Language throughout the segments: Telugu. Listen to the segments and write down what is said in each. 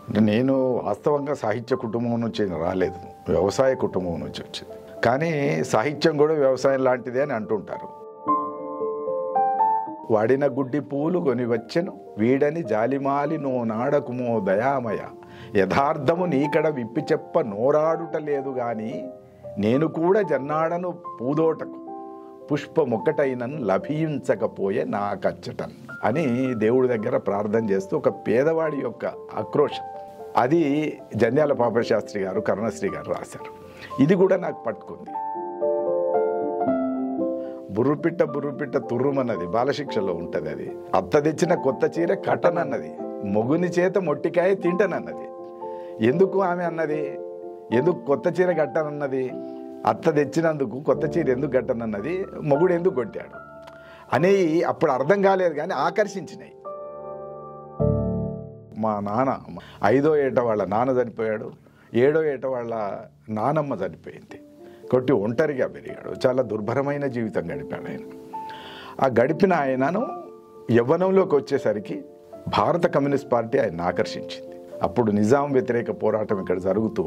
అంటే నేను వాస్తవంగా సాహిత్య కుటుంబం నుంచి రాలేదు, వ్యవసాయ కుటుంబం నుంచి వచ్చింది. కానీ సాహిత్యం కూడా వ్యవసాయం లాంటిదే అని అంటుంటారు. వాడిన గుడ్డి పూలు కొని వచ్చెను వీడని జాలిమాలి నో నాడకుమో దయామయ, యథార్థము నీకడ విప్పి చెప్ప నోరాడుట లేదు గాని నేను కూడా జన్నాడను పూదోటకు పుష్పమొక్కటైనను లభించకపోయే నాకచ్చటన్ అని దేవుడి దగ్గర ప్రార్థన చేస్తూ ఒక పేదవాడి యొక్క ఆక్రోశం, అది జంధ్యాల పాపశాస్త్రి గారు, కరుణశ్రీ గారు రాశారు. ఇది కూడా నాకు పట్టుకుంది. బుర్రుపిట్ట బుర్రుపిట్ట తుర్రుమన్నది బాలశిక్షలో ఉంటుంది. అది అత్త తెచ్చిన కొత్త చీర కట్టనన్నది, మొగుని చేత మొట్టికాయ తింటనన్నది. ఎందుకు ఆమె అన్నది? ఎందుకు కొత్త చీర కట్టనన్నది? అత్త తెచ్చినందుకు కొత్త చీర ఎందుకు కట్టనన్నది, మొగుడు ఎందుకు కొట్టాడు అనేవి అప్పుడు అర్థం కాలేదు, కానీ ఆకర్షించినాయి. మా నాన్న 5వ ఏట వాళ్ళ నాన్న చనిపోయాడు, 7వ ఏట వాళ్ళ నానమ్మ చనిపోయింది. కొట్టి ఒంటరిగా పెరిగాడు, చాలా దుర్భరమైన జీవితం గడిపాడు ఆయన. ఆ గడిపిన ఆయనను యవ్వనంలోకి వచ్చేసరికి భారత కమ్యూనిస్ట్ పార్టీ ఆయన ఆకర్షించింది. అప్పుడు నిజాం వ్యతిరేక పోరాటం ఇక్కడ జరుగుతూ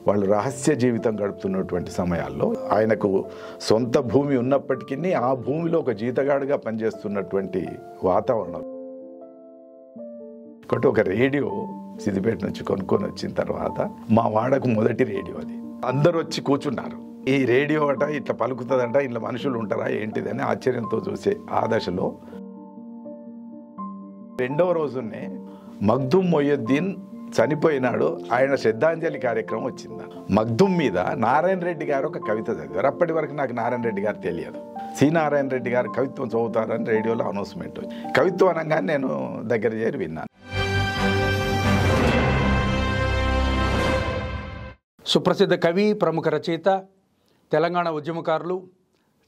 వాళ్ళు రహస్య జీవితం గడుపుతున్నటువంటి సమయాల్లో ఆయనకు సొంత భూమి ఉన్నప్పటికీ ఆ భూమిలో ఒక జీతగాడుగా పనిచేస్తున్నటువంటి వాతావరణం. ఒకటి ఒక రేడియో సిద్దిపేట నుంచి కొనుక్కొని వచ్చిన తర్వాత మా వాడకు మొదటి రేడియో అది. అందరూ వచ్చి కూర్చున్నారు. ఈ రేడియో అట ఇట్లా పలుకుతుందంట, ఇట్లా మనుషులు ఉంటారా ఏంటిదని ఆశ్చర్యంతో చూసే ఆ దశలో 2వ రోజునే మగ్దుమ్ మొయ్యుద్దీన్ చనిపోయినాడు, ఆయన శ్రద్ధాంజలి కార్యక్రమం వచ్చింది. మగ్దుమ్ మీద నారాయణ రెడ్డి గారు ఒక కవిత చదివారు. అప్పటి వరకు నాకు నారాయణ రెడ్డి గారు తెలియదు. సి నారాయణ రెడ్డి గారు కవిత్వం చదువుతారని రేడియోలో అనౌన్స్మెంట్ వచ్చింది. కవిత్వం అనగానే నేను దగ్గర చేరి విన్నాను. సుప్రసిద్ధ కవి, ప్రముఖ రచయిత, తెలంగాణ ఉద్యమకారులు,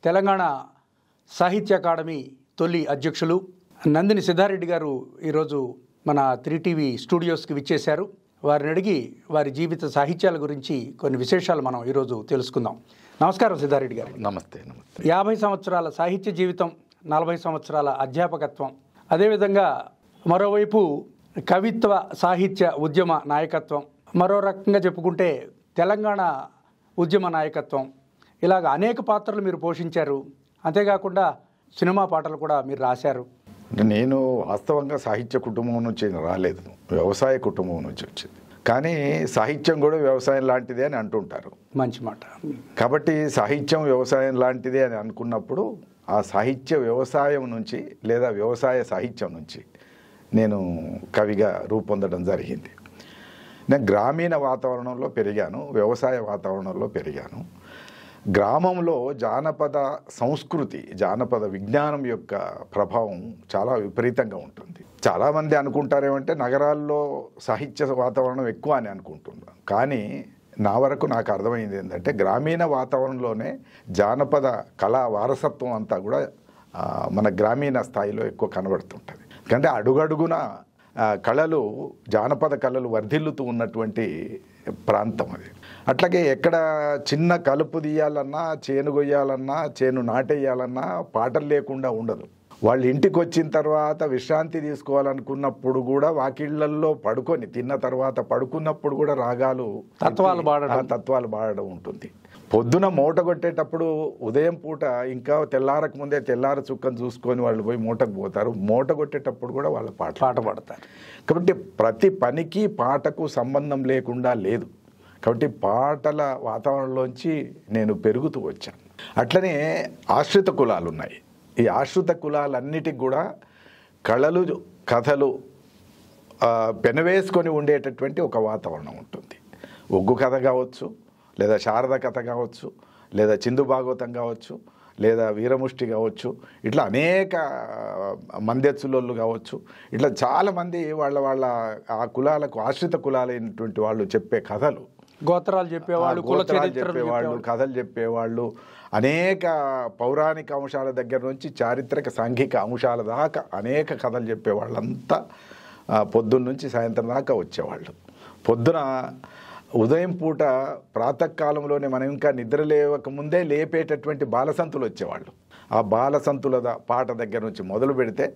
తెలంగాణ సాహిత్య అకాడమీ తొలి అధ్యక్షులు నందిని సిద్ధారెడ్డి గారు ఈరోజు మన 3TV స్టూడియోస్కి విచ్చేశారు. వారిని అడిగి వారి జీవిత సాహిత్యాల గురించి కొన్ని విశేషాలు మనం ఈరోజు తెలుసుకుందాం. నమస్కారం సిద్ధారెడ్డి గారు. నమస్తే. నమస్తే. 50 సంవత్సరాల సాహిత్య జీవితం, 40 సంవత్సరాల అధ్యాపకత్వం, అదేవిధంగా మరోవైపు కవిత్వ సాహిత్య ఉద్యమ నాయకత్వం, మరో రకంగా చెప్పుకుంటే తెలంగాణ ఉద్యమ నాయకత్వం, ఇలాగ అనేక పాత్రలు మీరు పోషించారు. అంతేకాకుండా సినిమా పాటలు కూడా మీరు రాశారు. నేను వాస్తవంగా సాహిత్య కుటుంబం నుంచి రాలేదు, వ్యవసాయ కుటుంబం నుంచి వచ్చింది. కానీ సాహిత్యం కూడా వ్యవసాయం లాంటిదే అని అంటుంటారు. మంచి మాట. కాబట్టి సాహిత్యం వ్యవసాయం లాంటిదే అని అనుకున్నప్పుడు ఆ సాహిత్య వ్యవసాయం నుంచి లేదా వ్యవసాయ సాహిత్యం నుంచి నేను కవిగా రూపొందడం జరిగింది. నేను గ్రామీణ వాతావరణంలో పెరిగాను, వ్యవసాయ వాతావరణంలో పెరిగాను. గ్రామంలో జానపద సంస్కృతి, జానపద విజ్ఞానం యొక్క ప్రభావం చాలా విపరీతంగా ఉంటుంది. చాలామంది అనుకుంటారేమంటే నగరాల్లో సాహిత్య వాతావరణం ఎక్కువ అని అనుకుంటున్నాను. కానీ నా వరకు నాకు అర్థమైంది ఏంటంటే గ్రామీణ వాతావరణంలోనే జానపద కళా వారసత్వం అంతా కూడా మన గ్రామీణ స్థాయిలో ఎక్కువ కనబడుతుంటుంది. ఎందుకంటే అడుగడుగున కళలు, జానపద కళలు వర్ధిల్లుతూ ఉన్నటువంటి ప్రాంతం అది. అట్లాగే ఎక్కడ చిన్న కలుపు తీయాలన్నా, చేను కొయ్యాలన్నా, చేను నాటేయాలన్నా పాటలు లేకుండా ఉండదు. వాళ్ళు ఇంటికి వచ్చిన తర్వాత విశ్రాంతి తీసుకోవాలనుకున్నప్పుడు కూడా వాకిళ్లల్లో పడుకొని తిన్న తర్వాత పడుకున్నప్పుడు కూడా రాగాలు, తత్వాలు పాడడం ఉంటుంది. పొద్దున మూట కొట్టేటప్పుడు ఉదయం పూట ఇంకా తెల్లారకు ముందే తెల్లార చుక్కను చూసుకొని వాళ్ళు పోయి మూటకు పోతారు. మూట కొట్టేటప్పుడు కూడా వాళ్ళ పాట పాడతారు. కాబట్టి ప్రతి పనికి పాటకు సంబంధం లేకుండా లేదు. కాబట్టి పాటల వాతావరణంలోంచి నేను పెరుగుతూ వచ్చాను. అట్లనే ఆశ్రిత కులాలు ఉన్నాయి. ఈ ఆశ్రిత కులాలన్నిటికి కూడా కళలు, కథలు పెనవేసుకొని ఉండేటటువంటి ఒక వాతావరణం ఉంటుంది. ఒగ్గు కథ కావచ్చు, లేదా శారద కథ కావచ్చు, లేదా చిందు భాగవతం కావచ్చు, లేదా వీరముష్టి కావచ్చు, ఇట్లా అనేక మందెచ్చులోళ్ళు కావచ్చు, ఇట్లా చాలామంది వాళ్ళ ఆ కులాలకు ఆశ్రిత కులాలైనటువంటి వాళ్ళు చెప్పే కథలు, గోత్రాలు చెప్పేవాళ్ళు, కథలు చెప్పేవాళ్ళు, అనేక పౌరాణిక అంశాల దగ్గర నుంచి చారిత్రక సాంఘిక అంశాల దాకా అనేక కథలు చెప్పేవాళ్ళంతా పొద్దున్న నుంచి సాయంత్రం దాకా వచ్చేవాళ్ళు. పొద్దున ఉదయం పూట ప్రాతకాలంలోనే మనం ఇంకా నిద్ర లేవకముందే లేపేటటువంటి బాలసంతులు వచ్చేవాళ్ళు. ఆ బాలసంతుల పాట దగ్గర నుంచి మొదలు పెడితే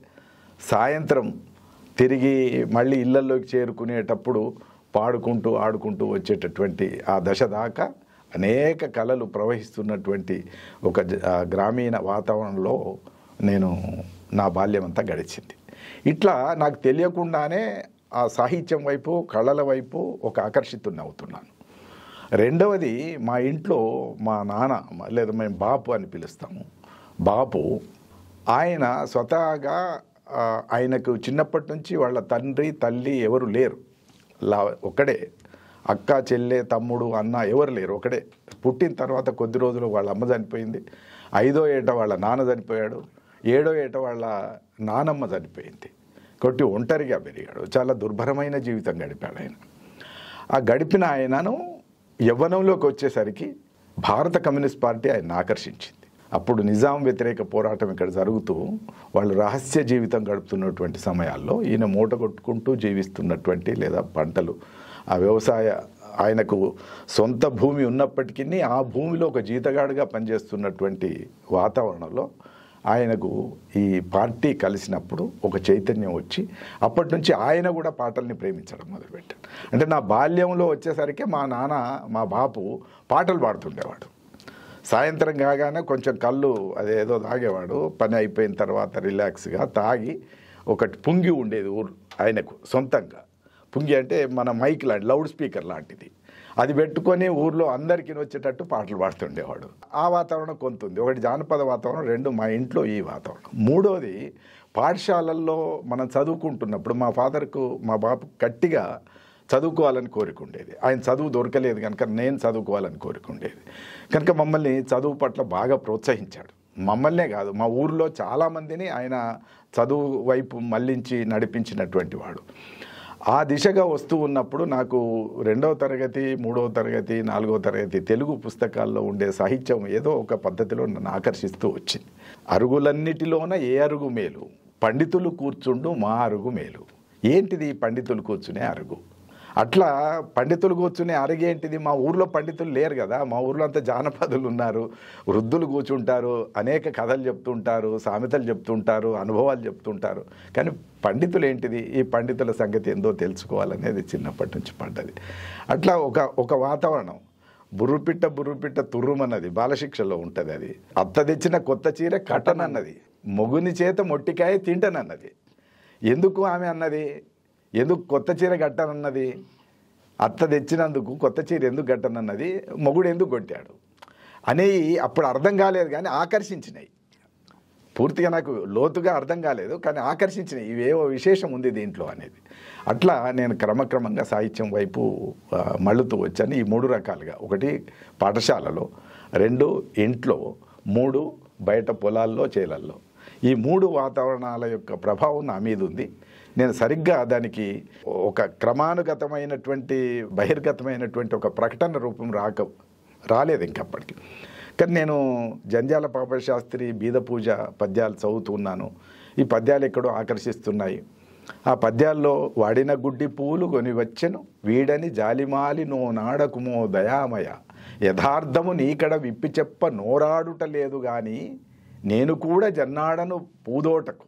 సాయంత్రం తిరిగి మళ్ళీ ఇళ్లలోకి చేరుకునేటప్పుడు పాడుకుంటూ ఆడుకుంటూ వచ్చేటటువంటి ఆ దశ దాకా అనేక కళలు ప్రవహిస్తున్నటువంటి ఒక గ్రామీణ వాతావరణంలో నేను నా బాల్యం అంతా గడిచింది. ఇట్లా నాకు తెలియకుండానే ఆ సాహిత్యం వైపు, కళల వైపు ఒక ఆకర్షితుడిని అవుతున్నాను. రెండవది, మా ఇంట్లో మా నాన్న, లేదా మేము బాపు అని పిలుస్తాము, బాపు ఆయన స్వతహాగా ఆయనకు చిన్నప్పటి నుంచి వాళ్ళ తండ్రి తల్లి ఎవరు లేరు, ఒక్కడే, అక్క చెల్లె తమ్ముడు అన్న ఎవరు లేరు, ఒకడే. పుట్టిన తర్వాత కొద్ది రోజులు వాళ్ళ అమ్మ చనిపోయింది, 5వ ఏట వాళ్ళ నాన్న చనిపోయాడు, 7వ ఏట వాళ్ళ నానమ్మ చనిపోయింది. కొట్టి ఒంటరిగా పెరిగాడు. చాలా దుర్భరమైన జీవితం గడిపాడు ఆయన. ఆ గడిపిన ఆయనను యవ్వనంలోకి వచ్చేసరికి భారత కమ్యూనిస్ట్ పార్టీ ఆయన ఆకర్షించింది. అప్పుడు నిజాం వ్యతిరేక పోరాటం ఇక్కడ జరుగుతూ వాళ్ళు రహస్య జీవితం గడుపుతున్నటువంటి సమయాల్లో ఈయన మూట కొట్టుకుంటూ జీవిస్తున్నటువంటి, లేదా పంటలు, ఆ వ్యవసాయ, ఆయనకు సొంత భూమి ఉన్నప్పటికీ ఆ భూమిలో ఒక జీతగాడుగా పనిచేస్తున్నటువంటి వాతావరణంలో ఆయనకు ఈ పార్టీ కలిసినప్పుడు ఒక చైతన్యం వచ్చి అప్పటి నుంచి ఆయన కూడా పాటల్ని ప్రేమించడం మొదలుపెట్టాడు. అంటే నా బాల్యంలో వచ్చేసరికి మా నాన్న, మా బాపు పాటలు పాడుతుండేవాడు. సాయంత్రం కాగానే కొంచెం కళ్ళు అదేదో తాగేవాడు. పని అయిపోయిన తర్వాత రిలాక్స్గా తాగి, ఒకటి పుంగి ఉండేది ఊరు ఆయనకు సొంతంగా. పుంగి అంటే మన మైక్ లాంటి, లౌడ్ స్పీకర్ లాంటిది, అది పెట్టుకొని ఊర్లో అందరికీ వచ్చేటట్టు పాటలు పాడుతుండేవాడు. ఆ వాతావరణం కొంత ఉంది. ఒకటి జానపద వాతావరణం, 2 మా ఇంట్లో ఈ వాతావరణం. 3వది, పాఠశాలల్లో మనం చదువుకుంటున్నప్పుడు మా ఫాదర్కు, మా బాపు గట్టిగా చదువుకోవాలని కోరిక ఉండేది. ఆయన చదువు దొరకలేదు కనుక నేను చదువుకోవాలని కోరిక ఉండేది కనుక మమ్మల్ని చదువు పట్ల బాగా ప్రోత్సహించాడు. మమ్మల్నే కాదు, మా ఊర్లో చాలామందిని ఆయన చదువు వైపు మళ్లించి నడిపించినటువంటి వాడు. ఆ దిశగా వస్తూ ఉన్నప్పుడు నాకు 2వ తరగతి, 3వ తరగతి, 4వ తరగతి తెలుగు పుస్తకాల్లో ఉండే సాహిత్యం ఏదో ఒక పద్ధతిలో నన్ను ఆకర్షిస్తూ వచ్చింది. అరుగులన్నిటిలోన ఏ అరుగు మేలు, పండితులు కూర్చుండు మా అరుగు మేలు. ఏంటిది పండితులు కూర్చునే అరుగు? అట్లా పండితులు కూర్చునే అరుగేంటిది? మా ఊర్లో పండితులు లేరు కదా, మా ఊర్లో అంతా జానపదులు ఉన్నారు, వృద్ధులు కూర్చుంటారు, అనేక కథలు చెప్తుంటారు, సామెతలు చెప్తుంటారు, అనుభవాలు చెప్తుంటారు. కానీ పండితులు ఏంటిది? ఈ పండితుల సంగతి ఏందో తెలుసుకోవాలనేది చిన్నప్పటి నుంచి పడ్డది. అట్లా ఒక వాతావరణం. బుర్రుపిట్ట తుర్రుమన్నది బాలశిక్షలో ఉంటుంది. అది అత్త తెచ్చిన కొత్త చీర కట్టనన్నది, మొగుని చేత మొట్టికాయ తింటనన్నది. ఎందుకు ఆమె అన్నది? ఎందుకు కొత్త చీర కట్టనన్నది? అత్త తెచ్చినందుకు కొత్త చీర ఎందుకు కట్టనన్నది, మొగుడు ఎందుకు కొట్టాడు అనేవి అప్పుడు అర్థం కాలేదు, కానీ ఆకర్షించినాయి. పూర్తిగా నాకు లోతుగా అర్థం కాలేదు, కానీ ఆకర్షించినాయి. ఇవేవో విశేషం ఉంది దీంట్లో అనేది. అట్లా నేను క్రమక్రమంగా సాహిత్యం వైపు మళ్ళుతూ వచ్చాను. ఈ 3 రకాలుగా: 1 పాఠశాలలో, 2 ఇంట్లో, 3 బయట పొలాల్లో, చేలల్లో. ఈ 3 వాతావరణాల యొక్క ప్రభావం నా మీద ఉంది. నేను సరిగ్గా దానికి ఒక క్రమానుగతమైనటువంటి, బహిర్గతమైనటువంటి ఒక ప్రకటన రూపం రాలేదు ఇంకప్పటికి. కానీ నేను జంధ్యాల పాపయ్య శాస్త్రి బీద పూజ పద్యాలు చదువుతున్నాను. ఈ పద్యాలు ఎక్కడో ఆకర్షిస్తున్నాయి. ఆ పద్యాల్లో వాడిన గుడ్డి పూలు కొని వచ్చెను, వీడని జాలిమాలి నో నాడకుమో దయామయ, యథార్థము నీకడ విప్పి చెప్ప నోరాడుట లేదు గాని, నేను కూడా జన్నాడను పూదోటకు,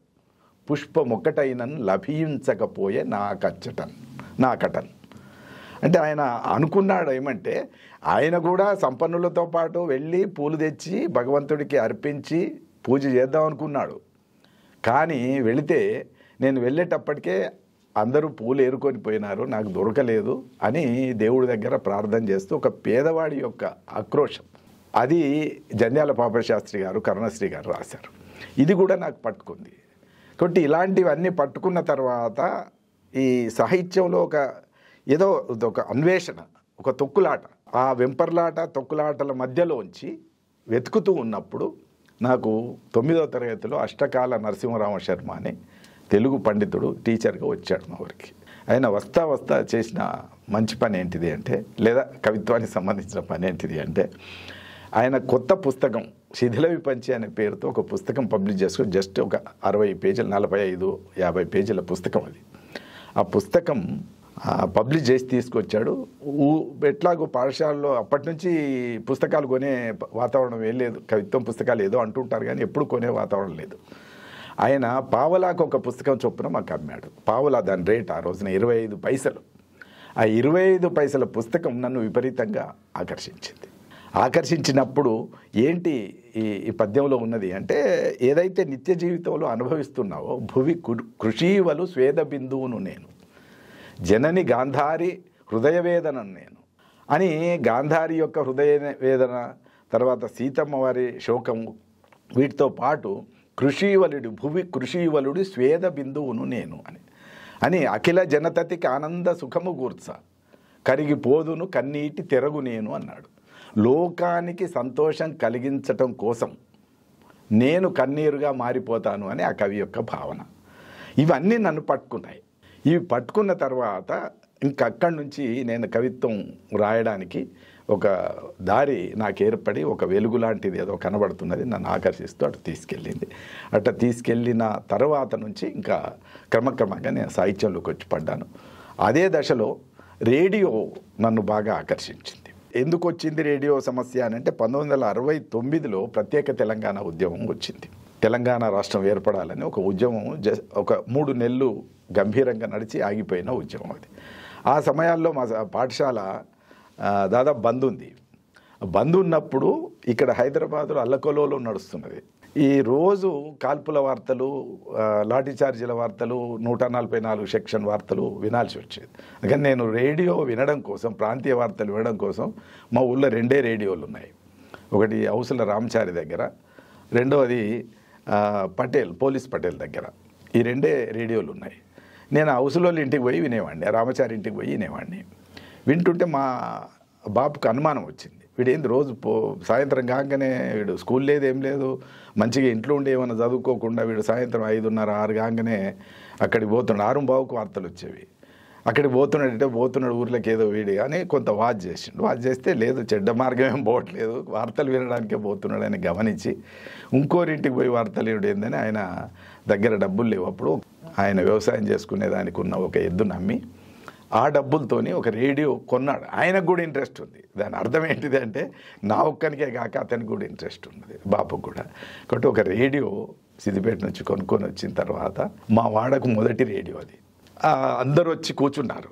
పుష్పమొక్కటైనను లభించకపోయే నాకటన్. అంటే ఆయన అనుకున్నాడు ఏమంటే, ఆయన కూడా సంపన్నులతో పాటు వెళ్ళి పూలు తెచ్చి భగవంతుడికి అర్పించి పూజ చేద్దాం అనుకున్నాడు. కానీ వెళితే, నేను వెళ్ళేటప్పటికే అందరూ పూలు ఏరుకొని పోయినారు, నాకు దొరకలేదు అని దేవుడి దగ్గర ప్రార్థన చేస్తూ ఒక పేదవాడి యొక్క ఆక్రోశం, అది జంధ్యాల పాపయ్య శాస్త్రి గారు, కరుణశ్రీ గారు రాశారు. ఇది కూడా నాకు పట్టుకుంది. కాబట్టి ఇలాంటివన్నీ పట్టుకున్న తర్వాత ఈ సాహిత్యంలో ఏదో ఒక అన్వేషణ, ఒక తొక్కులాట, ఆ వెంపర్లాట తొక్కులాటల మధ్యలోంచి వెతుకుతూ ఉన్నప్పుడు నాకు 9వ తరగతిలో అష్టకాల నరసింహరామ శర్మ అని తెలుగు పండితుడు టీచర్గా వచ్చాడు మా ఊరికి. ఆయన వస్తా చేసిన మంచి పని ఏంటిది అంటే, లేదా కవిత్వానికి సంబంధించిన పని ఏంటిది అంటే, ఆయన కొత్త పుస్తకం శిథిల విపంచి అనే పేరుతో ఒక పుస్తకం పబ్లిష్ చేసుకుని, జస్ట్ ఒక 60 పేజీలు, 45-50 పేజీల పుస్తకం అది. ఆ పుస్తకం పబ్లిష్ చేసి తీసుకొచ్చాడు. ఎట్లాగో పాఠశాలలో అప్పటి నుంచి పుస్తకాలు కొనే వాతావరణం ఏం లేదు. కవిత్వం పుస్తకాలు ఏదో అంటుంటారు కానీ ఎప్పుడు కొనే వాతావరణం లేదు. ఆయన పావలాకు ఒక పుస్తకం చొప్పున మాకు అమ్మాడు. పావలా దాని రేట్ ఆ రోజున 25 పైసలు. ఆ 25 పైసల పుస్తకం నన్ను విపరీతంగా ఆకర్షించింది. ఆకర్షించినప్పుడు ఏంటి ఈ పద్యంలో ఉన్నది అంటే, ఏదైతే నిత్య జీవితంలో అనుభవిస్తున్నావో, భువి కృషీవలు స్వేద బిందువును నేను, జనని గాంధారి హృదయ వేదనను నేను అని, గాంధారి యొక్క హృదయ వేదన, తర్వాత సీతమ్మ వారి శోకము, వీటితో పాటు కృషీవలుడి భువి కృషీవలుడి స్వేద బిందువును నేను అని అఖిల జనతతికి ఆనంద సుఖము గూర్చ కరిగిపోదును కన్నీటి తెరగు నేను అన్నాడు. లోకానికి సంతోషం కలిగించటం కోసం నేను కన్నీరుగా మారిపోతాను అని ఆ కవి యొక్క భావన. ఇవన్నీ నన్ను పట్టుకున్నాయి. ఇవి పట్టుకున్న తర్వాత ఇంకక్కడి నుంచి నేను కవిత్వం రాయడానికి ఒక దారి నాకు ఏర్పడి, ఒక వెలుగు లాంటిది ఏదో కనబడుతున్నది నన్ను ఆకర్షిస్తూ అటు తీసుకెళ్ళింది. అట్లా తీసుకెళ్ళిన తర్వాత నుంచి ఇంకా క్రమక్రమంగా నేను సాహిత్యంలోకి వచ్చి పడ్డాను. అదే దశలో రేడియో నన్ను బాగా ఆకర్షించింది. ఎందుకు వచ్చింది రేడియో సమస్య అని అంటే, 1969లో ప్రత్యేక తెలంగాణ ఉద్యమం వచ్చింది. తెలంగాణ రాష్ట్రం ఏర్పడాలని ఒక ఉద్యమం ఒక 3 నెలలు గంభీరంగా నడిచి ఆగిపోయిన ఉద్యమం అది. ఆ సమయాల్లో మా పాఠశాల దాదాపు బంద్ ఉంది. బంద్ ఉన్నప్పుడు ఇక్కడ హైదరాబాదులో అల్లకొలలో నడుస్తున్నది. ఈ రోజు కాల్పుల వార్తలు, లాఠీ చార్జీల వార్తలు, 144 సెక్షన్ వార్తలు వినాల్సి వచ్చేది. అందుకని నేను రేడియో వినడం కోసం, ప్రాంతీయ వార్తలు వినడం కోసం మా ఊళ్ళో 2 రేడియోలు ఉన్నాయి. ఒకటి హౌసుల రామచారి దగ్గర, రెండవది పోలీస్ పటేల్ దగ్గర. ఈ 2 రేడియోలు ఉన్నాయి. నేను హౌసులో ఇంటికి పోయి వినేవాడిని, రామచారి ఇంటికి పోయి వినేవాడిని. వింటుంటే మా బాబుకు అనుమానం వచ్చింది. వీడేంది రోజు సాయంత్రం కాగానే, వీడు స్కూల్ లేదు ఏం లేదు, మంచిగా ఇంట్లో ఉండి ఏమైనా చదువుకోకుండా వీడు సాయంత్రం 5:30, 6 కాగానే అక్కడికి పోతున్నాడు. 6:15కు వార్తలు వచ్చేవి. అక్కడికి పోతున్నాడు ఊర్లోకి ఏదో వీడి అని కొంత వాచ్ చేసిండు. వాచ్ చేస్తే లేదు, చెడ్డ మార్గం ఏం పోవట్లేదు, వార్తలు వినడానికే పోతున్నాడని గమనించి, ఇంకోరింటికి పోయి వార్తలు ఏందని, ఆయన దగ్గర డబ్బులు లేవు అప్పుడు, ఆయన వ్యవసాయం చేసుకునేదానికి ఉన్న ఒక ఎద్దు నమ్మి ఆ డబ్బులతోని ఒక రేడియో కొన్నాడు. ఆయనకు కూడా ఇంట్రెస్ట్ ఉంది. దాని అర్థం ఏంటిది అంటే, నా ఒక్కనికే కాక అతనికి కూడా ఇంట్రెస్ట్ ఉన్నది, బాబుకు కూడా. కాబట్టి ఒక రేడియో సిద్దిపేట నుంచి కొనుక్కొని వచ్చిన తర్వాత మా వాడకు మొదటి రేడియో అది. అందరూ వచ్చి కూర్చున్నారు.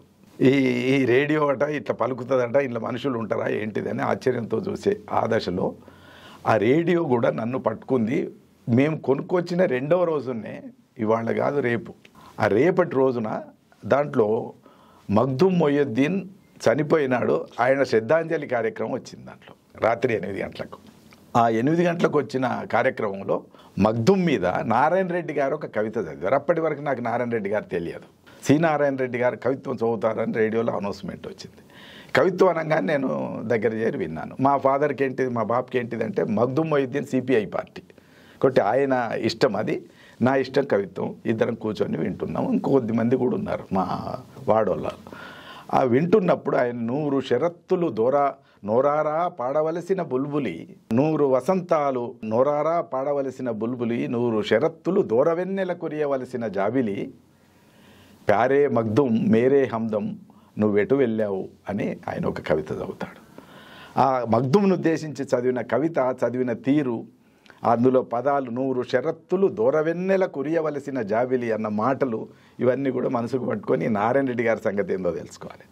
ఈ రేడియో అట ఇట్లా పలుకుతుందట, ఇట్లా మనుషులు ఉంటారా ఏంటిదని ఆశ్చర్యంతో చూసే ఆ దశలో ఆ రేడియో కూడా నన్ను పట్టుకుంది. మేము కొనుక్కొచ్చిన 2వ రోజునే, ఇవాళ కాదు రేపు, ఆ రేపటి రోజున దాంట్లో మగ్దుమ్ మొయ్యుద్దీన్ చనిపోయినాడు, ఆయన శ్రద్ధాంజలి కార్యక్రమం వచ్చింది. దాంట్లో రాత్రి 8 గంటలకు. ఆ 8 గంటలకు వచ్చిన కార్యక్రమంలో మగ్దుమ్ మీద నారాయణ రెడ్డి గారు ఒక కవిత చదివారు. అప్పటి వరకు నాకు నారాయణ రెడ్డి గారు తెలియదు. సి నారాయణ రెడ్డి గారు కవిత్వం చదువుతారని రేడియోలో అనౌన్స్మెంట్ వచ్చింది. కవిత్వం అనగానే నేను దగ్గర చేరి విన్నాను. మా ఫాదర్కి ఏంటిది, మా బాబుకి ఏంటిది అంటే, మగ్దుమ్ మొయ్యుద్దీన్ సిపిఐ పార్టీ, కాబట్టి ఆయన ఇష్టం అది, నా ఇష్టం కవిత్వం. ఇద్దరం కూర్చొని వింటున్నాము. ఇంకొద్ది మంది కూడా ఉన్నారు మా వాడోళ్ళు. ఆ వింటున్నప్పుడు ఆయన 100 షరత్తులు నోరారా పాడవలసిన బుల్బులి, 100 వసంతాలు నోరారా పాడవలసిన బుల్బులి, 100 షరత్తులు దూరవెన్నెల కురియవలసిన జాబిలి, ప్యారే మగ్దుమ్ మేరే హమ్దం నువ్వెటు వెళ్ళావు అని ఆయన ఒక కవిత చదువుతాడు. ఆ మగ్దుమ్ను ఉద్దేశించి చదివిన కవిత, చదివిన తీరు, అందులో పదాలు, 100 షరత్తులు దూరవెన్నెల కురియవలసిన జాబిలి అన్న మాటలు, ఇవన్నీ కూడా మనసుకు పట్టుకొని నారాయణ రెడ్డి గారి సంగతి ఏందో తెలుసుకోవాలి.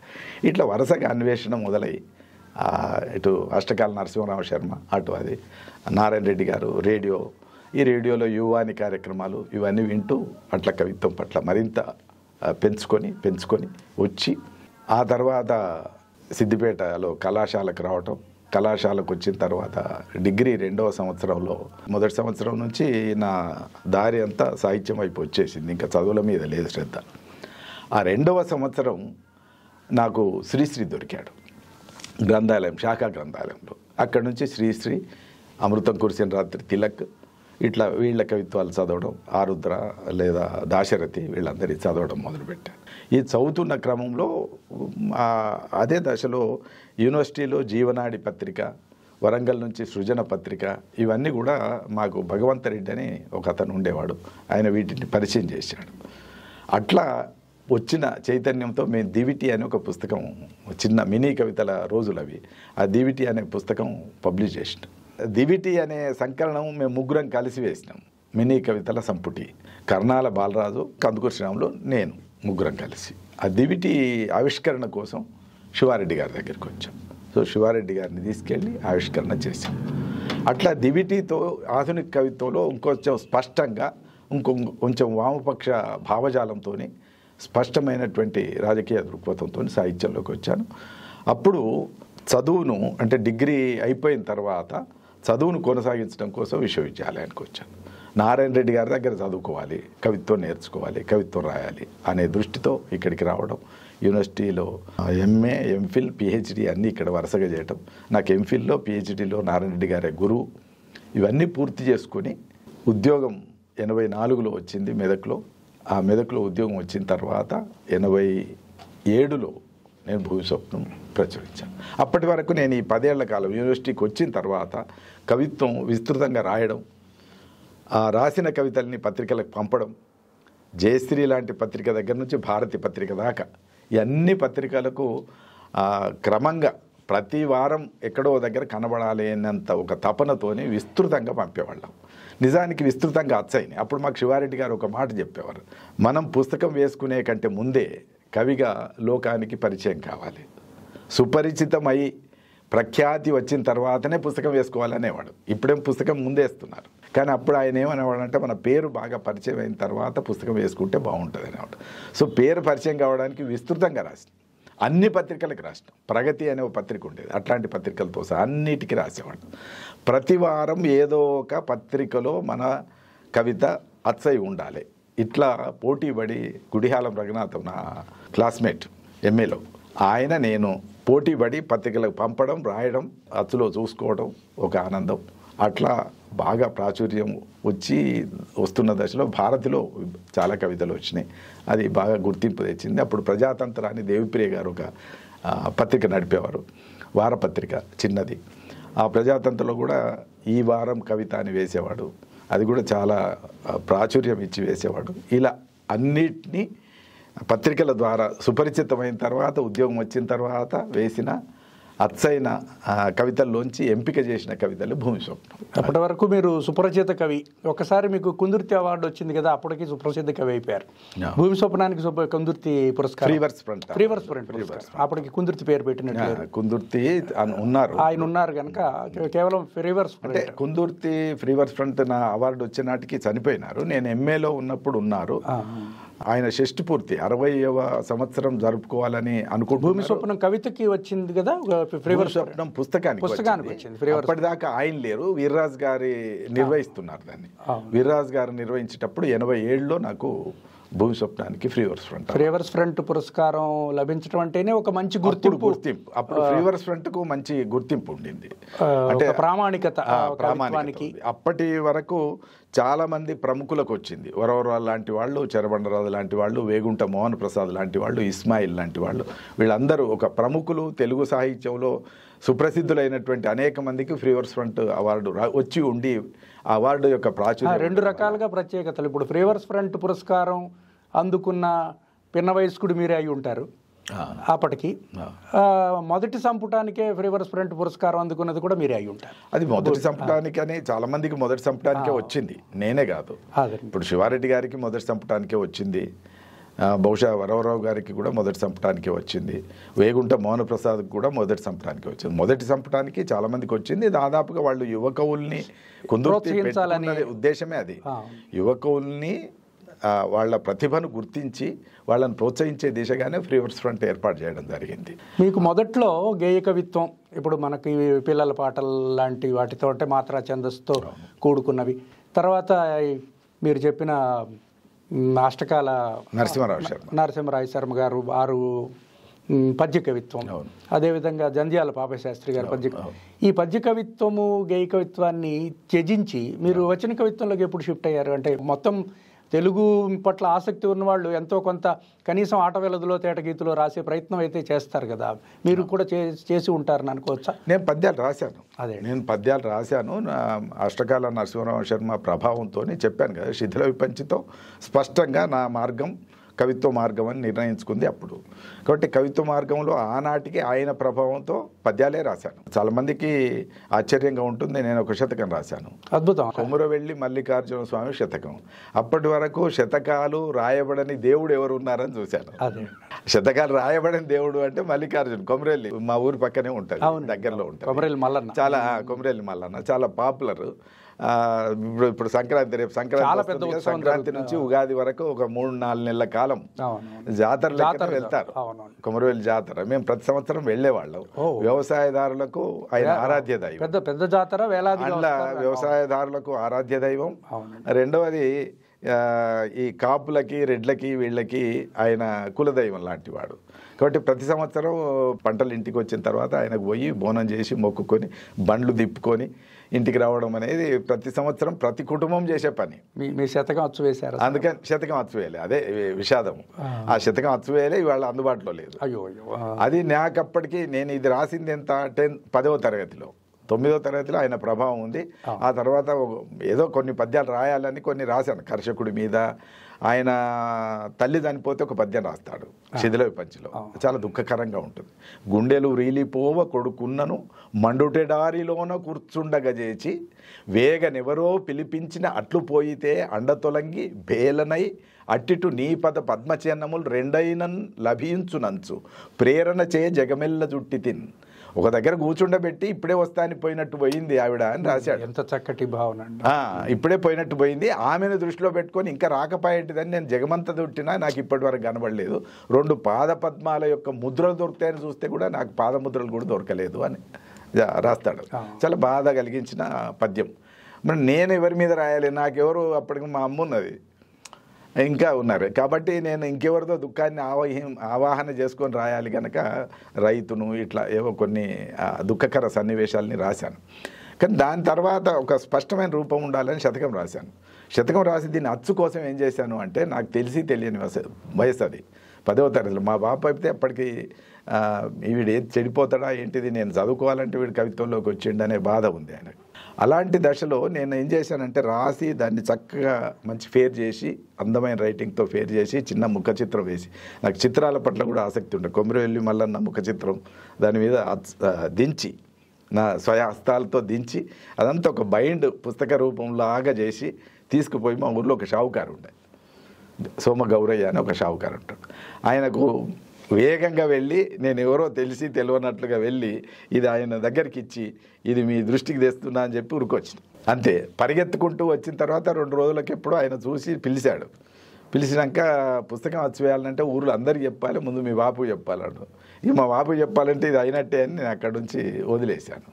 ఇట్లా వరుసగా అన్వేషణ మొదలై, ఇటు అష్టకాల నరసింహరామ శర్మ, అటు అది నారాయణ రెడ్డి గారు, రేడియో, ఈ రేడియోలో యువాని కార్యక్రమాలు, ఇవన్నీ వింటూ అట్లా కవిత్వం పట్ల మరింత పెంచుకొని వచ్చి, ఆ తర్వాత సిద్దిపేటలో కళాశాలకు రావటం. కళాశాలకు వచ్చిన తర్వాత డిగ్రీ 2వ సంవత్సరంలో, మొదటి సంవత్సరం నుంచి నా దారి అంతా సాహిత్యం వైపు వచ్చేసింది, ఇంకా చదువుల మీద లేదు శ్రద్ధ. ఆ 2వ సంవత్సరం నాకు శ్రీశ్రీ దొరికాడు గ్రంథాలయం, శాఖా గ్రంథాలయంలో. అక్కడి నుంచి శ్రీశ్రీ, అమృతం కురిసిన రాత్రి, తిలక్, ఇట్లా వీళ్ళ కవిత్వాలు చదవడం, ఆరుద్ర లేదా దాశరథి, వీళ్ళందరి చదవడం మొదలుపెట్టాను. ఈ చదువుతున్న క్రమంలో అదే దశలో యూనివర్సిటీలో జీవనాడి పత్రిక, వరంగల్ నుంచి సృజన పత్రిక, ఇవన్నీ కూడా మాకు భగవంతరెడ్డి అని ఒక అతను ఉండేవాడు, ఆయన వీటిని పరిచయం చేశాడు. అట్లా వచ్చిన చైతన్యంతో మేము దివిటి అనే ఒక పుస్తకం, చిన్న మినీ కవితల రోజులు అవి, ఆ దివిటి అనే పుస్తకం పబ్లిష్ చేసినాం. దివిటి అనే సంకలనం మేము 3 కలిసి వేసినాం. మినీ కవితల సంపుటి, కర్ణాల బాలరాజు, కందుకూరి శ్రీరాములు, నేను ముగ్గురం కలిసి ఆ దివిటి ఆవిష్కరణ కోసం శివారెడ్డి గారి దగ్గరికి వచ్చాం. సో శివారెడ్డి గారిని తీసుకెళ్ళి ఆవిష్కరణ చేశాం. అట్లా దివిటితో ఆధునిక కవిత్వంలో ఇంకొంచెం స్పష్టంగా కొంచెం వామపక్ష భావజాలంతో స్పష్టమైనటువంటి రాజకీయ దృక్పథంతో సాహిత్యంలోకి వచ్చాను. అప్పుడు చదువును అంటే డిగ్రీ అయిపోయిన తర్వాత చదువును కొనసాగించడం కోసం విశ్వవిద్యాలయానికి వచ్చాను. నారాయణ రెడ్డి గారి దగ్గర చదువుకోవాలి, కవిత్వం నేర్చుకోవాలి, కవిత్వం రాయాలి అనే దృష్టితో ఇక్కడికి రావడం. యూనివర్సిటీలో ఎంఏ, ఎంఫిల్, పిహెచ్డి అన్నీ ఇక్కడ వరుసగా చేయటం. నాకు ఎంఫిల్లో, పిహెచ్డిలో నారాయణ రెడ్డి గారే గురువు. ఇవన్నీ పూర్తి చేసుకుని ఉద్యోగం 84లో వచ్చింది మెదక్లో. ఆ మెదక్లో ఉద్యోగం వచ్చిన తర్వాత 87లో నేను భూమి స్వప్నం ప్రచురించాను. అప్పటి వరకు నేను ఈ 10 ఏళ్ల కాలం యూనివర్సిటీకి వచ్చిన తర్వాత కవిత్వం విస్తృతంగా రాయడం, ఆ రాసిన కవితల్ని పత్రికలకు పంపడం, జయశ్రీ లాంటి పత్రిక దగ్గర నుంచి భారతి పత్రిక దాకా ఈ అన్ని పత్రికలకు క్రమంగా ప్రతి వారం ఎక్కడో దగ్గర కనబడాలి అన్నంత ఒక తపనతోని విస్తృతంగా పంపేవాళ్ళం. నిజానికి విస్తృతంగా అచ్చయినాయి. అప్పుడు మాకు శివారెడ్డి గారు ఒక మాట చెప్పేవారు, మనం పుస్తకం వేసుకునే కంటే ముందే కవిగా లోకానికి పరిచయం కావాలి, సుపరిచితమై ప్రఖ్యాతి వచ్చిన తర్వాతనే పుస్తకం వేసుకోవాలనేవాడు. ఇప్పుడేం పుస్తకం ముందేస్తున్నారు, కానీ అప్పుడు ఆయన ఏమనేవాడంటే మన పేరు బాగా పరిచయం అయిన తర్వాత పుస్తకం వేసుకుంటే బాగుంటుంది అనేవాడు. సో పేరు పరిచయం కావడానికి విస్తృతంగా రాసిన అన్ని పత్రికలకు రాసిన ప్రగతి అనే ఒక పత్రిక ఉండేది, అట్లాంటి పత్రికలతో సహా అన్నిటికీ రాసేవాడు. ప్రతి వారం ఏదో ఒక పత్రికలో మన కవిత అచ్చయి ఉండాలి. ఇట్లా పోటీపడి గుడిహాలం రఘునాథం నా క్లాస్మేట్ ఎంఏలో ఆయన నేను పోటీపడి పత్రికలకు పంపడం, రాయడం, అచ్చులో చూసుకోవడం ఒక ఆనందం. అట్లా బాగా ప్రాచుర్యం వస్తున్న దశలో భారతిలో చాలా కవితలు వచ్చినాయి. అది బాగా గుర్తింపు తెచ్చింది. అప్పుడు ప్రజాతంత్రాన్ని దేవిప్రియ గారు ఒక పత్రిక నడిపేవారు, వారపత్రిక చిన్నది. ఆ ప్రజాతంత్రంలో కూడా ఈ వారం కవిత అని వేసేవాడు. అది కూడా చాలా ప్రాచుర్యం ఇచ్చి వేసేవాడు. ఇలా అన్నిటినీ పత్రికల ద్వారా సుపరిచితమైన తర్వాత ఉద్యోగం వచ్చిన తర్వాత వేసిన అచ్చైన కవితల్లోంచి ఎంపిక చేసిన కవితలు భూమి స్వప్నం. అప్పటి వరకు మీరు సుప్రసిద్ధ కవి. ఒకసారి మీకు కుందుర్తి అవార్డు వచ్చింది కదా, అప్పటికి సుప్రసిద్ధ కవి అయిపోయారు. భూమి స్వప్నానికి కుందుర్తి పురస్కారం, ఫ్రీవర్స్ ఫ్రంట్ అప్పటికి కుందుర్తి పేరు పెట్టినట్టు. కుందుర్తి ఉన్నారు, ఆయన ఉన్నారు కనుక కేవలం ఫ్రీవర్స్ అంటే కుందుర్తి ఫ్రీవర్స్ ఫ్రంట్ నా అవార్డు వచ్చే నాటికి చనిపోయినారు. నేను ఎంఏలో ఉన్నప్పుడు ఉన్నారు. ఆయన షష్టి పూర్తి 60వ సంవత్సరం జరుపుకోవాలని అనుకుంటున్నారు. భూమి స్వప్నం కవితకి వచ్చింది కదా, ఫ్రీవర్స్ స్వప్నం పుస్తకానికి వచ్చింది. అప్పటిదాకా ఆయన లేరు, వీర్రాజు గారి నిర్వహిస్తున్నారు దాన్ని. వీర్రాజు గారు నిర్వహించేటప్పుడు 87లో నాకు భూమి స్వప్నానికి ఫ్రీవర్స్ ఫ్రంట్ పురస్కారం లభించడం అంటేనే ఒక మంచి గుర్తింపు. అప్పుడు ఫ్రీవర్స్ ఫ్రంట్ కు మంచి గుర్తింపు ఉండింది, అంటే ప్రామాణికత. అప్పటి వరకు చాలా మంది ప్రముఖులకు వచ్చింది. వరవరాలు లాంటి వాళ్ళు, చెరబండరాజు లాంటి వాళ్ళు, వేగుంట మోహన్ ప్రసాద్ లాంటి వాళ్ళు, ఇస్మాయిల్ లాంటి వాళ్ళు, వీళ్ళందరూ ఒక ప్రముఖులు. తెలుగు సాహిత్యంలో సుప్రసిద్ధులైనటువంటి అనేక మందికి ఫ్రీవర్స్ ఫ్రంట్ అవార్డు వచ్చి ఉండి ఆ అవార్డు యొక్క ప్రాచుర్యం 2 రకాలుగా ప్రత్యేకతలు. ఇప్పుడు ఫ్రీవర్స్ ఫ్రంట్ పురస్కారం అందుకున్న పిన్న వయస్కుడు మీరే అయి ఉంటారు. అప్పటికి మొదటి సంపుటానికే ఫ్రీవర్స్ ఫ్రంట్ పురస్కారం అందుకున్నది కూడా మీరే అయి ఉంటారు. అది మొదటి సంపుటానికని చాలా మందికి మొదటి సంపుటానికే వచ్చింది, నేనే కాదు. ఇప్పుడు శివారెడ్డి గారికి మొదటి సంపుటానికే వచ్చింది, బహుశా వరవరావు గారికి కూడా మొదటి సంపుటానికే వచ్చింది, వేగుంట మోహన ప్రసాద్కి కూడా మొదటి సంపుటానికే వచ్చింది. మొదటి సంపుటానికి చాలా మందికి వచ్చింది. దాదాపుగా వాళ్ళు యువకవుల్ని కుందుర్తించాలనే ఉద్దేశమే అది. యువకవుల్ని వాళ్ళ ప్రతిభను గుర్తించి వాళ్ళని ప్రోత్సహించే దిశగానే ఫ్రీవర్స్ ఫ్రంట్ ఏర్పాటు చేయడం జరిగింది. మీకు మొదట్లో గేయ కవిత్వం, ఇప్పుడు మనకి పిల్లల పాటలు లాంటి వాటితో మాత్రా ఛందస్సుతో కూడుకున్నవి, తర్వాత మీరు చెప్పిన అష్టకాల నరసింహరావు శర్మ గారు 6 పద్య కవిత్వం, అదేవిధంగా జంధ్యాల పాపశాస్త్రి గారి పద్య. ఈ పద్య కవిత్వము గేయ కవిత్వాన్ని త్యజించి మీరు వచన కవిత్వంలోకి ఎప్పుడు షిఫ్ట్ అయ్యారు? అంటే మొత్తం తెలుగు పట్ల ఆసక్తి ఉన్నవాళ్ళు ఎంతో కొంత కనీసం ఆట వెలదులో తేటగీతులో రాసే ప్రయత్నం అయితే చేస్తారు కదా, మీరు కూడా చేసి ఉంటారని అనుకోవచ్చా? నేను పద్యాలు రాశాను. అష్టకాల నరసింహరావు శర్మ ప్రభావంతో చెప్పాను కదా, శిథిల విపంచితో స్పష్టంగా నా మార్గం కవిత్వ మార్గం అని నిర్ణయించుకుంది అప్పుడు. కాబట్టి కవిత్వ మార్గంలో ఆనాటికి ఆయన ప్రభావంతో పద్యాలే రాశాను. చాలామందికి ఆశ్చర్యంగా ఉంటుంది, నేను ఒక శతకం రాశాను, అద్భుతం. కొమురవెల్లి మల్లికార్జున స్వామి శతకం. అప్పటి వరకు శతకాలు రాయబడని దేవుడు ఎవరు ఉన్నారని చూశాను. శతకాలు రాయబడని దేవుడు అంటే మల్లికార్జున, కొమురవెల్లి మా ఊరి పక్కనే ఉంటుంది, దగ్గరలో ఉంటుంది. చాలా కొమురవెల్లి మల్లన్న చాలా పాపులర్. ఇప్పుడు సంక్రాంతి, రేపు సంక్రాంతి నుంచి ఉగాది వరకు ఒక 3-4 నెలల కాలం జాతరలు వెళ్తారు. కొమరవెల్లి జాతర మేము ప్రతి సంవత్సరం వెళ్లేవాళ్ళం. వ్యవసాయదారులకు ఆయన ఆరాధ్య దైవం, పెద్ద జాతర, అట్లా వ్యవసాయదారులకు ఆరాధ్య దైవం. రెండవది ఈ కాపులకి, రెడ్లకి, వీళ్ళకి ఆయన కులదైవం లాంటి వాడు. కాబట్టి ప్రతి సంవత్సరం పంటలు ఇంటికి వచ్చిన తర్వాత ఆయనకు పోయి బోనం చేసి మొక్కుకొని బండ్లు తిప్పుకొని ఇంటికి రావడం అనేది ప్రతి సంవత్సరం ప్రతి కుటుంబం చేసే పని. మీ శతకం అచ్చు వేశారు, అందుకని శతకం అచ్చు వేయలే, అదే విషాదం. ఆ శతకం అచ్చు వేయలే, ఇవాళ అందుబాటులో లేదు. అది నాకప్పటికి నేను ఇది రాసింది ఎంత 10వ తరగతిలో, 9వ తరగతిలో ఆయన ప్రభావం ఉంది. ఆ తర్వాత ఏదో కొన్ని పద్యాలు రాయాలని కొన్ని రాశాను. కర్షకుడి మీద, ఆయన తల్లి చనిపోతే ఒక పద్యం రాస్తాడు శిథిల విపంచిలో, చాలా దుఃఖకరంగా ఉంటుంది. గుండెలు రీలిపోవ కొడుకున్నను మండుటెడారిలోన కూర్చుండగజేచి వేగనెవరో పిలిపించిన అట్లు పోయితే అండ తొలంగి బేలనై అట్టిటు నీ పద పద్మచిహ్నములు రెండైనన్ లభించునంచు ప్రేరణ చే జగమెల్ల జుట్టి తిన్. ఒక దగ్గర కూర్చుండబెట్టి ఇప్పుడే వస్తాని పోయినట్టు పోయింది ఆవిడ అని రాశాడు. ఎంత చక్కటి భావన. ఇప్పుడే పోయినట్టు పోయింది, ఆమెను దృష్టిలో పెట్టుకొని ఇంకా రాకపోయేటిదని నేను జగమంత దుట్టినా నాకు ఇప్పటి వరకు కనబడలేదు. 2 పాదపద్మాల యొక్క ముద్రలు దొరుకుతాయని చూస్తే కూడా నాకు పాదముద్రలు కూడా దొరకలేదు అని రాస్తాడు. చాలా బాధ కలిగించిన పద్యం. మరి నేను ఎవరి మీద రాయాలి? నాకెవరు అప్పటికి మా అమ్మ ఉన్నది, ఇంకా ఉన్నారు. కాబట్టి నేను ఇంకెవరితో దుఃఖాన్ని ఆవాహన చేసుకొని రాయాలి కనుక రైతును ఇట్లా ఏవో కొన్ని దుఃఖకర సన్నివేశాలని రాశాను. కానీ దాని తర్వాత ఒక స్పష్టమైన రూపం ఉండాలని శతకం రాశాను. శతకం రాసి దీన్ని అచ్చు కోసం ఏం చేశాను అంటే, నాకు తెలియని వయసు అది, 10వ తరగతిలో. మా బాబు అయితే అప్పటికి వీడు ఏది చెడిపోతాడా ఏంటిది, నేను చదువుకోవాలంటే వీడు కవిత్వంలోకి వచ్చిండు అనే బాధ ఉంది ఆయనకు. అలాంటి దశలో నేను ఏం చేశానంటే, రాసి దాన్ని చక్కగా మంచి ఫేర్ చేసి, అందమైన రైటింగ్తో ఫేర్ చేసి, చిన్న ముఖ చిత్రం వేసి, నాకు చిత్రాల పట్ల కూడా ఆసక్తి ఉంటుంది. కొమరవెల్లి మల్లన్న ముఖ చిత్రం దాని మీద దించి, నా స్వహస్తాలతో దించి అదంతా ఒక బైండ్ పుస్తక రూపంలాగా చేసి తీసుకుపోయి మా ఊర్లో ఒక షావుకారు ఉండే, సోమ గౌరయ్య అని ఒక షావుకారు ఉంటాడు. ఆయనకు వేగంగా వెళ్ళి, నేను ఎవరో తెలియనట్లుగా వెళ్ళి ఇది ఆయన దగ్గరికి ఇచ్చి, ఇది మీ దృష్టికి తెస్తున్నా అని చెప్పి ఉరికొచ్చింది. అంతే, పరిగెత్తుకుంటూ వచ్చిన తర్వాత 2 రోజులకి ఎప్పుడో ఆయన చూసి పిలిచాడు. పిలిచినాక పుస్తకం అచ్చు వేయాలంటే ఊర్లో అందరికీ చెప్పాలి, ముందు మీ బాపు చెప్పాలన్నాడు. ఇక మా బాపు చెప్పాలంటే ఇది అయినట్టే అని నేను అక్కడి నుంచి వదిలేశాను.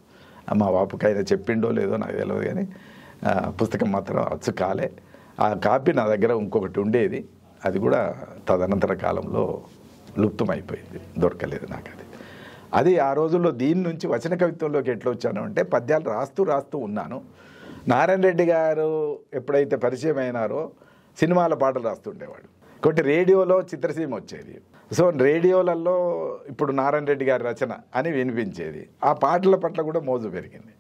మా బాపుకి ఆయన చెప్పిండో లేదో నాకు తెలియదు, కానీ పుస్తకం మాత్రం అచ్చు కాలే. ఆ కాపీ నా దగ్గర ఇంకొకటి ఉండేది, అది కూడా తదనంతర కాలంలో లుప్తమైపోయింది, దొరకలేదు నాకు అది. ఆ రోజుల్లో దీని నుంచి వచన కవిత్వంలోకి ఎట్లా వచ్చాను అంటే, పద్యాలు రాస్తూ ఉన్నాను. నారాయణ రెడ్డి గారు ఎప్పుడైతే పరిచయం అయినారో సినిమాల పాటలు రాస్తుండేవాడు. కాబట్టి రేడియోలో చిత్రసీమ వచ్చేది. సో రేడియోలలో ఇప్పుడు నారాయణ రెడ్డి గారి రచన అని వినిపించేది. ఆ పాటల పట్ల కూడా మోజు పెరిగింది.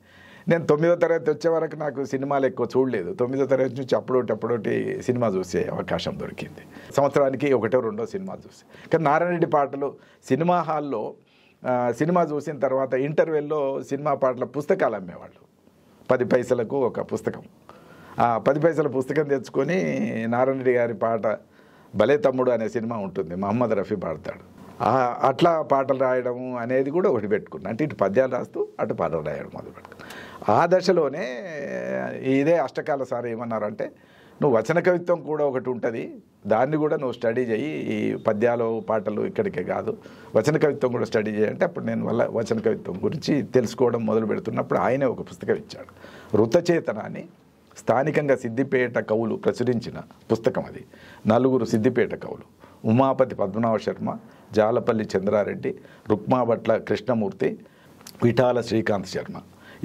నేను 9వ తరగతి వచ్చే వరకు నాకు సినిమాలు ఎక్కువ చూడలేదు. 9వ తరగతి నుంచి అప్పుడోటి సినిమా చూసే అవకాశం దొరికింది. సంవత్సరానికి 1-2 సినిమా చూసి. కానీ నారాయణ రెడ్డి పాటలు సినిమా హాల్లో సినిమా చూసిన తర్వాత ఇంటర్వెల్లో సినిమా పాటల పుస్తకాలు అమ్మేవాళ్ళు. 10 పైసలకు ఒక పుస్తకం. ఆ 10 పైసల పుస్తకం తెచ్చుకొని నారాయణ రెడ్డి గారి పాట భలే తమ్ముడు అనే సినిమా ఉంటుంది, మహమ్మద్ రఫీ పాడతాడు. అట్లా పాటలు రాయడం అనేది కూడా ఒకటి పెట్టుకున్నాను. అంటే ఇటు పద్యాలు రాస్తూ అటు పాటలు రాయడం మొదలుపెట్టుకున్నాను. ఆ దశలోనే ఇదే అష్టకాల సార్ ఏమన్నారంటే, నువ్వు వచన కవిత్వం కూడా ఒకటి ఉంటుంది, దాన్ని కూడా నువ్వు స్టడీ చేయి, ఈ పద్యాలు పాటలు ఇక్కడికే కాదు, వచన కవిత్వం కూడా స్టడీ చేయంటే, అప్పుడు నేను వచన కవిత్వం గురించి తెలుసుకోవడం మొదలు పెడుతున్నప్పుడు ఆయనే ఒక పుస్తకం ఇచ్చాడు. ఋతచేతన అని, స్థానికంగా సిద్దిపేట కవులు ప్రచురించిన పుస్తకం అది. 4 సిద్దిపేట కవులు, ఉమాపతి పద్మనాభ శర్మ, జాలపల్లి చంద్రారెడ్డి, రుక్మాభట్ల కృష్ణమూర్తి, విఠాల శ్రీకాంత్ శర్మ,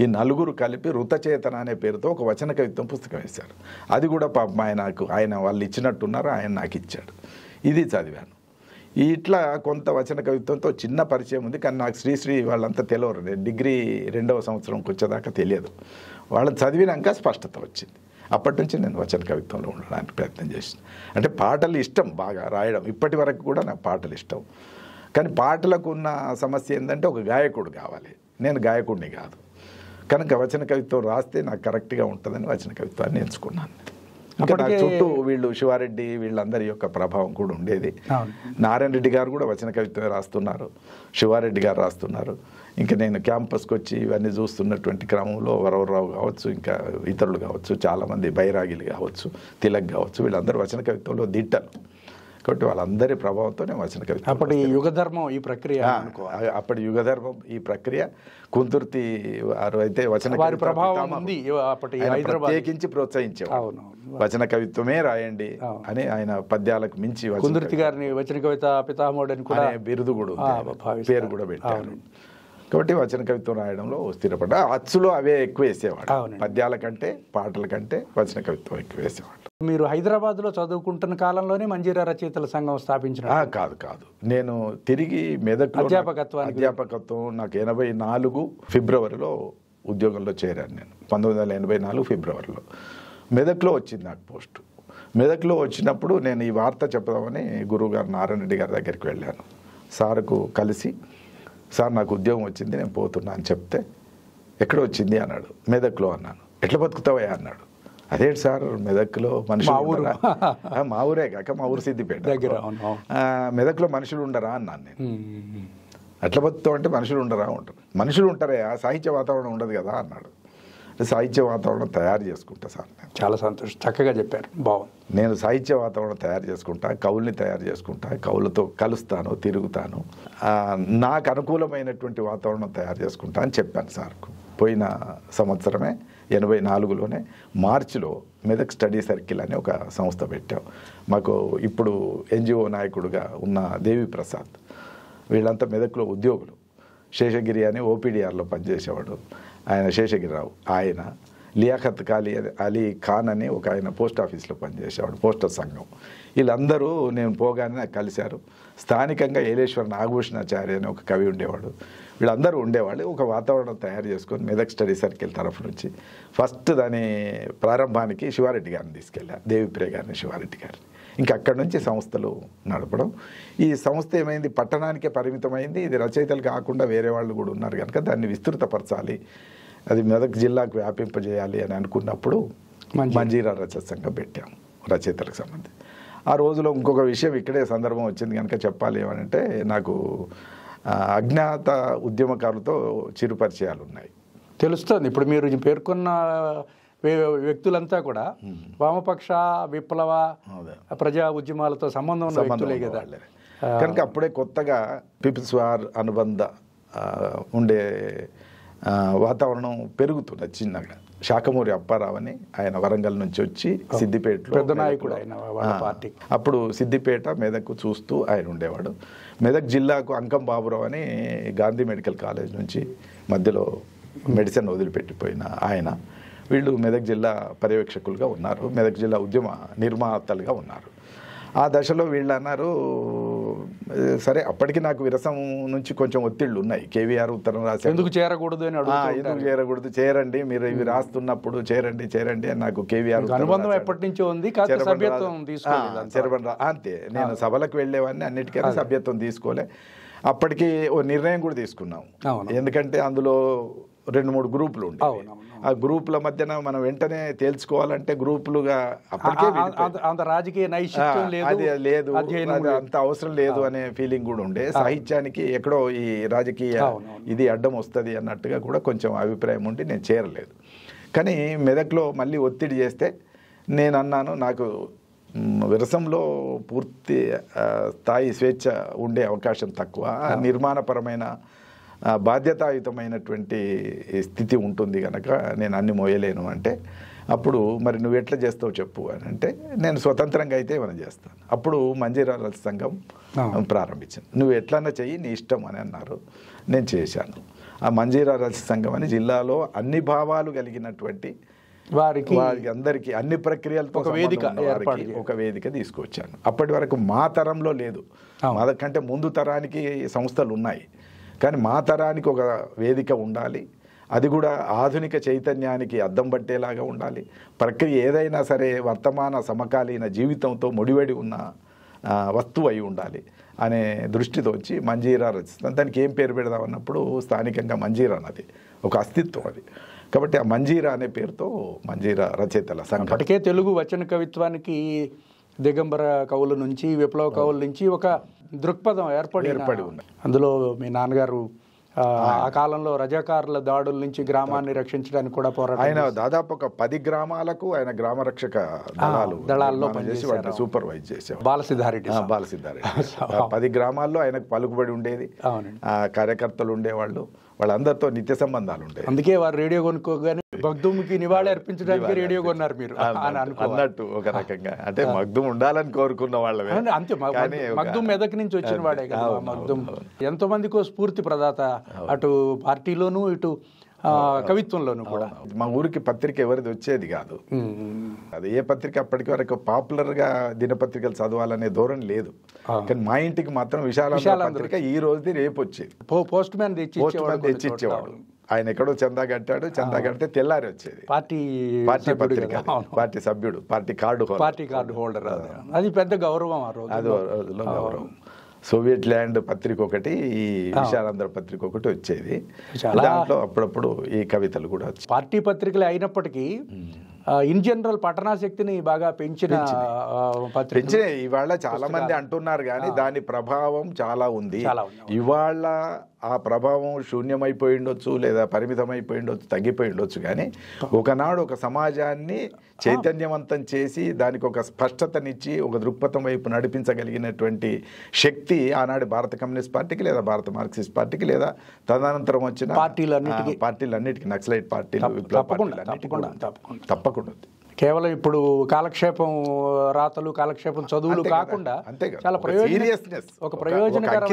ఈ 4 కలిపి ఋతచేతన అనే పేరుతో ఒక వచన కవిత్వం పుస్తకం వేశారు. అది కూడా పాపం ఆయన వాళ్ళు ఇచ్చినట్టున్నారు, ఆయన నాకు ఇచ్చాడు. ఇది చదివాను. ఇట్లా కొంత వచన కవిత్వంతో చిన్న పరిచయం ఉంది. కానీ నాకు శ్రీశ్రీ వాళ్ళంతా తెలియరు. నేను డిగ్రీ 2వ సంవత్సరంకి వచ్చేదాకా తెలియదు. వాళ్ళని చదివినాక స్పష్టత వచ్చింది. అప్పటి నుంచి నేను వచన కవిత్వంలో ఉండడానికి ప్రయత్నం చేసిన. అంటే పాటలు ఇష్టం బాగా రాయడం, ఇప్పటి వరకు కూడా నాకు పాటలు ఇష్టం. కానీ పాటలకు ఉన్న సమస్య ఏంటంటే ఒక గాయకుడు కావాలి, నేను గాయకుడిని కాదు. కనుక వచన కవిత్వం రాస్తే నాకు కరెక్ట్గా ఉంటుందని వచన కవిత్వాన్ని ఎంచుకున్నాను. ఇంకా నా చుట్టూ వీళ్ళు శివారెడ్డి వీళ్ళందరి యొక్క ప్రభావం కూడా ఉండేది. నారాయణ రెడ్డి గారు కూడా వచన కవిత్వం రాస్తున్నారు, శివారెడ్డి గారు రాస్తున్నారు. ఇంకా నేను క్యాంపస్కి వచ్చి ఇవన్నీ చూస్తున్నటువంటి క్రమంలో వరవరరావు కావచ్చు, ఇంకా ఇతరులు కావచ్చు, చాలామంది బైరాగిలు కావచ్చు, తిలక్ కావచ్చు, వీళ్ళందరూ వచన కవిత్వంలో దిట్టలు. కాబట్టి వాళ్ళందరి ప్రభావంతోనే వచన కవిత్వం. అప్పటి యుగధర్మం ఈ ప్రక్రియ, అప్పటి యుగధర్మం ఈ ప్రక్రియ. కుంతుర్తి వారు అయితే వచన ప్రభావం ఉంది, ప్రత్యేకించి ప్రోత్సహించేవారు. వచన కవిత్వమే రాయండి అని ఆయన పద్యాలకు మించి కుందుర్తి గారిని వచన కవిత పితామహుడు అని కూడా బిరుదు కూడా పేరు కూడా పెట్టారు. కాబట్టి వచన కవిత్వం రాయడంలో స్థిరపడ్డా. అచ్చులో అవే ఎక్కువ వేసేవాడు, పద్యాల కంటే పాటల కంటే వచన కవిత్వం ఎక్కువ వేసేవాడు. మీరు హైదరాబాద్లో చదువుకుంటున్న కాలంలోనే మంజీరా రచయితల సంఘం స్థాపించిన? కాదు, నేను తిరిగి మెదక్ అధ్యాపకత్వం నాకు 84 ఫిబ్రవరిలో ఉద్యోగంలో చేరాను. నేను 1984 ఫిబ్రవరిలో మెదక్లో వచ్చింది నాకు పోస్టు. మెదక్లో వచ్చినప్పుడు నేను ఈ వార్త చెప్పదామని గురువు గారు నారాయణ రెడ్డి గారి దగ్గరికి వెళ్ళాను. సార్కు కలిసి, సార్ నాకు ఉద్యోగం వచ్చింది, నేను పోతున్నా అని చెప్తే, ఎక్కడ వచ్చింది అన్నాడు. మెదక్లో అన్నాను. ఎట్లా బతుకుతావయ్యా అన్నాడు. అదేంటి సార్ మెదక్లో మనుషులు, మా ఊరే కాక మా ఊరు సిద్దిపేట దగ్గర, మెదక్లో మనుషులు ఉండరా అన్నాను నేను. ఎట్లా బతుకుతావు అంటే మనుషులు ఉండరా ఉంటారు. మనుషులు ఉంటారా, సాహిత్య వాతావరణం ఉండదు కదా అన్నాడు. సాహిత్య వాతావరణం తయారు చేసుకుంటా సార్. నేను చాలా సంతోషం, చక్కగా చెప్పారు, బాగుంది. నేను సాహిత్య వాతావరణం తయారు చేసుకుంటా, కవుల్ని తయారు చేసుకుంటా, కవులతో కలుస్తాను, తిరుగుతాను, నాకు అనుకూలమైనటువంటి వాతావరణం తయారు చేసుకుంటా అని చెప్పాను సార్కు. పోయిన సంవత్సరమే 84లోనే మార్చిలో మెదక్ స్టడీ సర్కిల్ అని ఒక సంస్థ పెట్టాం. మాకు ఇప్పుడు ఎన్జిఓ నాయకుడుగా ఉన్న దేవి ప్రసాద్, వీళ్ళంతా మెదక్లో ఉద్యోగులు. శేషగిరి అని ఓపీడీఆర్లో పనిచేసేవాడు ఆయన, శేషగిరిరావు ఆయన, లియాఖత్ అలీ ఖాన్ అని ఒక ఆయన పోస్ట్ ఆఫీస్లో పనిచేసేవాడు, పోస్టల్ సంఘం. వీళ్ళందరూ నేను పోగానే నాకు కలిశారు. స్థానికంగా ఏలేశ్వర నాగభూషణాచార్య అని ఒక కవి ఉండేవాడు, వీళ్ళందరూ ఉండేవాళ్ళు. ఒక వాతావరణం తయారు చేసుకొని మెదక్ స్టడీ సర్కిల్ తరఫు నుంచి ఫస్ట్ దాని ప్రారంభానికి శివారెడ్డి గారిని తీసుకెళ్ళారు, దేవిప్రియ గారిని, శివారెడ్డి గారిని. ఇంకా అక్కడి నుంచి సంస్థలు నడపడం. ఈ సంస్థ ఏమైంది, పట్టణానికే పరిమితమైంది. ఇది రచయితలు కాకుండా వేరే వాళ్ళు కూడా ఉన్నారు కనుక దాన్ని విస్తృతపరచాలి, అది మెదక్ జిల్లాకు వ్యాపింపజేయాలి అని అనుకున్నప్పుడు మంజీరా రచయిత సంఘం పెట్టాము రచయితలకు సంబంధించి. ఆ రోజులో ఇంకొక విషయం ఇక్కడే సందర్భం వచ్చింది కనుక చెప్పాలి ఏమనంటే, నాకు అజ్ఞాత ఉద్యమకారులతో చిరు పరిచయాలు ఉన్నాయి. తెలుస్తుంది. ఇప్పుడు మీరు పేర్కొన్న వ్యక్తులంతా కూడా వామపక్ష, విప్లవ, ప్రజా ఉద్యమాలతో సంబంధం ఉన్న వ్యక్తులే కదా. కనుక అప్పుడే కొత్తగా పీపుల్స్ వార్ అనుబంధ ఉండే వాతావరణం పెరుగుతున్నది చిన్నగా. శాఖమూరి అప్పారావు అని ఆయన వరంగల్ నుంచి వచ్చి సిద్దిపేటలో పెద్ద నాయకుడు ఆయన, వాళ్ళ పార్టీ. అప్పుడు సిద్దిపేట మెదక్ చూస్తూ ఆయన ఉండేవాడు. మెదక్ జిల్లాకు అంకం బాబురావు అని గాంధీ మెడికల్ కాలేజ్ నుంచి మధ్యలో మెడిసిన్ వదిలిపెట్టిపోయిన ఆయన, వీళ్ళు మెదక్ జిల్లా పర్యవేక్షకులుగా ఉన్నారు, మెదక్ జిల్లా ఉద్యమ నిర్మాతలుగా ఉన్నారు. ఆ దశలో వీళ్ళు అన్నారు, సరే అప్పటికి నాకు విరసం నుంచి కొంచెం ఒత్తిళ్ళు ఉన్నాయి. కేవీఆర్ ఉత్తరం రాశారు, ఎందుకు చేరకూడదు అని. ఎందుకు చేరకూడదు, చేరండి మీరు ఇవి రాస్తున్నప్పుడు చేరండి అని నాకు కేవీఆర్ అనుబంధం ఎప్పటి నుంచో ఉంది. అంతే, నేను సభలకు వెళ్ళేవాడిని, అన్నిటికైనా సభ్యత్వం తీసుకోలే. అప్పటికి ఓ నిర్ణయం కూడా తీసుకున్నాం, ఎందుకంటే అందులో 2-3 గ్రూపులు ఉంటాయి. ఆ గ్రూపుల మధ్యన మనం వెంటనే తేల్చుకోవాలంటే గ్రూపులుగా అప్పటికే అంత రాజకీయ నైతికత లేదు, అంత అవసరం లేదు అనే ఫీలింగ్ కూడా ఉండే. సాహిత్యానికి ఎక్కడో ఈ రాజకీయ ఇది అడ్డం వస్తుంది అన్నట్టుగా కూడా కొంచెం అభిప్రాయం ఉండి నేను చేరలేదు. కానీ మెదక్లో మళ్ళీ ఒత్తిడి చేస్తే నేను అన్నాను, నాకు విరసంలో పూర్తి స్థాయి స్వేచ్ఛ ఉండే అవకాశం తక్కువ, నిర్మాణపరమైన బాధ్యతాయుతమైనటువంటి స్థితి ఉంటుంది కనుక నేను అన్ని మోయలేను అంటే, అప్పుడు మరి నువ్వు ఎట్లా చేస్తావు చెప్పు అని అంటే, నేను స్వతంత్రంగా అయితే ఏమైనా చేస్తాను. అప్పుడు మంజీరా రచయిత సంఘం ప్రారంభించాను. నువ్వు ఎట్లన్నా చెయ్యి, నీ ఇష్టం అని అన్నారు. నేను చేశాను. ఆ మంజీరా రచయిత సంఘం అని జిల్లాలో అన్ని భావాలు కలిగినటువంటి వారికి అందరికీ అన్ని ప్రక్రియలతో ఒక వేదిక తీసుకొచ్చాను. అప్పటి వరకు మా తరంలో లేదు, మాకంటే ముందు తరానికి సంస్థలు ఉన్నాయి, కానీ మా తరానికి ఒక వేదిక ఉండాలి. అది కూడా ఆధునిక చైతన్యానికి అద్దం పట్టేలాగా ఉండాలి. ప్రక్రియ ఏదైనా సరే వర్తమాన సమకాలీన జీవితంతో ముడివడి ఉన్న వస్తువు అయి ఉండాలి అనే దృష్టితో వచ్చి మంజీరా రచిస్తాం. దానికి ఏం పేరు పెడదామన్నప్పుడు స్థానికంగా మంజీరా అన్నది ఒక అస్తిత్వం అది. కాబట్టి ఆ మంజీరా అనే పేరుతో మంజీరా రచయితల సంఘం. అప్పటికే తెలుగు వచన కవిత్వానికి దిగంబర కవుల నుంచి విప్లవ కవుల నుంచి ఒక దృక్పథం ఏర్పడి ఉంది. అందులో మీ నాన్నగారు ఆ కాలంలో రజాకారుల దాడుల నుంచి గ్రామాన్ని రక్షించడానికి కూడా పోరాడు. ఆయన దాదాపు ఒక 10 గ్రామాలకు ఆయన గ్రామ రక్షక దళాల్లో పనిచేసి వాటిని సూపర్వైజ్ చేసేవారు. బాలసిద్ధారెడ్డి 10 గ్రామాల్లో ఆయనకు పలుకుబడి ఉండేది. కార్యకర్తలు ఉండేవాళ్ళు, వాళ్ళందరితో నిత్య సంబంధాలు ఉండేవి. అందుకే వారు రేడియో కొనుక్కోగానే మగ్దుమ్కి నివాళి అర్పించడానికి రేడియో కొన్నారు మీరు అన్నట్టు. ఒక రకంగా అంటే మగ్దుమ్ ఉండాలని కోరుకున్న వాళ్ళమే. అంతే, మగ్దుమ్ మెదక్ నుంచి వచ్చిన వాడే కదా మగ్దుమ్. ఎంతో మందికో స్ఫూర్తి ప్రదాత, అటు పార్టీలోను ఇటు కవిత్వంలోను కూడా. మా ఊరికి పత్రిక ఎవరిది వచ్చేది కాదు. అది ఏ పత్రిక అప్పటికి వరకు పాపులర్ గా దినపత్రికలు చదవాలనే ధోరణి లేదు. కానీ మా ఇంటికి మాత్రం విశాల పత్రిక ఈ రోజుది రేపు వచ్చేది. పోస్ట్ మ్యాన్ తెచ్చి ఇచ్చేవాడు. ఆయన ఎక్కడో చందా కట్టాడు, చందా కడితే తెల్లారి వచ్చేది. పార్టీ పత్రిక, పార్టీ సభ్యుడు, పార్టీ కార్డు హోల్డర్. అది పెద్ద గౌరవం ఆ రోజు. అది రోజులో గౌరవం. సోవియట్ ల్యాండ్ పత్రిక ఒకటి, ఈ విశాలాంధ్ర పత్రిక ఒకటి వచ్చేది. దాంట్లో అప్పుడప్పుడు ఈ కవితలు కూడా వచ్చాయి. పార్టీ పత్రికలు అయినప్పటికీ ఇన్ జనరల్ పఠనాశక్తిని బాగా పెంచిన ఇవాళ చాలా మంది అంటున్నారు కానీ దాని ప్రభావం చాలా ఉంది. ఇవాళ ఆ ప్రభావం శూన్యమైపోయి ఉండొచ్చు, లేదా పరిమితమైపోయి ఉండొచ్చు, తగ్గిపోయి ఉండొచ్చు. కానీ ఒకనాడు ఒక సమాజాన్ని చైతన్యవంతం చేసి దానికి ఒక స్పష్టతనిచ్చి ఒక దృక్పథం వైపు నడిపించగలిగినటువంటి శక్తి ఆనాడు భారత కమ్యూనిస్ట్ పార్టీకి, లేదా భారత మార్క్సిస్ట్ పార్టీకి, లేదా తదనంతరం వచ్చిన పార్టీలన్నిటికీ, నక్సలైట్ పార్టీలు, విప్లవ పార్టీలు తప్పకుండా. కేవలం ఇప్పుడు కాలక్షేపం రాతలు, కాలక్షేపం చదువులు కాకుండా చాలా ప్రయోజనకరమైన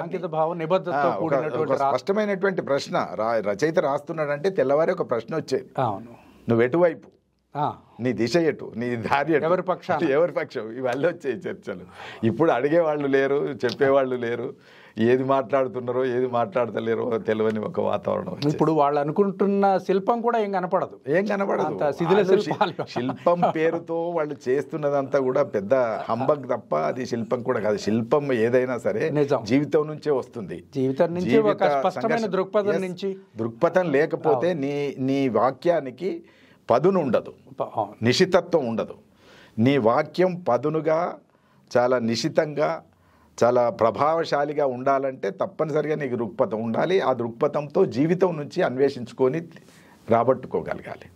అంకిత భావం, నిబద్ధతతో కూడినటువంటి స్పష్టమైనటువంటి ప్రశ్న రచయిత రాస్తున్నాడంటే తెల్లవారి ఒక ప్రశ్న వచ్చేది. నువ్వు ఎటువైపు, నీ దిశ ఎటు, నీ దారి ఎటు, ఎవరి పక్షం, ఇవన్నీ వచ్చాయి చర్చలు. ఇప్పుడు అడిగేవాళ్ళు లేరు, చెప్పేవాళ్ళు లేరు, ఏది మాట్లాడుతున్నారో ఏది మాట్లాడతలేరో తెలియని ఒక వాతావరణం. ఇప్పుడు వాళ్ళు అనుకుంటున్న శిల్పం కూడా ఏం కనపడదు. శిల్పం పేరుతో వాళ్ళు చేస్తున్నదంతా కూడా పెద్ద హంబగ్ తప్ప అది శిల్పం కూడా కాదు. శిల్పం ఏదైనా సరే జీవితం నుంచే వస్తుంది. జీవితం నుంచి, ఒక స్పష్టమైన దృక్పథం నుంచి. దృక్పథం లేకపోతే నీ వాక్యానికి పదును ఉండదు, నిశితత్వం ఉండదు. నీ వాక్యం పదునుగా, చాలా నిశితంగా, చాలా ప్రభావశాలిగా ఉండాలంటే తప్పనిసరిగా నీకు దృక్పథం ఉండాలి. ఆ దృక్పథంతో జీవితం నుంచి అన్వేషించుకొని రాబట్టుకోగలగాలి.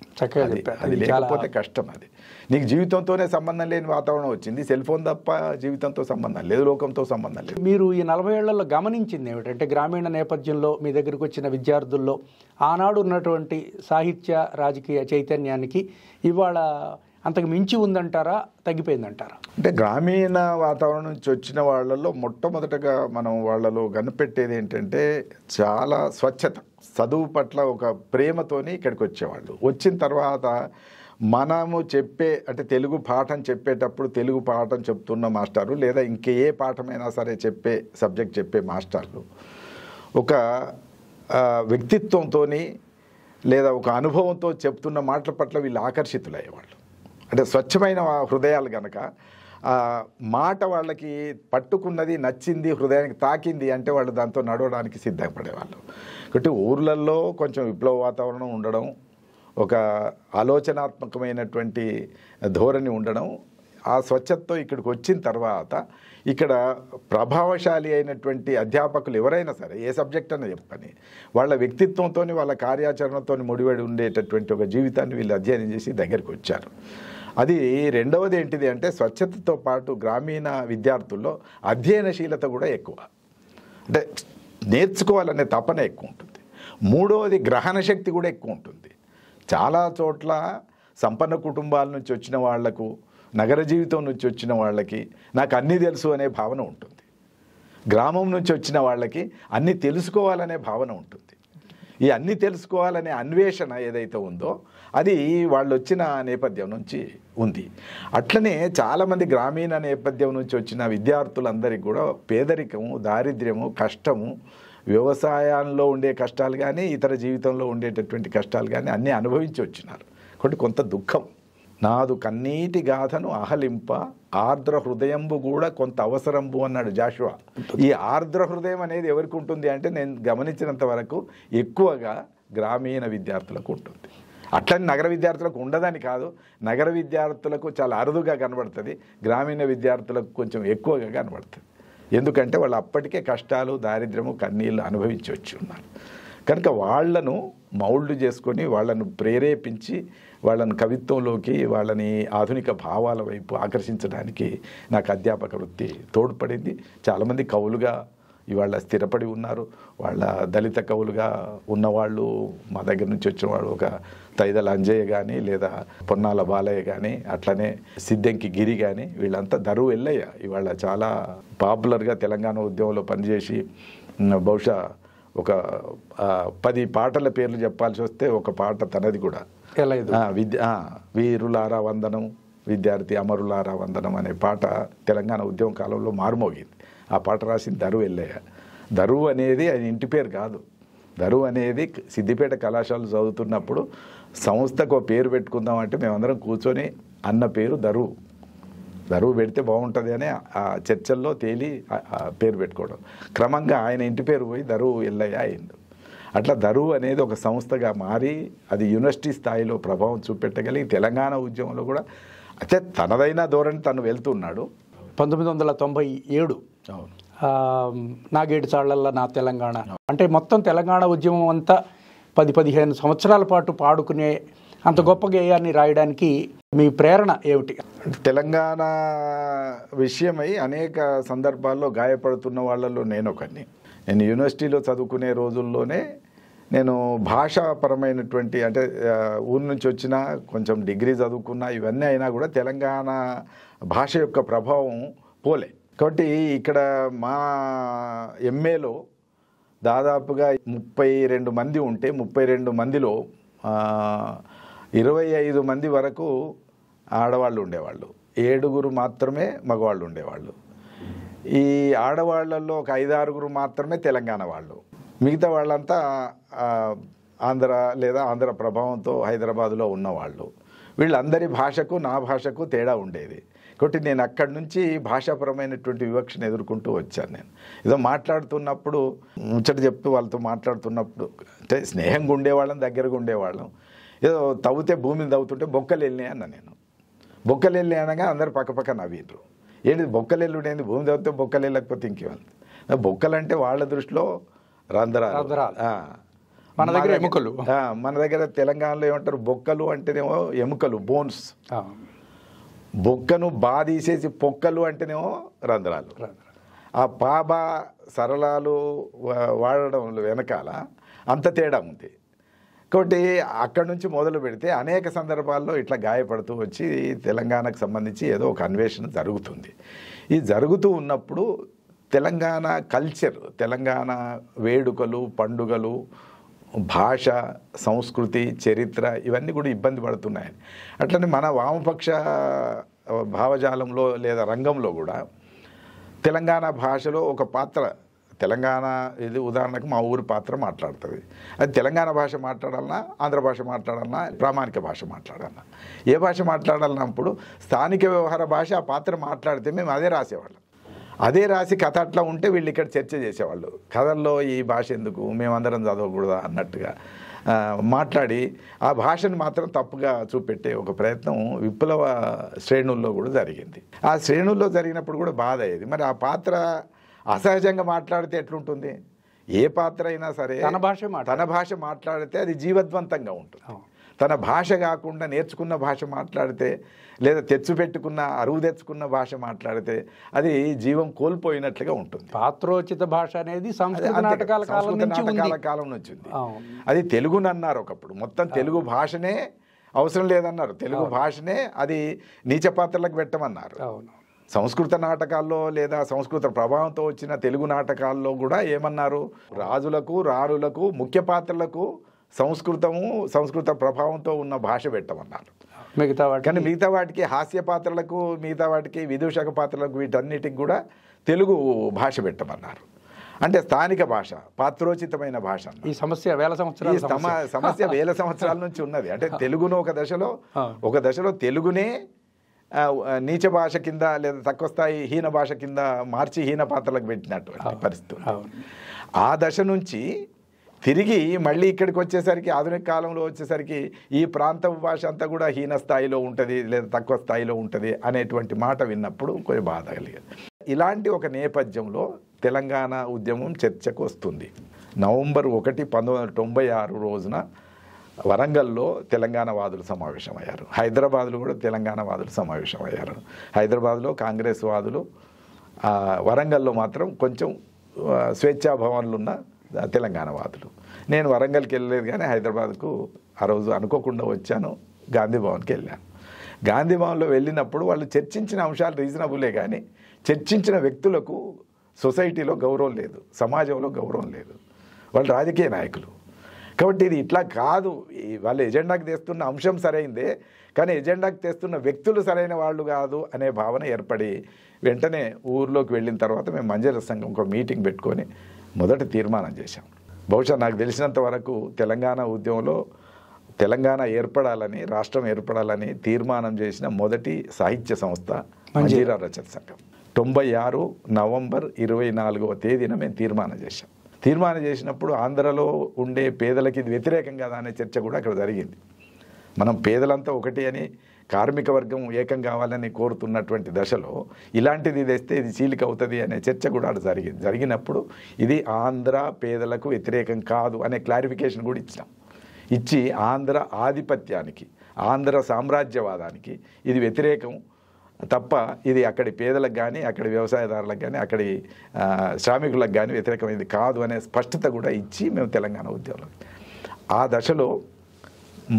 అది లేకపోతే కష్టం. అది నీకు జీవితంతోనే సంబంధం లేని వాతావరణం వచ్చింది. సెల్ ఫోన్ తప్ప జీవితంతో సంబంధం లేదు, లోకంతో సంబంధం లేదు. మీరు ఈ 40 ఏళ్లలో గమనించింది ఏమిటంటే, గ్రామీణ నేపథ్యంలో మీ దగ్గరికి వచ్చిన విద్యార్థుల్లో ఆనాడు ఉన్నటువంటి సాహిత్య రాజకీయ చైతన్యానికి ఇవాళ అంతకు మించి ఉందంటారా, తగ్గిపోయిందంటారా? అంటే గ్రామీణ వాతావరణం నుంచి వచ్చిన వాళ్ళలో మొట్టమొదటగా మనం వాళ్ళలో కనిపెట్టేది ఏంటంటే చాలా స్వచ్ఛత, చదువు పట్ల ఒక ప్రేమతోని ఇక్కడికి వచ్చేవాళ్ళు. వచ్చిన తర్వాత మనము అంటే తెలుగు పాఠం చెప్పేటప్పుడు తెలుగు పాఠం చెప్తున్న మాస్టారు, లేదా ఇంకే పాఠమైనా సరే సబ్జెక్ట్ చెప్పే మాస్టర్లు ఒక వ్యక్తిత్వంతో లేదా ఒక అనుభవంతో చెప్తున్న మాటల పట్ల వీళ్ళు ఆకర్షితులయ్యేవాళ్ళు. అంటే స్వచ్ఛమైన హృదయాలు కనుక మాట వాళ్ళకి పట్టుకున్నది, నచ్చింది, హృదయానికి తాకింది అంటే వాళ్ళు దాంతో నడవడానికి సిద్ధపడేవాళ్ళు. కాబట్టి ఊర్లలో కొంచెం విప్లవ వాతావరణం ఉండడం, ఒక ఆలోచనాత్మకమైనటువంటి ధోరణి ఉండడం, ఆ స్వచ్ఛతతో ఇక్కడికి వచ్చిన తర్వాత ఇక్కడ ప్రభావశాలి అయినటువంటి అధ్యాపకులు ఎవరైనా సరే ఏ సబ్జెక్ట్ అన్నా చెప్పని వాళ్ళ వ్యక్తిత్వంతో, వాళ్ళ కార్యాచరణతో ముడిపడి ఉండేటటువంటి ఒక జీవితాన్ని వీళ్ళు అధ్యయనం చేసి దగ్గరికి వచ్చారు. అది రెండవది ఏంటిది అంటే స్వచ్ఛతతో పాటు గ్రామీణ విద్యార్థుల్లో అధ్యయనశీలత కూడా ఎక్కువ, అంటే నేర్చుకోవాలనే తపన ఎక్కువ ఉంటుంది. మూడవది గ్రహణ శక్తి కూడా ఎక్కువ ఉంటుంది. చాలా చోట్ల సంపన్న కుటుంబాల నుంచి వచ్చిన వాళ్లకు, నగర జీవితం నుంచి వచ్చిన వాళ్ళకి నాకు అన్నీ తెలుసు అనే భావన ఉంటుంది. గ్రామం నుంచి వచ్చిన వాళ్ళకి అన్నీ తెలుసుకోవాలనే భావన ఉంటుంది. ఈ అన్నీ తెలుసుకోవాలనే అన్వేషణ ఏదైతే ఉందో అది వాళ్ళు వచ్చిన నేపథ్యం నుంచి ఉంది. అట్లనే చాలామంది గ్రామీణ నేపథ్యం నుంచి వచ్చిన విద్యార్థులందరికీ కూడా పేదరికము, దారిద్ర్యము, కష్టము, వ్యవసాయంలో ఉండే కష్టాలు కానీ ఇతర జీవితంలో ఉండేటటువంటి కష్టాలు కానీ అన్నీ అనుభవించి వచ్చినారు. కాబట్టి కొంత దుఃఖం. నాదు కన్నీటి గాథను అహలింప ఆర్ద్ర హృదయంబు కూడా కొంత అవసరంబు అన్నాడు జాషువా. ఈ ఆర్ద్ర హృదయం అనేది ఎవరికి ఉంటుంది అంటే నేను గమనించినంత వరకు ఎక్కువగా గ్రామీణ విద్యార్థులకు ఉంటుంది. అట్లని నగర విద్యార్థులకు ఉండదని కాదు, నగర విద్యార్థులకు చాలా అరుదుగా కనబడుతుంది, గ్రామీణ విద్యార్థులకు కొంచెం ఎక్కువగా కనబడుతుంది. ఎందుకంటే వాళ్ళు అప్పటికే కష్టాలు, దారిద్ర్యము, కన్నీళ్ళు అనుభవించి వచ్చి ఉన్నారు. కనుక వాళ్లను మౌల్డ్ చేసుకొని వాళ్ళను ప్రేరేపించి వాళ్ళని కవిత్వంలోకి, వాళ్ళని ఆధునిక భావాల వైపు ఆకర్షించడానికి నాకు అధ్యాపక వృత్తి తోడ్పడింది. చాలామంది కవులుగా ఇవాళ స్థిరపడి ఉన్నారు. వాళ్ళ దళిత కవులుగా ఉన్నవాళ్ళు, మా దగ్గర నుంచి వచ్చిన వాళ్ళు ఒక తైదల అంజయ్య కానీ, లేదా పొన్నాల బాలయ్య కానీ, అట్లనే సిద్ధంకి గిరి కానీ, వీళ్ళంతా దరువు ఎల్లయ్య ఇవాళ చాలా పాపులర్గా తెలంగాణ ఉద్యమంలో పనిచేసి బహుశా ఒక 10 పాటల పేర్లు చెప్పాల్సి వస్తే ఒక పాట తనది కూడా వీరులారా వందనం, విద్యార్థి అమరులారా వందనం అనే పాట తెలంగాణ ఉద్యమ కాలంలో మారుమోగింది. ఆ పాట రాసింది దరువు ఎల్లయ్య. దరువు అనేది అది ఇంటి పేరు కాదు. దరువు అనేది సిద్దిపేట కళాశాల చదువుతున్నప్పుడు సంస్థకు పేరు పెట్టుకుందామంటే మేమందరం కూర్చొని అన్న పేరు దరువు. దరువు పెడితే బాగుంటుంది అని ఆ చర్చల్లో తేలి పేరు పెట్టుకోవడం. క్రమంగా ఆయన ఇంటి పేరు పోయి దరువు ఎల్లయ్య అయింది. అట్లా దరువు అనేది ఒక సంస్థగా మారి అది యూనివర్సిటీ స్థాయిలో ప్రభావం చూపెట్టగలిగి తెలంగాణ ఉద్యమంలో కూడా అయితే తనదైన ధోరణి తను వెళ్తున్నాడు. 1997 నాగేడు చాళ్లల్లా నా తెలంగాణ అంటే మొత్తం తెలంగాణ ఉద్యమం అంతా 10-15 సంవత్సరాల పాటు పాడుకునే అంత గొప్ప గేయాన్ని రాయడానికి మీ ప్రేరణ ఏమిటి? తెలంగాణ విషయమై అనేక సందర్భాల్లో గాయపడుతున్న వాళ్ళలో నేను ఒకరిని. నేను యూనివర్సిటీలో చదువుకునే రోజుల్లోనే నేను భాషాపరమైనటువంటి అంటే ఊరి నుంచి వచ్చిన కొంచెం డిగ్రీ చదువుకున్న ఇవన్నీ అయినా కూడా తెలంగాణ భాష యొక్క ప్రభావం పోలే. కాబట్టి ఇక్కడ మా ఎంఏలో దాదాపుగా 32 మంది ఉంటే 32 మందిలో 25 మంది వరకు ఆడవాళ్ళు ఉండేవాళ్ళు, 7 మాత్రమే మగవాళ్ళు ఉండేవాళ్ళు. ఈ ఆడవాళ్లలో ఒక 5-6 మాత్రమే తెలంగాణ వాళ్ళు. మిగతా వాళ్ళంతా ఆంధ్ర లేదా ఆంధ్ర ప్రభావంతో హైదరాబాదులో ఉన్నవాళ్ళు. వీళ్ళందరి భాషకు నా భాషకు తేడా ఉండేది. కాబట్టి నేను అక్కడి నుంచి భాషాపరమైనటువంటి వివక్షను ఎదుర్కొంటూ వచ్చాను. నేను ఏదో మాట్లాడుతున్నప్పుడు ముచ్చట చెప్తూ వాళ్ళతో మాట్లాడుతున్నప్పుడు అంటే స్నేహంగా ఉండేవాళ్ళం, దగ్గరగా ఉండేవాళ్ళం. ఏదో తవ్వితే భూమిని తవ్వుతుంటే బొక్కలు వెళ్ళినాయి అన్న నేను. బొక్కలు వెళ్ళి అనగా అందరు పక్కపక్క నవ్విండ్రు. ఏంటి బొక్కలు ఉండేది, భూమి తవ్వితే బొక్కలు వెళ్ళకపోతే ఇంకేవాళ్ళు. బొక్కలు అంటే వాళ్ళ దృష్టిలో రంధ్రాలు. మన దగ్గర ఎముకలు. మన దగ్గర తెలంగాణలో ఏమంటారు, బొక్కలు అంటేనేమో ఎముకలు, బోన్స్. బొక్కను తీసేసి పొక్కలు అంటేనేమో రంధ్రాలు. ఆ పాబా సరళాలు వాడడం వెనకాల అంత తేడా ఉంది. కాబట్టి అక్కడి నుంచి మొదలు పెడితే అనేక సందర్భాల్లో ఇట్లా గాయపడుతూ వచ్చి తెలంగాణకు సంబంధించి ఏదో ఒక అన్వేషణ జరుగుతుంది. ఈ జరుగుతూ ఉన్నప్పుడు తెలంగాణ కల్చర్, తెలంగాణ వేడుకలు, పండుగలు, భాష, సంస్కృతి, చరిత్ర ఇవన్నీ కూడా ఇబ్బంది పడుతున్నాయని. అట్లనే మన వామపక్ష భావజాలంలో లేదా రంగంలో కూడా తెలంగాణ భాషలో ఒక పాత్ర, తెలంగాణ ఇది ఉదాహరణకు మా ఊరి పాత్ర మాట్లాడుతుంది. అది తెలంగాణ భాష మాట్లాడాలన్నా, ఆంధ్ర భాష మాట్లాడాలన్నా, ప్రామాణిక భాష మాట్లాడాలన్నా, ఏ భాష మాట్లాడాలన్నప్పుడు స్థానిక వ్యవహార భాష ఆ పాత్ర మాట్లాడితే మేము అదే రాసేవాళ్ళం. అదే రాసి కథ అట్లా ఉంటే వీళ్ళు ఇక్కడ చర్చ చేసేవాళ్ళు. కథల్లో ఈ భాష ఎందుకు, మేమందరం చదవకూడదా అన్నట్టుగా మాట్లాడి ఆ భాషను మాత్రం తప్పుగా చూపెట్టే ఒక ప్రయత్నం విప్లవ శ్రేణుల్లో కూడా జరిగింది. ఆ శ్రేణుల్లో జరిగినప్పుడు కూడా బాధ అయ్యేది. మరి ఆ పాత్ర అసహజంగా మాట్లాడితే ఎట్లుంటుంది? ఏ పాత్ర అయినా సరే తన భాష మాట్లాడితే అది జీవద్వంతంగా ఉంటుంది. తన భాష కాకుండా నేర్చుకున్న భాష మాట్లాడితే, లేదా తెచ్చుపెట్టుకున్న అరువు తెచ్చుకున్న భాష మాట్లాడితే అది జీవం కోల్పోయినట్లుగా ఉంటుంది. పాత్రోచిత భాష అనేది సంస్కృత నాటకాల కాలం నుంచి ఉంది. అది తెలుగునన్నారు ఒకప్పుడు, మొత్తం తెలుగు భాషనే అవసరం లేదన్నారు. తెలుగు భాషనే అది నీచ పాత్రలకు పెట్టమన్నారు. సంస్కృత నాటకాల్లో లేదా సంస్కృత ప్రభావంతో వచ్చిన తెలుగు నాటకాల్లో కూడా ఏమన్నారు, రాజులకు, రాణులకు, ముఖ్య పాత్రలకు సంస్కృత ప్రభావంతో ఉన్న భాష పెట్టమన్నారు. కానీ మిగతా వాటికి, హాస్య పాత్రలకు, మిగతా వాటికి విదూషక పాత్రలకు, వీటన్నిటికి కూడా తెలుగు భాష పెట్టమన్నారు. అంటే స్థానిక భాష, పాత్రోచితమైన భాష. ఈ సమస్య వేల సంవత్సరాల సమస్య వేల సంవత్సరాల నుంచి ఉన్నది. అంటే తెలుగును ఒక దశలో తెలుగునే నీచ భాష కింద లేదా తక్కువ స్థాయి హీన భాష కింద మార్చి హీన పాత్రలకు పెట్టినటువంటి పరిస్థితి. ఆ దశ నుంచి తిరిగి మళ్ళీ ఇక్కడికి వచ్చేసరికి, ఆధునిక కాలంలో వచ్చేసరికి ఈ ప్రాంత భాష అంతా కూడా హీన స్థాయిలో ఉంటుంది లేదా తక్కువ స్థాయిలో ఉంటుంది అనేటువంటి మాట విన్నప్పుడు కొంచెం బాధ కలిగేది. ఇలాంటి ఒక నేపథ్యంలో తెలంగాణ ఉద్యమం చర్చకు వస్తుంది. నవంబర్ 1, 1996 రోజున వరంగల్లో తెలంగాణ వాదులు సమావేశమయ్యారు. హైదరాబాద్లో కూడా తెలంగాణ వాదులు సమావేశమయ్యారు. హైదరాబాద్లో కాంగ్రెస్ వాదులు, వరంగల్లో మాత్రం కొంచెం స్వేచ్ఛాభవన్లు ఉన్న తెలంగాణ వాదులు. నేను వరంగల్కి వెళ్ళలేదు కానీ హైదరాబాద్కు ఆ రోజు అనుకోకుండా వచ్చాను. గాంధీ భవన్కి వెళ్ళాను. గాంధీ భవన్లో వెళ్ళినప్పుడు వాళ్ళు చర్చించిన అంశాలు రీజనబులే కానీ చర్చించిన వ్యక్తులకు సొసైటీలో గౌరవం లేదు, సమాజంలో గౌరవం లేదు. వాళ్ళు రాజకీయ నాయకులు కాబట్టి ఇది ఇట్లా కాదు. వాళ్ళు ఎజెండాకి తెస్తున్న అంశం సరైందే కానీ ఎజెండాకి తెస్తున్న వ్యక్తులు సరైన వాళ్ళు కాదు అనే భావన ఏర్పడి వెంటనే ఊర్లోకి వెళ్ళిన తర్వాత మేము మంజర సంఘం ఒక మీటింగ్ పెట్టుకొని మొదటి తీర్మానం చేశాం. బహుశా నాకు తెలిసినంత వరకు తెలంగాణ ఉద్యమంలో తెలంగాణ ఏర్పడాలని, రాష్ట్రం ఏర్పడాలని తీర్మానం చేసిన మొదటి సాహిత్య సంస్థ మంజీరా రచన సంఘం. 96 నవంబర్ 24వ తేదీన మేము తీర్మానం చేశాం. తీర్మానం చేసినప్పుడు ఆంధ్రలో ఉండే పేదలకి ఇది వ్యతిరేకం కదా అనే చర్చ కూడా అక్కడ జరిగింది. మనం పేదలంతా ఒకటి అని, కార్మిక వర్గం ఏకం కావాలని కోరుతున్నటువంటి దశలో ఇలాంటిది తెస్తే ఇది చీలిక అవుతుంది అనే చర్చ కూడా జరిగింది. జరిగినప్పుడు ఇది ఆంధ్ర పేదలకు వ్యతిరేకం కాదు అనే క్లారిఫికేషన్ కూడా ఇచ్చినాం. ఇచ్చి ఆంధ్ర ఆధిపత్యానికి, ఆంధ్ర సామ్రాజ్యవాదానికి ఇది వ్యతిరేకం తప్ప ఇది అక్కడి పేదలకు కానీ, అక్కడి వ్యవసాయదారులకు కానీ, అక్కడి శ్రామికులకు కానీ వ్యతిరేకమైనది కాదు అనే స్పష్టత కూడా ఇచ్చి మేము తెలంగాణ ఉద్యమంలో ఆ దశలో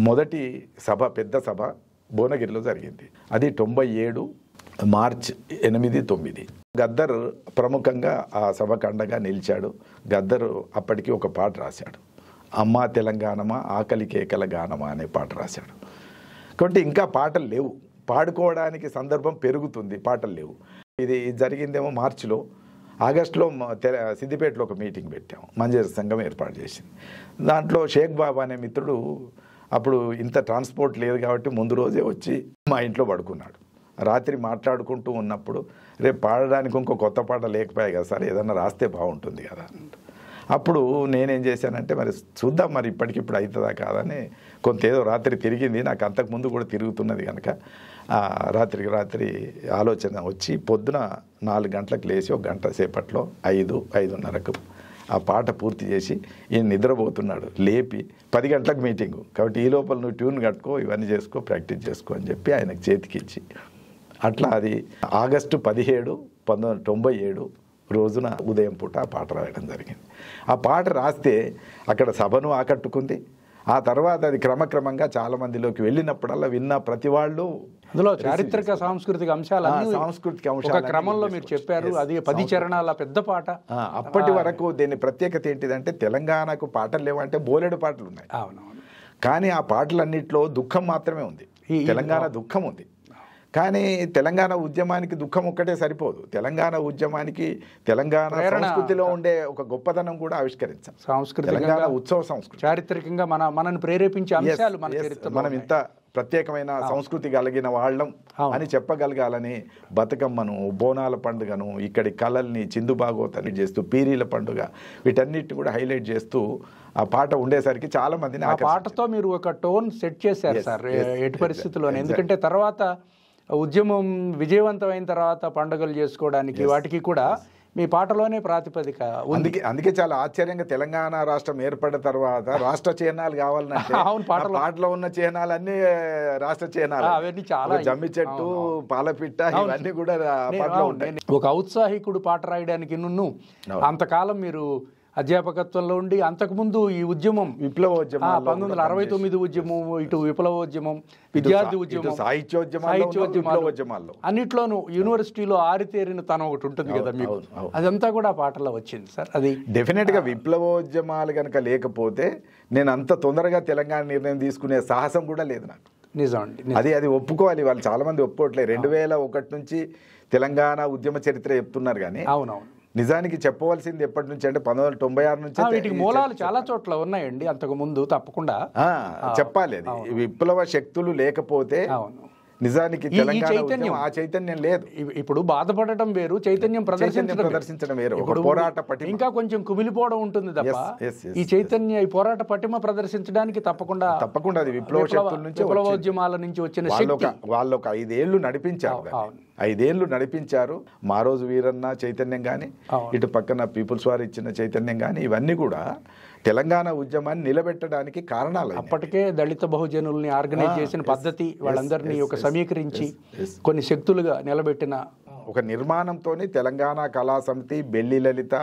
మొదటి సభ, పెద్ద సభ భువనగిరిలో జరిగింది. అది 97 మార్చ్ 8, 9. గద్దర్ ప్రముఖంగా ఆ సభకు అండగా నిలిచాడు. గద్దర్ అప్పటికి ఒక పాట రాశాడు, అమ్మా తెలంగాణమా ఆకలి కేకల గానమా అనే పాట రాశాడు. కాబట్టి ఇంకా పాటలు లేవు, పాడుకోవడానికి సందర్భం పెరుగుతుంది, పాటలు లేవు. ఇది జరిగిందేమో మార్చిలో. ఆగస్టులో సిద్దిపేటలో ఒక మీటింగ్ పెట్టాము, మంజర్ సంఘం ఏర్పాటు చేసింది. దాంట్లో షేక్ బాబా అనే మిత్రుడు అప్పుడు ఇంత ట్రాన్స్పోర్ట్ లేదు కాబట్టి ముందు రోజే వచ్చి మా ఇంట్లో పడుకున్నాడు. రాత్రి మాట్లాడుకుంటూ ఉన్నప్పుడు రేపు పాడడానికి ఇంకో కొత్త పాట లేకపోయాయి కదా సార్, ఏదన్నా రాస్తే బాగుంటుంది కదా. అప్పుడు నేనేం చేశానంటే మరి చూద్దాం మరి ఇప్పటికిప్పుడు అవుతుందా కాదని కొంత ఏదో రాత్రి తిరిగింది. నాకు అంతకుముందు కూడా తిరుగుతున్నది కనుక రాత్రికి రాత్రి ఆలోచన వచ్చి పొద్దున 4 గంటలకు లేచి 1 గంట సేపట్లో 5:30కు ఆ పాట పూర్తి చేసి ఈయన నిద్రపోతున్నాడు లేపి 10 గంటలకు మీటింగు కాబట్టి ఈ లోపల నువ్వు ట్యూన్ కట్టుకో, ఇవన్నీ చేసుకో, ప్రాక్టీస్ చేసుకో అని చెప్పి ఆయనకు చేతికిచ్చి అట్లా అది ఆగస్టు 17, 1997 రోజున ఉదయం పూట ఆ పాట రాయడం జరిగింది. ఆ పాట రాస్తే అక్కడ సభను ఆకట్టుకుంది. ఆ తర్వాత అది క్రమక్రమంగా చాలా మందిలోకి వెళ్ళినప్పుడల్లా విన్న ప్రతి వాళ్ళు అందులో చారిత్రక సాంస్కృతిక అంశాలు క్రమంలో మీరు చెప్పారు. అది 10 చరణాల పెద్ద పాట. అప్పటి వరకు దీని ప్రత్యేకత ఏంటిదంటే తెలంగాణకు పాటలు లేవంటే బోలెడు పాటలు ఉన్నాయి. కానీ ఆ పాటలన్నింటిలో దుఃఖం మాత్రమే ఉంది. తెలంగాణ దుఃఖం ఉంది. కానీ తెలంగాణ ఉద్యమానికి దుఃఖం ఒక్కటే సరిపోదు. తెలంగాణ ఉద్యమానికి తెలంగాణ సంస్కృతిలో ఉండే ఒక గొప్పతనం కూడా ఆవిష్కరించాం. తెలంగాణ ఉత్సవ సంస్కృతి చారిత్రకంగా మనల్ని ప్రేరేపించే అంశాలు మనం ఇంత ప్రత్యేకమైన సంస్కృతి కలిగిన వాళ్ళం అని చెప్పగలగాలని బతుకమ్మను, బోనాల పండుగను, ఇక్కడి కళల్ని, చిందుబాగోతని చేస్తూ పీరీల పండుగ వీటన్నిటి కూడా హైలైట్ చేస్తూ ఆ పాట ఉండేసరికి చాలా మందిని ఆ పాటతో మీరు ఒక టోన్ సెట్ చేశారు సార్ ఎటు పరిస్థితుల్లోనే. ఎందుకంటే తర్వాత ఉద్యమం విజయవంతమైన తర్వాత పండుగలు చేసుకోవడానికి వాటికి కూడా మీ పాటలోనే ప్రాతిపదిక. అందుకే చాలా ఆశ్చర్యంగా తెలంగాణ రాష్ట్రం ఏర్పడిన తర్వాత రాష్ట్ర చిహ్నాలు కావాలంటే పాటలో ఉన్న చిహ్నాలు అన్ని రాష్ట్ర చిహ్నాలు. అవన్నీ చాలా జమ్మి చెట్టు, పాలపిట్ట ఇవన్నీ కూడా పాటలో ఉంటాయి. ఒక ఔత్సాహికుడు పాట రాయడానికి అంతకాలం మీరు అధ్యాపకత్వంలో ఉండి అంతకుముందు ఈ ఉద్యమం విప్లవోద్యమం 1969 ఉద్యమం, ఇటు విప్లవోద్యమం, విద్యార్థి ఉద్యమం, సాహిత్యోద్యమాల్లో అన్నిట్లోనూ యూనివర్సిటీలో ఆరితేరిన తన ఒకటి ఉంటుంది కదా మీకు, అదంతా కూడా పాటల్లో వచ్చింది సార్. అది డెఫినెట్ గా విప్లవోద్యమాలు కనుక లేకపోతే నేను అంత తొందరగా తెలంగాణ నిర్ణయం తీసుకునే సాహసం కూడా లేదు నాకు. నిజం అండి, అది ఒప్పుకోవాలి. వాళ్ళు చాలా మంది ఒప్పుకోవట్లేదు. 2001 నుంచి తెలంగాణ ఉద్యమ చరిత్ర చెప్తున్నారు కానీ అవునవును నిజానికి చెప్పవలసింది ఎప్పటి నుంచి అంటే 1996 నుంచి వీటికి మూలాలు చాలా చోట్ల ఉన్నాయండి అంతకు ముందు తప్పకుండా చెప్పాలి. అది విప్లవ శక్తులు లేకపోతే నిజానికి తెలంగాణ ఉద్యమం ఆ చైతన్యం లేదు. ఇప్పుడు బాధపడటం వేరు, చైతన్యం ప్రదర్శించడం వేరు. పోరాట పటిమ ఇంకా కొంచెం కుమిలిపోవడం ఉంటుంది తప్ప ఈ చైతన్య ఈ పోరాట పటిమ ప్రదర్శించడానికి తప్పకుండా అది విప్లవ శక్తుల నుంచి విప్లవోద్యమాల నుంచి వచ్చిన వాళ్ళు ఒక 5 ఏళ్ళు నడిపించారు. 5 ఏళ్ళు నడిపించారు. మారోజు వీరన్న చైతన్యం కానీ, ఇటు పక్కన పీపుల్స్ వారు ఇచ్చిన చైతన్యం కానీ, ఇవన్నీ కూడా తెలంగాణ ఉద్యమాన్ని నిలబెట్టడానికి కారణాలు. అప్పటికే దళిత బహుజనుల్ని ఆర్గనైజ్ చేసిన పద్ధతి, వాళ్ళందరినీ ఒక సమీకరించి కొన్ని శక్తులుగా నిలబెట్టిన ఒక నిర్మాణంతోని తెలంగాణ కళా సమితి, బెల్లి లలిత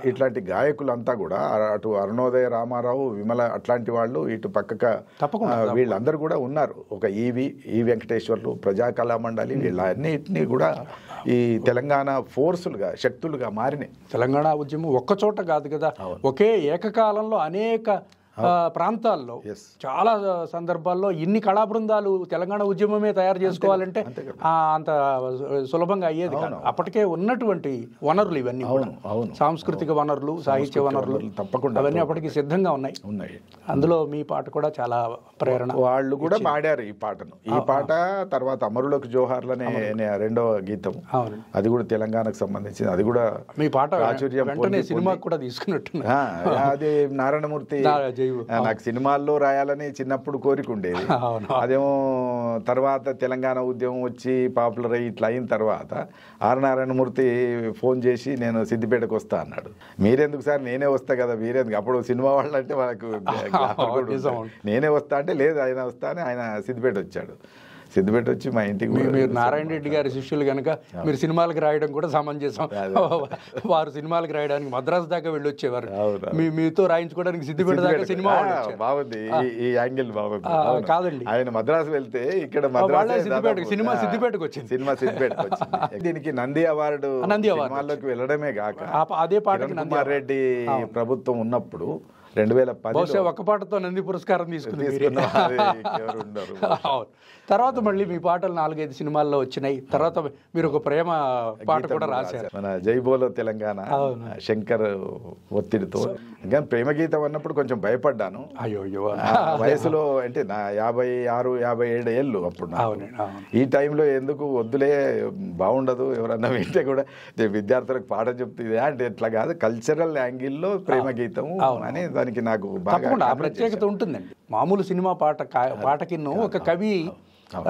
ఇట్లాంటి గాయకులంతా కూడా, అటు అరుణోదయ రామారావు, విమల అట్లాంటి వాళ్ళు, ఇటు పక్కక వీళ్ళందరూ కూడా ఉన్నారు. ఒక ఈ వెంకటేశ్వర్లు, ప్రజా కళా మండలి, వీళ్ళన్నిటినీ కూడా ఈ తెలంగాణ ఫోర్సులుగా శక్తులుగా మారినాయి. తెలంగాణ ఉద్యమం ఒక్కచోట కాదు కదా, ఒకే ఏకకాలంలో అనేక ప్రాంతాల్లో చాలా సందర్భాల్లో ఇన్ని కళా బృందాలు తెలంగాణ ఉద్యమమే తయారు చేసుకోవాలంటే అంత సులభంగా అయ్యేది కాదు. అప్పటికే ఉన్నటువంటి వనరులు ఇవన్నీ సాంస్కృతిక వనరులు, సాహిత్య వనరులు తప్పకుండా అవన్నీ అప్పటికి సిద్ధంగా ఉన్నాయి. అందులో మీ పాట కూడా చాలా ప్రేరణ. వాళ్ళు కూడా పాడారు ఈ పాటను. ఈ పాట తర్వాత అమరులకు జోహార్లనే రెండవ గీతం, అది కూడా తెలంగాణకు సంబంధించింది. అది కూడా మీ పాట సినిమా కూడా తీసుకున్నట్టు. అది నారాయణమూర్తి నాకు సినిమాల్లో రాయాలని చిన్నప్పుడు కోరిక ఉండేది. అదేమో తర్వాత తెలంగాణ ఉద్యమం వచ్చి పాపులర్ అయ్యి ఇట్లా అయిన తర్వాత నారాయణమూర్తి ఫోన్ చేసి నేను సిద్దిపేటకు వస్తా అన్నాడు. మీరెందుకు సార్, నేనే వస్తా కదా, మీరెందుకు? అప్పుడు సినిమా వాళ్ళు అంటే మనకు నేనే వస్తా అంటే లేదు ఆయన వస్తా అని ఆయన సిద్దిపేట వచ్చాడు. సిద్దిపేట వచ్చి మా ఇంటికి, మీరు నారాయణ రెడ్డి గారి శిష్యులు కనుక మీరు సినిమాలకు రాయడం కూడా సమంజసం. వారు సినిమాలకు రాయడానికి మద్రాసు దాకా వెళ్ళి వచ్చేవారు, మీతో రాయించుకోవడానికి సిద్దిపేట దాకా సినిమా బాగుంది. ఈ యాంగిల్ బాగుంది. కాదండి, ఆయన మద్రాసు వెళ్తే ఇక్కడ సినిమా సిద్దిపేటకు వచ్చింది. సినిమా సిద్దిపేటకు వచ్చింది. దీనికి నంది అవార్డు సినిమాల్లోకి వెళ్ళడమే కాక అదే పాట కుమార్ రెడ్డి ప్రభుత్వం ఉన్నప్పుడు 2010 ఒక పాటతో నంది పురస్కారం తీసుకుంది. తర్వాత మళ్ళీ మీ పాటలు 4-5 సినిమాల్లో వచ్చినాయి. తర్వాత మీరు ఒక ప్రేమ పాట కూడా రాశారు, మన జైబోలో తెలంగాణ, శంకర్ ఒత్తిడితో. ఇంకా ప్రేమ గీతం అన్నప్పుడు కొంచెం భయపడ్డాను. వయసులో అంటే నా 56-57 ఏళ్ళు అప్పుడు. ఈ టైంలో ఎందుకు వద్దులే, బాగుండదు, ఎవరన్నా వింటే కూడా విద్యార్థులకు పాఠం చెప్తుంది అంటే ఎట్లా కాదు, కల్చరల్ యాంగిల్లో ప్రేమ గీతం అని దానికి నాకు బాగా ప్రత్యేకత ఉంటుందండి. మామూలు సినిమా పాటకి ఒక కవి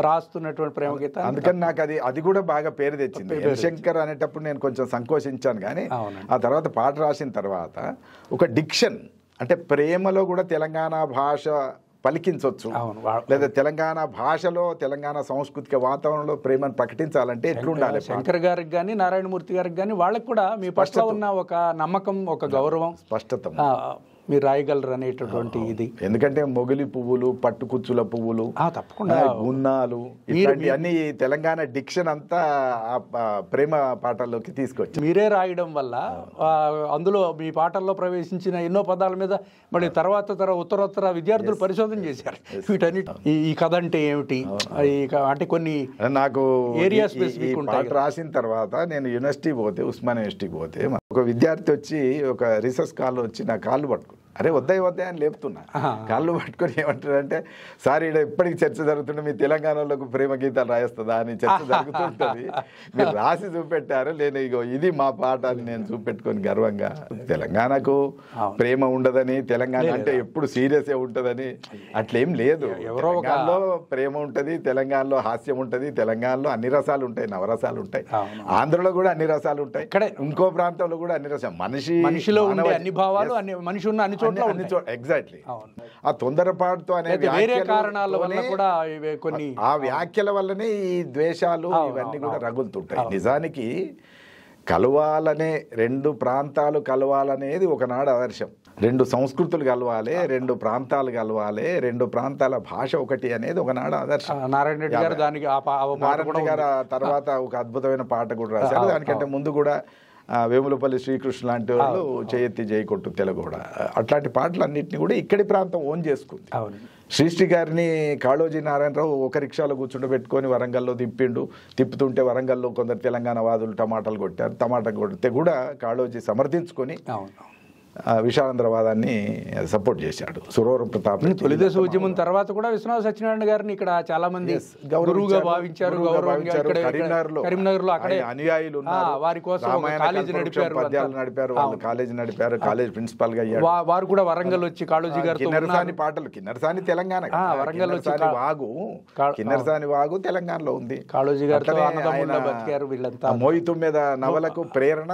రాస్తున్నటువంటి ప్రేమ గీతం, అందుకని నాకు అది కూడా బాగా పేరు తెచ్చింది. శంకర్ అనేటప్పుడు నేను కొంచెం సంకోచించాను, కానీ ఆ తర్వాత పాట రాసిన తర్వాత ఒక డిక్షన్ అంటే ప్రేమలో కూడా తెలంగాణ భాష పలికించవచ్చు, లేదా తెలంగాణ భాషలో తెలంగాణ సాంస్కృతిక వాతావరణంలో ప్రేమను ప్రకటించాలంటే ఎట్లుండాలి. శంకర్ గారికి కానీ నారాయణమూర్తి గారికి కానీ వాళ్ళకి కూడా మీ పట్ల ఉన్న ఒక నమ్మకం, ఒక గౌరవం, స్పష్టత మీరు రాయగలరు అనేటటువంటి ఇది. ఎందుకంటే మొగిలి పువ్వులు, పట్టుకుచ్చుల పువ్వులు, తప్పకుండా గున్నాలు, ఇట్లాంటి అన్ని తెలంగాణ డిక్షన్ అంతా ప్రేమ పాటల్లోకి తీసుకొచ్చి మీరే రాయడం వల్ల అందులో మీ పాటల్లో ప్రవేశించిన ఎన్నో పదాల మీద మళ్ళీ ఉత్తరోత్తర విద్యార్థులు పరిశోధన చేశారు. వీటన్నిటి ఈ కథ అంటే ఏమిటి, అంటే కొన్ని నాకు ఏరియా స్పెసిఫిక్ పాట రాసిన తర్వాత నేను యూనివర్సిటీకి పోతే, ఉస్మానియా యూనివర్సిటీకి పోతే ఒక విద్యార్థి వచ్చి ఒక రీసెర్చ్ కాల్ వచ్చి నా కాళ్ళు పట్టుకుని, అరే వద్దాయి అని లేపుతున్నా. కాళ్ళు పట్టుకొని ఏమంటారంటే, సార్ ఇక్కడ ఎప్పటికి చర్చ జరుగుతుంటే మీ తెలంగాణలోకి ప్రేమ గీతాలు రాయేస్తుందా అని చర్చ జరుగుతుంటుంది, మీరు రాసి చూపెట్టారు, నేను ఇగో ఇది మా పాట అని నేను చూపెట్టుకొని గర్వంగా. తెలంగాణకు ప్రేమ ఉండదని, తెలంగాణ అంటే ఎప్పుడు సీరియస్ ఉంటుందని అట్లేం లేదు. తెలంగాణలో ప్రేమ ఉంటుంది, తెలంగాణలో హాస్యం ఉంటుంది, తెలంగాణలో అన్ని రసాలు ఉంటాయి, నవరసాలు ఉంటాయి. ఆంధ్రలో కూడా అన్ని రసాలు ఉంటాయి, ఇంకో ప్రాంతంలో కూడా అన్ని రసాలు. మనిషిలో అన్ని భావాలు, మనిషి ఉన్న అన్ని ఎగ్జాక్ట్లీ. ఆ తొందరపాటుతో అనే కారణాల వల్ల కూడా కొన్ని ఆ వ్యాఖ్యల వల్లనే ఈ ద్వేషాలు ఇవన్నీ కూడా రగులుతుంటాయి. నిజానికి కలవాలనే, 2 ప్రాంతాలు కలవాలనేది ఒకనాడు ఆదర్శం. 2 సంస్కృతులు కలవాలి, 2 ప్రాంతాలు కలవాలి, 2 ప్రాంతాల భాష ఒకటి అనేది ఒకనాడు ఆదర్శం. నారాయణ రెడ్డి గారు దానికి నారాయణ గారు తర్వాత ఒక అద్భుతమైన పాట కూడా రాశారు. దానికంటే ముందు కూడా వేములపల్లి శ్రీకృష్ణ లాంటి వాళ్ళు చేయెత్తి జయకొట్టు తెలగూడ అట్లాంటి పాటలన్నింటినీ కూడా ఇక్కడి ప్రాంతం ఓన్ చేసుకుంది. శ్రీశ్రీ గారిని కాళోజీ నారాయణరావు ఒక రిక్షాలో కూర్చుండబెట్టుకొని వరంగల్లో తిప్పుతుంటే వరంగల్లో కొందరు తెలంగాణ వాదులు టమాటాలు కొట్టారు. టమాటా కొడితే కూడా కాళోజీ సమర్థించుకొని విశాలాంధ్రవాదాన్ని సపోర్ట్ చేశాడు. సురవరం ప్రతాప్ తొలిదశ ఉద్యమం తర్వాత కూడా విశ్వనాథ సత్యనారాయణ గారిని ఇక్కడ చాలా మంది గురువుగా భావించారు. కరీంనగర్ లో అక్కడే అనుయాయులు వారి కోసం కాలేజీ నడిపారు, వాళ్ళు కాలేజీ నడిపారు, కాలేజ్ ప్రిన్సిపాల్ గా అయ్యారు. వారు కూడా వరంగల్ వచ్చి కాళోజీ గారితో కిన్నెరసాని పాటలు, కిన్నెరసాని తెలంగాణ, వరంగల్ వచ్చి వాగు, కిన్నెరసాని వాగు తెలంగాణలో ఉంది. కాళోజీ గారితో అన్నదమ్ముళ్ళ బతికారు వీళ్ళంతా. మోయితు మీద నవలకు ప్రేరణ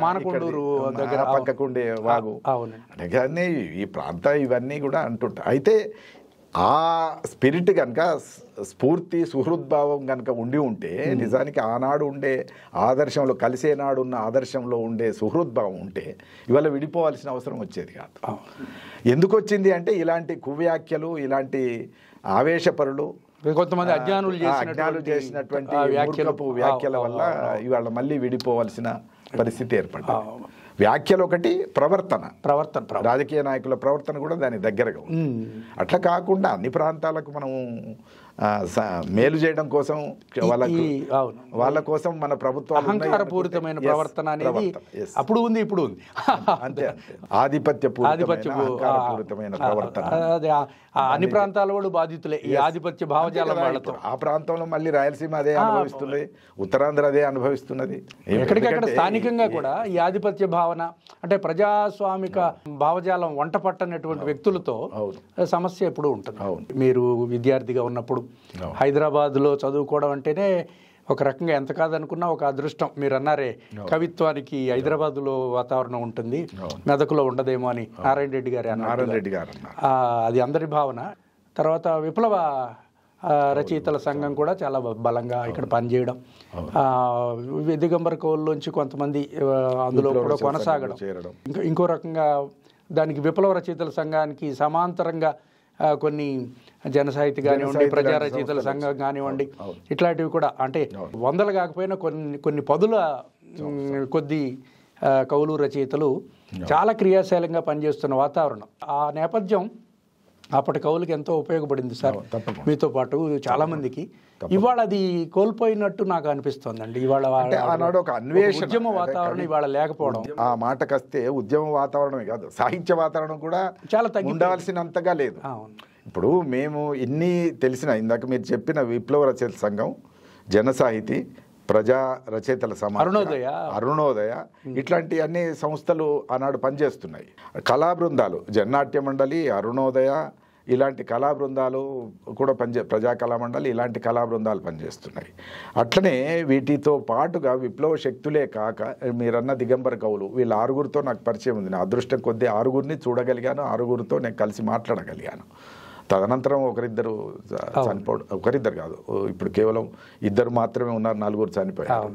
మానకొండూరు దగ్గర పక్కకుండే కానీ ఈ ప్రాంత ఇవన్నీ కూడా అంటుంటాయి. అయితే ఆ స్పిరిట్ కనుక, స్ఫూర్తి సుహృద్భావం కనుక ఉండి ఉంటే నిజానికి ఆనాడు ఉండే ఆదర్శంలో, కలిసేనాడు ఉన్న ఆదర్శంలో ఉండే సుహృద్భావం ఉంటే ఇవాళ విడిపోవాల్సిన అవసరం వచ్చేది కాదు. ఎందుకు వచ్చింది అంటే ఇలాంటి కువ్యాఖ్యలు, ఇలాంటి ఆవేశపరులు, కొంతమంది అజ్ఞానులు చేసినటువంటి వ్యాఖ్యల వల్ల ఇవాళ మళ్ళీ విడిపోవాల్సిన పరిస్థితి ఏర్పడింది. వ్యాఖ్యలు ఒకటి, ప్రవర్తన రాజకీయ నాయకుల ప్రవర్తన కూడా దాని దగ్గరగా ఉంది. అట్లా కాకుండా అన్ని ప్రాంతాలకు మనం మేలు చేయడం కోసం వాళ్ళ కోసం మన ప్రభుత్వం అహంకారపూరితమైన ప్రవర్తన అనేది అప్పుడు ఉంది, ఇప్పుడు ఉంది. అంతే ఆధిపత్యపూరితమైన ప్రవర్తన. అన్ని ప్రాంతాల వాళ్ళు బాధితులే ఈ ఆధిపత్య భావజాలం వాళ్ళతో. ఆ ప్రాంతంలో మళ్ళీ రాయలసీమ అదే అనుభవిస్తున్నది, ఉత్తరాంధ్ర అదే అనుభవిస్తున్నది. ఎక్కడికక్కడ స్థానికంగా కూడా ఈ ఆధిపత్య భావన అంటే ప్రజాస్వామిక భావజాలం వంట పట్టనటువంటి వ్యక్తులతో సమస్య ఎప్పుడు ఉంటుంది. మీరు విద్యార్థిగా ఉన్నప్పుడు హైదరాబాద్లో చదువుకోవడం అంటేనే ఒక రకంగా ఎంత కాదనుకున్నా ఒక అదృష్టం. మీరు అన్నారే కవిత్వానికి హైదరాబాద్లో వాతావరణం ఉంటుంది, మెదకులో ఉండదేమో అని నారాయణ రెడ్డి గారు అది అందరి భావన. తర్వాత విప్లవ రచయితల సంఘం కూడా చాలా బలంగా ఇక్కడ పనిచేయడం, దిగంబర కవుల్లోంచి కొంతమంది అందులో కూడా కొనసాగడం, ఇంకో రకంగా దానికి విప్లవ రచయితల సంఘానికి సమాంతరంగా కొన్ని జన సాహితీ కానివ్వండి, ప్రజా రచయితల సంఘం కానివ్వండి, ఇట్లాంటివి కూడా అంటే వందలు కాకపోయినా కొన్ని పదుల కొద్ది కవులు రచయితలు చాలా క్రియాశీలంగా పనిచేస్తున్న వాతావరణం. ఆ నేపథ్యం అప్పటి కవులకి ఎంతో ఉపయోగపడింది సార్, మీతో పాటు చాలా మందికి. ఇవాళ అది కోల్పోయినట్టు నాకు అనిపిస్తోందండి. ఇవాళ ఆనాడు ఒక అన్వేషణ, ఉద్యమ వాతావరణం ఇవాళ లేకపోవడం. ఆ మాటకొస్తే ఉద్యమ వాతావరణమే కాదు, సాహిత్య వాతావరణం కూడా చాలా ఉండాల్సినంతగా లేదు. ఇప్పుడు మేము ఇన్ని తెలిసిన, ఇందాక మీరు చెప్పిన విప్లవ రచయితల సంఘం, జన సాహితీ, ప్రజా రచయితల సమాజం, అరుణోదయ, ఇట్లాంటి అన్ని సంస్థలు ఆనాడు పనిచేస్తున్నాయి. కళా బృందాలు, జన్నాట్య మండలి, అరుణోదయ, ఇలాంటి కళా బృందాలు కూడా ప్రజా కళా మండలి, ఇలాంటి కళా బృందాలు పనిచేస్తున్నాయి. అట్లనే వీటితో పాటుగా విప్లవ శక్తులే కాక మీరన్న దిగంబర కవులు, వీళ్ళ ఆరుగురితో నాకు పరిచయం ఉంది. నా అదృష్టం కొద్దీ ఆరుగురిని చూడగలిగాను, ఆరుగురితో నేను కలిసి మాట్లాడగలిగాను. తదనంతరం ఒకరిద్దరు చనిపోవడం, ఒకరిద్దరు కాదు, ఇప్పుడు కేవలం ఇద్దరు మాత్రమే ఉన్నారు, నలుగురు చనిపోయారు.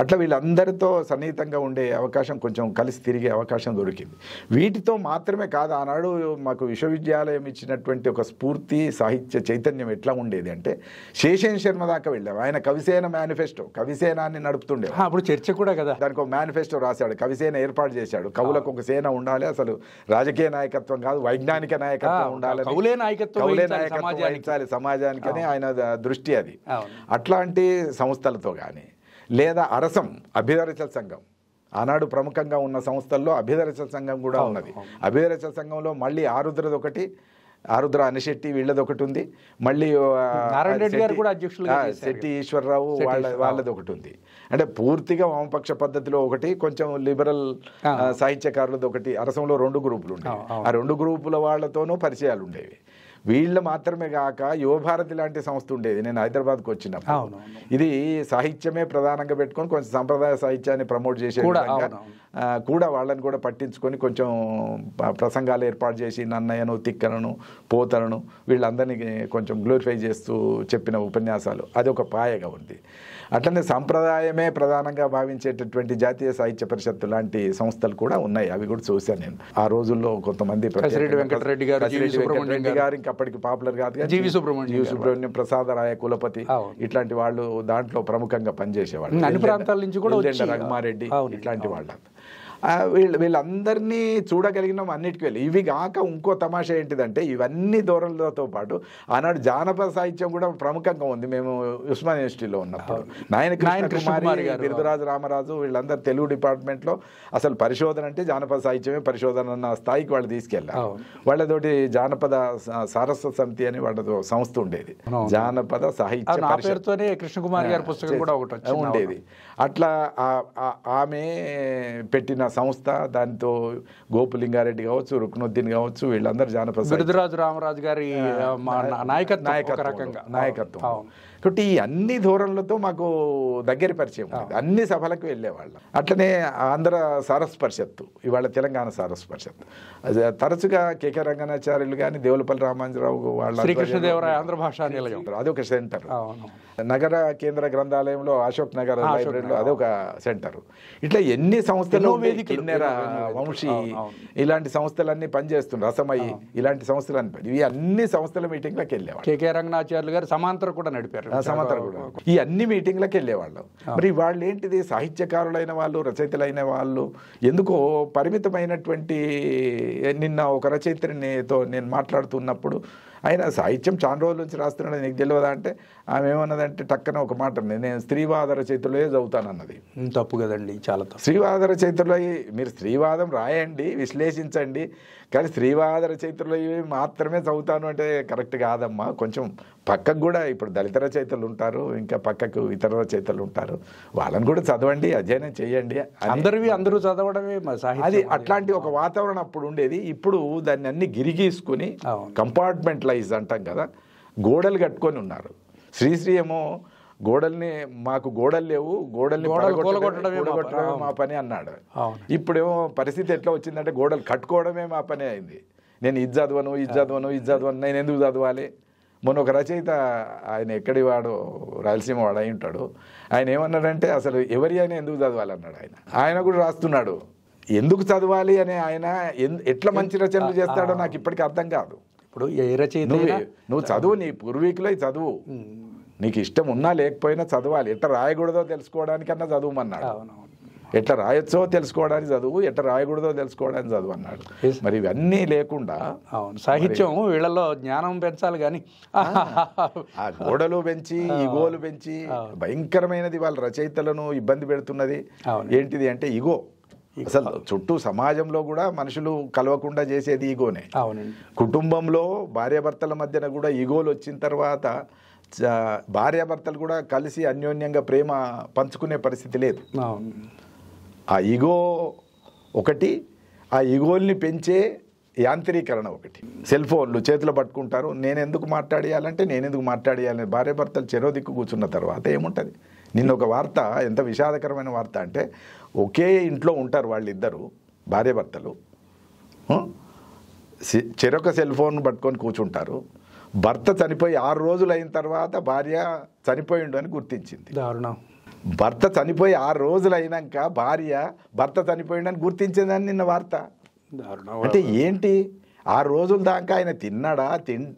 అట్లా వీళ్ళందరితో సన్నిహితంగా ఉండే అవకాశం, కొంచెం కలిసి తిరిగే అవకాశం దొరికింది. వీటితో మాత్రమే కాదు, ఆనాడు మాకు విశ్వవిద్యాలయం ఇచ్చినటువంటి ఒక స్ఫూర్తి, సాహిత్య చైతన్యం ఎట్లా ఉండేది అంటే శేషేన్ శర్మ దాకా వెళ్ళాము. ఆయన కవిసేన మేనిఫెస్టో, కవిసేనాన్ని నడుపుతుండే. అప్పుడు చర్చ కూడా కదా, దానికి ఒక మేనిఫెస్టో రాశాడు, కవిసేన ఏర్పాటు చేశాడు. కవులకు ఒక సేన ఉండాలి, అసలు రాజకీయ నాయకత్వం కాదు, వైజ్ఞానిక నాయకత్వం ఉండాలి, కవులే నాయకత్వం వహించాలి సమాజానికి అని ఆయన దృష్టి. అది అట్లాంటి సంస్థలతో కానీ, లేదా అరసం, అభ్యుదయ సంఘం, ఆనాడు ప్రముఖంగా ఉన్న సంస్థల్లో అభ్యుదయ సంఘం కూడా ఉన్నది. అభ్యుదయ సంఘంలో మళ్ళీ ఆరుద్రది ఒకటి, ఆరుద్ర అనిశెట్టి వీళ్ళది ఒకటి ఉంది, మళ్ళీ శెట్టి ఈశ్వరరావు వాళ్ళది ఒకటి ఉంది. అంటే పూర్తిగా వామపక్ష పద్ధతిలో ఒకటి, కొంచెం లిబరల్ సాహిత్యకారులది ఒకటి. అరసంలో 2 గ్రూపులు ఉండేవి. ఆ 2 గ్రూపుల వాళ్ళతోనూ పరిచయాలు ఉండేవి. వీళ్ళు మాత్రమే కాక యువభారతి లాంటి సంస్థ ఉండేది. నేను హైదరాబాద్కి వచ్చినప్పుడు ఇది సాహిత్యమే ప్రధానంగా పెట్టుకొని కొంచెం సంప్రదాయ సాహిత్యాన్ని ప్రమోట్ చేసే కూడా వాళ్ళని కూడా పట్టించుకొని కొంచెం ప్రసంగాలు ఏర్పాటు చేసి నన్నయ్యను, తిక్కనను, పోతలను వీళ్ళందరినీ కొంచెం గ్లోరిఫై చేస్తూ చెప్పిన ఉపన్యాసాలు, అది ఒక పాయగా ఉంది. అట్లనే సంప్రదాయమే ప్రధానంగా భావించేటటువంటి జాతీయ సాహిత్య పరిషత్తు లాంటి సంస్థలు కూడా ఉన్నాయి. అవి కూడా చూశాను నేను. ఆ రోజుల్లో కొంతమంది వెంకటరెడ్డి గారు ఇంకా అప్పటికి పాపులర్ కాదు కదా, జీవి సుబ్రహ్మణ్యం ప్రసాదరాయ కులపతి ఇట్లాంటి వాళ్ళు దాంట్లో ప్రముఖంగా పనిచేసేవాళ్ళు. అన్ని ప్రాంతాల నుంచి కూడా రఘుమారెడ్డి ఇట్లాంటి వాళ్ళు వీళ్ళందరినీ చూడగలిగినాం అన్నిటికీ వెళ్ళి. ఇవి కాక ఇంకో తమాషా ఏంటిదంటే ఇవన్నీ ధోరణులతో పాటు ఆనాడు జానపద సాహిత్యం కూడా ప్రముఖంగా ఉంది. మేము ఉస్మాన్ యూనివర్సిటీలో ఉన్నప్పుడు నాయన కృష్ణకుమారి, బిరుదురాజు రామరాజు వీళ్ళందరూ తెలుగు డిపార్ట్మెంట్లో అసలు పరిశోధన అంటే జానపద సాహిత్యమే పరిశోధన అన్న స్థాయికి వాళ్ళు తీసుకెళ్ళారు. వాళ్ళతోటి జానపద సారస్వత సమితి అని వాళ్ళతో సంస్థ ఉండేది, జానపద సాహిత్య పరిషత్. కృష్ణకుమారి గారి పుస్తకం కూడా ఒకటి ఉండేది. అట్లా ఆమె పెట్టిన సంస్థ, దాంతో గోపులింగారెడ్డి కావచ్చు, రుక్నుద్దీన్ కావచ్చు, వీళ్ళందరూ జానపద బిరుదురాజు రామరాజు గారి నాయకత్వం. కాబట్టి ఈ అన్ని ధోరణులతో మాకు దగ్గర పరిచయం ఉంది. అన్ని సభలకు వెళ్ళేవాళ్ళం. అట్లనే ఆంధ్ర సారస్ పరిషత్తు, ఇవాళ తెలంగాణ సారస్ పరిషత్తు తరచుగా కేకే రంగనాచార్యులు కానీ దేవులపల్లి రామాంజరావు వాళ్ళ శ్రీకృష్ణదేవరాయ ఆంధ్ర భాషా నిలయం అదొక సెంటర్. నగర కేంద్ర గ్రంథాలయంలో అశోక్ నగర్ లైబ్రరీలో అదొక సెంటర్. ఇట్లా ఎన్ని సంస్థలు, కిన్నెర, వంశీ ఇలాంటి సంస్థలన్నీ పనిచేస్తున్నారు, రసమయ్యి ఇలాంటి సంస్థలన్నీ ఇవి అన్ని సంస్థల మీటింగ్లకు వెళ్ళేవాళ్ళు. కేకే రంగనాచార్యులు గారు సమాంతర కూడా నడిపారు. సమాంతర కూడా ఈ అన్ని మీటింగ్లకు వెళ్ళేవాళ్ళం. మరి వాళ్ళు ఏంటిది, సాహిత్యకారులైన వాళ్ళు, రచయితలైన వాళ్ళు ఎందుకో పరిమితమైనటువంటి. నిన్న ఒక రచయిత్రితో నేను మాట్లాడుతున్నప్పుడు ఆయన సాహిత్యం చాలా రోజుల నుంచి రాస్తున్నాడు, నీకు తెలియదా అంటే ఆమె ఏమన్నదంటే టక్కన ఒక మాట, నేను స్త్రీవాద రచయితలే చదువుతానన్నది. తప్పు కదండి, చాలా తప్పు. స్త్రీవాద రచయితలు మీరు స్త్రీవాదం రాయండి, విశ్లేషించండి, కానీ స్త్రీవాద రచయితలు మాత్రమే చదువుతాను అంటే కరెక్ట్ కాదమ్మా. కొంచెం పక్కకు కూడా ఇప్పుడు దళిత రచయితలు ఉంటారు, ఇంకా పక్కకు ఇతర రచయితలు ఉంటారు, వాళ్ళని కూడా చదవండి, అధ్యయనం చేయండి. అందరూ చదవడమే అది అట్లాంటి ఒక వాతావరణం అప్పుడు ఉండేది. ఇప్పుడు దాన్ని అన్ని గిరిగీసుకుని కంపార్ట్మెంట్ అంటాం కదా, గోడలు కట్టుకొని ఉన్నారు. శ్రీశ్రీ ఏమో గోడల్ని, మాకు గోడలు లేవు, గోడల్ని కూలగొట్టడమే మా పని అన్నాడు. ఇప్పుడేమో పరిస్థితి ఎట్లా వచ్చిందంటే గోడలు కట్టుకోవడమే మా పని అయింది. నేను ఇది చదవను, నేను ఎందుకు చదవాలి? మొన్న ఒక రచయిత, ఆయన ఎక్కడి వాడు, రాయలసీమ వాడు అయి ఉంటాడు, ఆయన ఏమన్నాడంటే అసలు ఎవరి అయినా ఎందుకు చదవాలన్నాడు. ఆయన కూడా రాస్తున్నాడు ఎందుకు చదవాలి అని. ఆయన ఎట్లా మంచి రచనలు చేస్తాడో నాకు ఇప్పటికీ అర్థం కాదు. ఇప్పుడు ఏ రచయిత నువ్వు చదువు, నీ పూర్వీకులే చదువు, నీకు ఇష్టం ఉన్నా లేకపోయినా చదవాలి. ఎట్లా రాయకూడదో తెలుసుకోవడానికన్నా చదువుమన్నాడు. ఎట్లా రాయొచ్చో తెలుసుకోవడానికి చదువు, ఎట్లా రాయకూడదో తెలుసుకోవడానికి చదువు అన్నాడు. మరి ఇవన్నీ లేకుండా సాహిత్యం వీళ్ళలో జ్ఞానం పెంచాలి కానీ ఆ గోడలు పెంచి, ఇగోలు పెంచి భయంకరమైనది వాళ్ళ రచయితలను ఇబ్బంది పెడుతున్నది. ఏంటిది అంటే ఇగో. అసలు చుట్టూ సమాజంలో కూడా మనుషులు కలవకుండా చేసేది ఈగోనే. కుటుంబంలో భార్యాభర్తల మధ్యన కూడా ఈగోలు వచ్చిన తర్వాత భార్యాభర్తలు కూడా కలిసి అన్యోన్యంగా ప్రేమ పంచుకునే పరిస్థితి లేదు. ఆ ఈగో ఒకటి, ఆ ఈగోల్ని పెంచే యాంత్రీకరణ ఒకటి. సెల్ ఫోన్లు చేతిలో పట్టుకుంటారు, నేను ఎందుకు మాట్లాడేయాలని భార్యాభర్తలు చెరో దిక్కు కూర్చున్న తర్వాత ఏముంటుంది. నిన్న ఒక వార్త, ఎంత విషాదకరమైన వార్త అంటే, ఒకే ఇంట్లో ఉంటారు వాళ్ళిద్దరు భార్యాభర్తలు, చెరొక సెల్ ఫోన్ పట్టుకొని కూర్చుంటారు. భర్త చనిపోయి 6 రోజులు అయిన తర్వాత భార్య చనిపోయిండు అని గుర్తించింది. భర్త చనిపోయి 6 రోజులు అయినాక భార్య భర్త చనిపోయిండని గుర్తించిందని నిన్న వార్త. అంటే ఏంటి, 6 రోజుల దాకా ఆయన తిన్నాడా,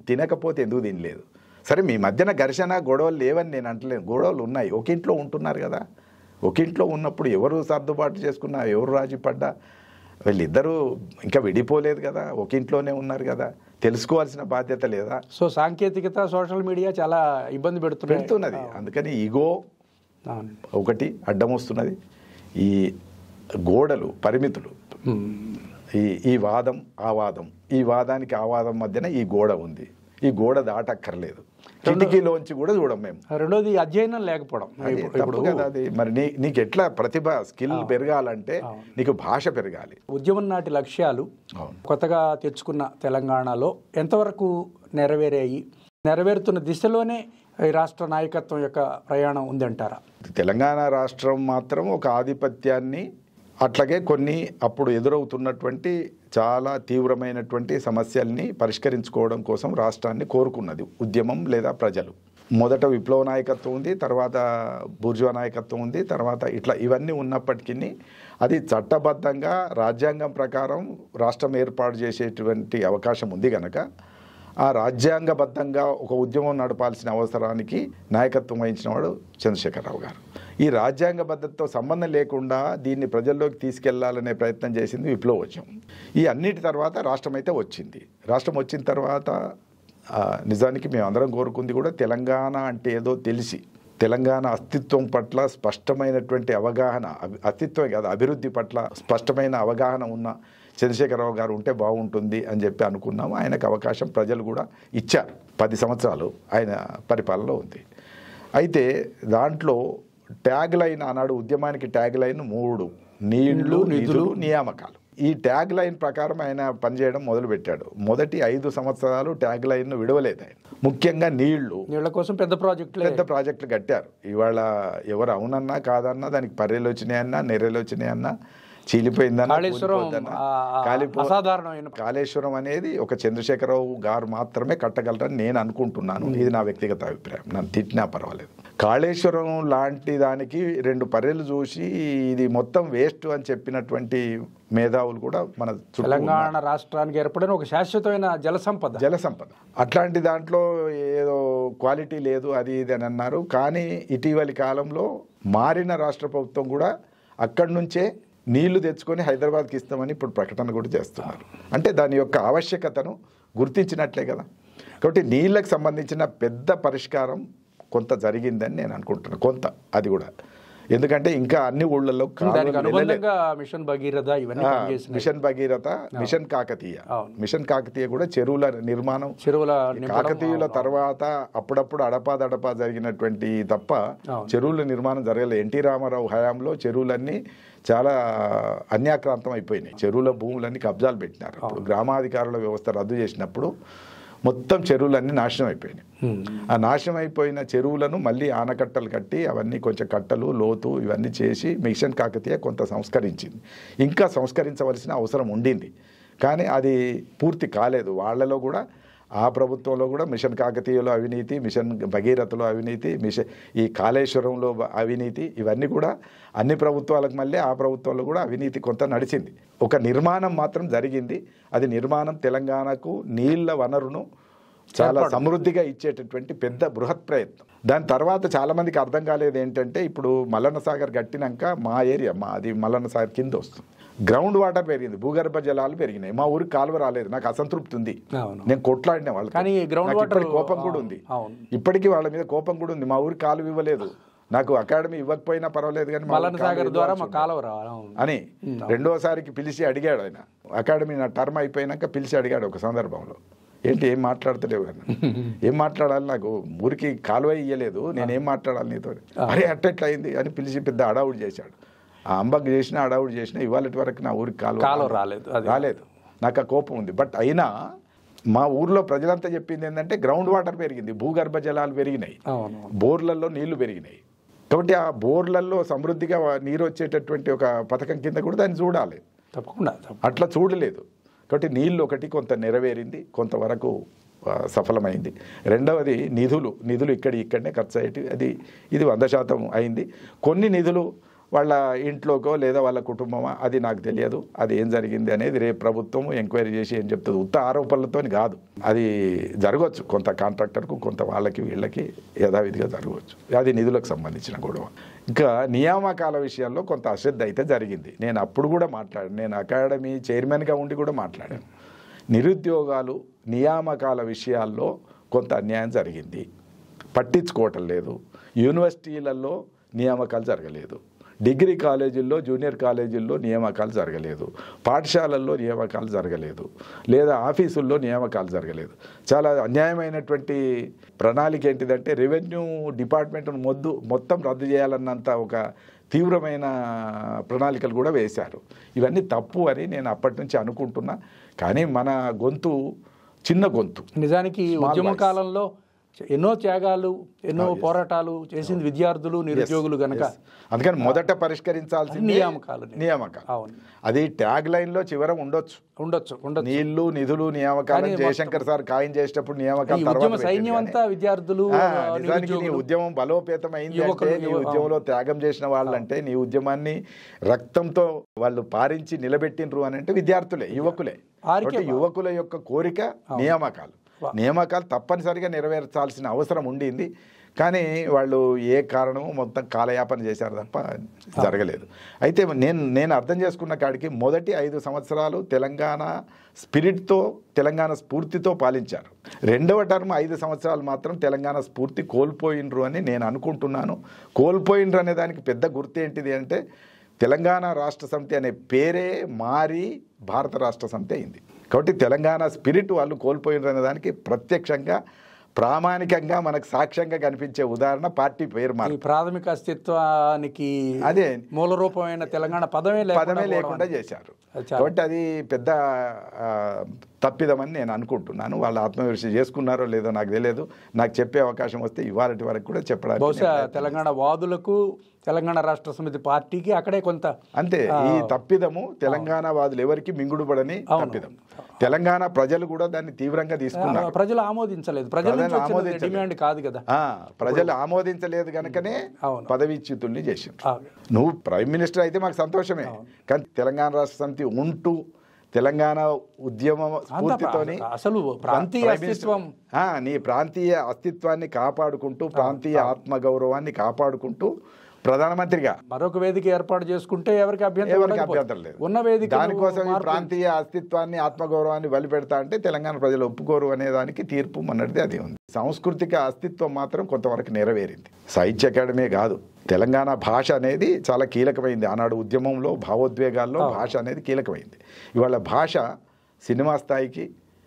తినకపోతే ఎందుకు తినలేదు? సరే, మీ మధ్యన ఘర్షణ గొడవలు లేవని నేను అంటలేను, గొడవలు ఉన్నాయి. ఒక ఇంట్లో ఉంటున్నారు కదా, ఒక ఇంట్లో ఉన్నప్పుడు ఎవరు సర్దుబాటు చేసుకున్నా, ఎవరు రాజీ పడ్డా, వీళ్ళిద్దరూ ఇంకా విడిపోలేదు కదా, ఒక ఇంట్లోనే ఉన్నారు కదా, తెలుసుకోవాల్సిన బాధ్యత లేదా? సో సాంకేతికత, సోషల్ మీడియా చాలా ఇబ్బంది పెడుతున్నది. అందుకని ఈగో ఒకటి అడ్డం వస్తున్నది. ఈ గోడలు, పరిమితులు, ఈ వాదం ఆ వాదం, ఈ వాదానికి ఆ వాదం మధ్యన ఈ గోడ ఉంది. ఈ గోడ దాటక్కర్లేదు, కిటికీలోంచి కూడా చూడం మేము. రెండోది అధ్యయనం లేకపోవడం. ఇప్పుడు కదా అది. మరి నీకు ఎట్లా ప్రతిభ, స్కిల్ పెరగాలంటే నీకు భాష పెరగాలి. ఉద్యమం నాటి లక్ష్యాలు కొత్తగా తెచ్చుకున్న తెలంగాణలో ఎంతవరకు నెరవేరాయి, నెరవేరుతున్న దిశలోనే ఈ రాష్ట్ర నాయకత్వం యొక్క ప్రయాణం ఉందంటారా? తెలంగాణ రాష్ట్రం మాత్రం ఒక ఆధిపత్యాన్ని, అట్లాగే కొన్ని అప్పుడు ఎదురవుతున్నటువంటి చాలా తీవ్రమైనటువంటి సమస్యల్ని పరిష్కరించుకోవడం కోసం రాష్ట్రాన్ని కోరుకున్నది ఉద్యమం లేదా ప్రజలు. మొదట విప్లవ నాయకత్వం ఉంది, తర్వాత బూర్జువా నాయకత్వం ఉంది, తర్వాత ఇట్లా ఇవన్నీ ఉన్నప్పటికీ అది చట్టబద్ధంగా రాజ్యాంగం ప్రకారం రాష్ట్రం ఏర్పాటు చేసేటువంటి అవకాశం ఉంది కనుక ఆ రాజ్యాంగబద్ధంగా ఒక ఉద్యమం నడపాల్సిన అవసరానికి నాయకత్వం వహించిన వాడు చంద్రశేఖరరావు గారు. ఈ రాజ్యాంగబద్ధతతో సంబంధం లేకుండా దీన్ని ప్రజల్లోకి తీసుకెళ్లాలనే ప్రయత్నం చేసింది విప్లవోద్యమం. ఈ అన్నిటి తర్వాత రాష్ట్రం అయితే వచ్చింది. రాష్ట్రం వచ్చిన తర్వాత నిజానికి మేమందరం కోరుకుంది కూడా తెలంగాణ అంటే ఏదో తెలిసి, తెలంగాణ అస్తిత్వం పట్ల స్పష్టమైనటువంటి అవగాహన, అస్తిత్వమే కాదు అభివృద్ధి పట్ల స్పష్టమైన అవగాహన ఉన్న చంద్రశేఖరరావు గారు ఉంటే బాగుంటుంది అని చెప్పి అనుకున్నాము. ఆయనకు అవకాశం ప్రజలు కూడా ఇచ్చారు. 10 సంవత్సరాలు ఆయన పరిపాలనలో ఉంది. అయితే దాంట్లో ట్యాగ్ లైన్ ఆనాడు ఉద్యమానికి ట్యాగ్ లైన్ 3: నీళ్లు, నిధులు, నియామకాలు. ఈ ట్యాగ్ లైన్ ప్రకారం ఆయన పనిచేయడం మొదలుపెట్టాడు. మొదటి 5 సంవత్సరాలు ట్యాగ్ లైన్ విడవలేదు ఆయన. ముఖ్యంగా నీళ్ల కోసం పెద్ద ప్రాజెక్టులు కట్టారు. ఇవాళ ఎవరు అవునన్నా కాదన్నా దానికి పర్రెలు వచ్చినాయన్నా, నెర్రెలు వచ్చినాయన్నా, చీలిపోయిందన్నా, కాళేశ్వరం అనేది ఒక చంద్రశేఖరరావు గారు మాత్రమే కట్టగలరని నేను అనుకుంటున్నాను. ఇది నా వ్యక్తిగత అభిప్రాయం. నన్ను తిట్టినా పర్వాలేదు. కాళేశ్వరం లాంటి దానికి 2 పర్రెలు చూసి ఇది మొత్తం వేస్ట్ అని చెప్పినటువంటి మేధావులు కూడా మన తెలంగాణ రాష్ట్రానికి ఏర్పడిన ఒక శాశ్వతమైన జలసంపద అట్లాంటి దాంట్లో ఏదో క్వాలిటీ లేదు అది ఇది అని అన్నారు. కానీ ఇటీవలి కాలంలో మారిన రాష్ట్ర ప్రభుత్వం కూడా అక్కడి నుంచే నీళ్లు తెచ్చుకొని హైదరాబాద్కి ఇస్తామని ఇప్పుడు ప్రకటన కూడా చేస్తున్నారు. అంటే దాని యొక్క ఆవశ్యకతను గుర్తించినట్లే కదా. కాబట్టి నీళ్ళకి సంబంధించిన పెద్ద పరిష్కారం కొంత జరిగిందని నేను అనుకుంటున్నాను. కొంత అది కూడా ఎందుకంటే ఇంకా అన్ని ఊళ్ళల్లో మిషన్ భగీరథ, మిషన్ కాకతీయ కూడా చెరువుల నిర్మాణం, కాకతీయుల తర్వాత అప్పుడప్పుడు అడపా జరిగినటువంటి తప్ప చెరువుల నిర్మాణం జరగలేదు. ఎన్టీ రామారావు హయాంలో చెరువులన్నీ చాలా అన్యాక్రాంతం అయిపోయినాయి. చెరువుల భూములన్నీ కబ్జాలు పెట్టినారు. అప్పుడు గ్రామాధికారుల వ్యవస్థ రద్దు చేసినప్పుడు మొత్తం చెరువులన్నీ నాశనం అయిపోయినాయి. ఆ నాశనం అయిపోయిన చెరువులను మళ్ళీ ఆనకట్టలు కట్టి అవన్నీ కొంచెం కట్టలు లోతు ఇవన్నీ చేసి మిషన్ కాకతీయ కొంత సంస్కరించింది. ఇంకా సంస్కరించవలసిన అవసరం ఉండింది, కానీ అది పూర్తి కాలేదు. వాళ్ళలో కూడా ఆ ప్రభుత్వంలో కూడా మిషన్ కాకతీయలో అవినీతి, మిషన్ భగీరథలో అవినీతి, ఈ కాళేశ్వరంలో అవినీతి, ఇవన్నీ కూడా అన్ని ప్రభుత్వాలకు మళ్ళీ ఆ ప్రభుత్వంలో కూడా అవినీతి కొంత నడిచింది. ఒక నిర్మాణం మాత్రం జరిగింది. అది నిర్మాణం తెలంగాణకు నీళ్ల వనరును చాలా సమృద్ధిగా ఇచ్చేటటువంటి పెద్ద బృహత్ ప్రయత్నం. దాని తర్వాత చాలామందికి అర్థం కాలేదు ఏంటంటే, ఇప్పుడు మల్లన్న సాగర్ కట్టినాక మా ఏరియా అది మల్లన్న సాగర్ కింద వస్తుంది. గ్రౌండ్ వాటర్ పెరిగింది, భూగర్భ జలాలు పెరిగినాయి. మా ఊరికి కాలువ రాలేదు. నాకు అసంతృప్తి ఉంది. నేను కొట్లాడిన వాళ్ళు, కానీ గ్రౌండ్ వాటర్ కోపం కూడా ఉంది. ఇప్పటికీ వాళ్ళ మీద కోపం కూడా ఉంది. మా ఊరికి కాలువ ఇవ్వలేదు, నాకు అకాడమీ ఇవ్వకపోయినా పర్వాలేదు కానీ అని రెండోసారికి పిలిచి అడిగాడు ఆయన. అకాడమీ నా టర్మ్ అయిపోయినాక పిలిచి అడిగాడు ఒక సందర్భంలో, ఏంటి ఏం మాట్లాడతలేవు కదా, ఏం మాట్లాడాలి, నాకు ఊరికి కాలువ ఇయ్యలేదు, నేనేం మాట్లాడాలి నీతో, అరే అట్టెట్లా అయింది అని పిలిచి పెద్ద అడావుడు చేశాడు. ఆ అంబకు చేసినా అడావుడు చేసినా ఇవాళ వరకు నా ఊరికి కాలువ రాలేదు. నాకు ఆ కోపం ఉంది. బట్ అయినా మా ఊర్లో ప్రజలంతా చెప్పింది ఏంటంటే గ్రౌండ్ వాటర్ పెరిగింది, భూగర్భ జలాలు పెరిగినాయి, బోర్లలో నీళ్లు పెరిగినాయి. కాబట్టి ఆ బోర్లలో సమృద్ధిగా నీరు వచ్చేటటువంటి ఒక పథకం కింద కూడా దాన్ని చూడాలి. తప్పకుండా అట్లా చూడలేదు. కాబట్టి నీళ్ళు ఒకటి కొంత నెరవేరింది, కొంతవరకు సఫలమైంది. రెండవది నిధులు ఇక్కడనే ఖర్చు అయ్యేటి, ఇది 100% అయింది. కొన్ని నిధులు వాళ్ళ ఇంట్లోకో లేదా వాళ్ళ కుటుంబమా అది నాకు తెలియదు. అది ఏం జరిగింది అనేది రేపు ప్రభుత్వం ఎంక్వైరీ చేసి ఏం చెప్తుంది. ఉత్త ఆరోపణలతో కాదు, అది జరగవచ్చు. కొంత కాంట్రాక్టర్కు కొంత వాళ్ళకి వీళ్ళకి యథావిధిగా జరగవచ్చు. అది నిధులకు సంబంధించిన గొడవ. ఇంకా నియామకాల విషయాల్లో కొంత అశ్రద్ధ అయితే జరిగింది. నేను అప్పుడు కూడా మాట్లాడాను, నేను అకాడమీ చైర్మన్గా ఉండి కూడా మాట్లాడాను. నిరుద్యోగాలు నియామకాల విషయాల్లో కొంత అన్యాయం జరిగింది, పట్టించుకోవటం లేదు. యూనివర్సిటీలలో నియామకాలు జరగలేదు, డిగ్రీ కాలేజీల్లో జూనియర్ కాలేజీల్లో నియామకాలు జరగలేదు, పాఠశాలల్లో నియామకాలు జరగలేదు, లేదా ఆఫీసుల్లో నియామకాలు జరగలేదు. చాలా అన్యాయమైనటువంటి ప్రణాళిక ఏంటిదంటే రెవెన్యూ డిపార్ట్మెంట్ను మొత్తం రద్దు చేయాలన్నంత ఒక తీవ్రమైన ప్రణాళికలు కూడా వేశారు. ఇవన్నీ తప్పు అని నేను అప్పటి నుంచి అనుకుంటున్నా. కానీ మన గొంతు చిన్న గొంతు. నిజానికి ఉద్యమ కాలంలో ఎన్నో త్యాగాలు, ఎన్నో పోరాటాలు చేసింది విద్యార్థులు, నిరుద్యోగులు గనక అందుకని మొదట పరిష్కరించాల్సింది నియామకాలు. అది ట్యాగ్ లైన్ లో చివర ఉండొచ్చు. నీళ్లు, నిధులు, నియామకాలు జయశంకర్ సార్ ఖాయం చేసేటప్పుడు నియామకాలు సైన్యం అంతా విద్యార్థులు. నిజానికి నీ ఉద్యమం బలోపేతం అయింది అంటే, నీ ఉద్యమంలో త్యాగం చేసిన వాళ్ళంటే, నీ ఉద్యమాన్ని రక్తంతో వాళ్ళు పారించి నిలబెట్టినరు అని అంటే విద్యార్థులే, యువకులే. యువకుల యొక్క కోరిక నియామకాలు. నియామకాలు తప్పనిసరిగా నెరవేర్చాల్సిన అవసరం ఉండింది. కానీ వాళ్ళు ఏ కారణము మొత్తం కాలయాపన చేశారు తప్ప జరగలేదు. అయితే నేను అర్థం చేసుకున్న కాడికి మొదటి 5 సంవత్సరాలు తెలంగాణ స్పిరిట్తో, తెలంగాణ స్ఫూర్తితో పాలించారు. రెండవ టర్మ్ 5 సంవత్సరాలు మాత్రం తెలంగాణ స్ఫూర్తి కోల్పోయినరు అని నేను అనుకుంటున్నాను. కోల్పోయినరు అనే దానికి పెద్ద గుర్తు ఏంటిది అంటే తెలంగాణ రాష్ట్ర సమితి అనే పేరే మారి భారత రాష్ట్ర సమితి అయింది. కాబట్టి తెలంగాణ స్పిరిట్ వాళ్ళు కోల్పోయినరు అనే దానికి ప్రత్యక్షంగా ప్రామాణికంగా మనకు సాక్ష్యంగా కనిపించే ఉదాహరణ పార్టీ పేరు మారి ప్రాథమిక అస్తిత్వానికి అదే మూల రూపమైన తెలంగాణ పదమే లేకుండా చేశారు. కాబట్టి అది పెద్ద తప్పిదమని నేను అనుకుంటున్నాను. వాళ్ళు ఆత్మవిమర్శ చేసుకున్నారో లేదో నాకు తెలియదు. నాకు చెప్పే అవకాశం వస్తే ఇవాళ వరకు కూడా చెప్పడానికి బహుశా తెలంగాణ వాదులకు తెలంగాణ రాష్ట్ర సమితి పార్టీకి అక్కడే కొంత అంతే. ఈ తప్పిదము తెలంగాణ వాదులు ఎవరికి మింగుడుపడని తప్పిదం. తెలంగాణ ప్రజలు కూడా దాన్ని తీవ్రంగా తీసుకున్నారు. ప్రజలు ఆమోదించలేదు. డిమాండ్ కాదు కదా, ప్రజలు ఆమోదించలేదు కనుకనే పదవీచ్యుతుల్ని చేశారు. నువ్వు ప్రైమ్ మినిస్టర్ అయితే మాకు సంతోషమే, కానీ తెలంగాణ రాష్ట్ర సమితి ఉంటూ తెలంగాణ ఉద్యమ స్ఫూర్తితోని అసలు ప్రాంతీయ అస్తిత్వం, నీ ప్రాంతీయ అస్తిత్వాన్ని కాపాడుకుంటూ ప్రాంతీయ ఆత్మగౌరవాన్ని కాపాడుకుంటూ ప్రధానమంత్రిగా మరొక వేదిక ఏర్పాటు చేసుకుంటే ఎవరికి అభ్యంతరం లేదు. ఉన్న వేదిక దానికోసం ఈ ప్రాంతీయ అస్తిత్వాన్ని ఆత్మగౌరవాన్ని బలిపెడతా అంటే తెలంగాణ ప్రజలు ఒప్పుకోరు అనే దానికి తీర్పు మొన్నటిది అది ఉంది. సాంస్కృతిక అస్తిత్వం మాత్రం కొంతవరకు నెరవేరింది. సాహిత్య అకాడమీ కాదు, తెలంగాణ భాష అనేది చాలా కీలకమైంది. ఆనాడు ఉద్యమంలో భావోద్వేగాల్లో భాష అనేది కీలకమైంది. ఇవాళ భాష సినిమా స్థాయికి,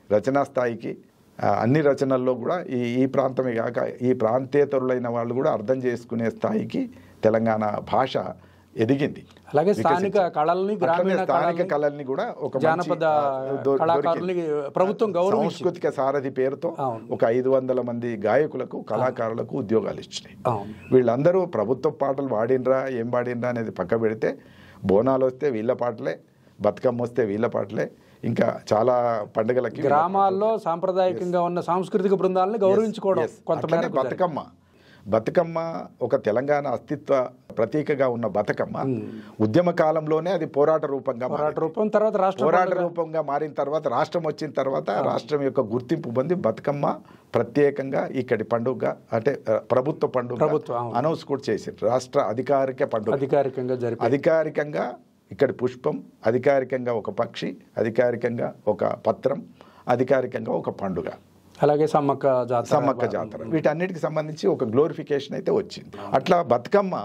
రచనా స్థాయికి, అన్ని రచనల్లో కూడా ఈ ప్రాంతమే కాక ఈ ప్రాంతేతరులైన వాళ్ళు కూడా అర్థం చేసుకునే స్థాయికి తెలంగాణ భాష ఎదిగింది. అలాగే స్థానిక కళల్ని, స్థానిక కళల్ని కూడా ఒక జానపద కళాకారుల్ని ప్రభుత్వం గౌరవించి సాంస్కృతిక సారథి పేరుతో ఒక 500 మంది గాయకులకు, కళాకారులకు ఉద్యోగాలు ఇచ్చినాయి. వీళ్ళందరూ ప్రభుత్వ పాటలు పాడినరా ఏం పాడినరా అనేది పక్క పెడితే బోనాలు వస్తే వీళ్ళ పాటలే, బతుకమ్మ వస్తే వీళ్ళ పాటలే, ఇంకా చాలా పండుగలకి గ్రామాల్లో సాంప్రదాయకంగా ఉన్న సాంస్కృతిక బృందాలను గౌరవించుకోవడం. కొంతమంది బతుకమ్మ ఒక తెలంగాణ అస్తిత్వ ప్రతీకగా ఉన్న బతుకమ్మ ఉద్యమ కాలంలోనే అది పోరాట రూపంగా మారిన తర్వాత రాష్ట్రం వచ్చిన తర్వాత రాష్ట్రం యొక్క గుర్తింపు పొంది బతుకమ్మ ప్రత్యేకంగా ఇక్కడి పండుగ అంటే ప్రభుత్వ పండుగ అనౌన్స్ కూడా చేసింది. రాష్ట్ర అధికారిక పండుగ, అధికారికంగా ఇక్కడ పుష్పం, అధికారికంగా ఒక పక్షి, అధికారికంగా ఒక పత్రం, అధికారికంగా ఒక పండుగ, అలాగే సమ్మక్క జాతర, వీటన్నిటికి సంబంధించి ఒక గ్లోరిఫికేషన్ అయితే వచ్చింది. అట్లా బతుకమ్మ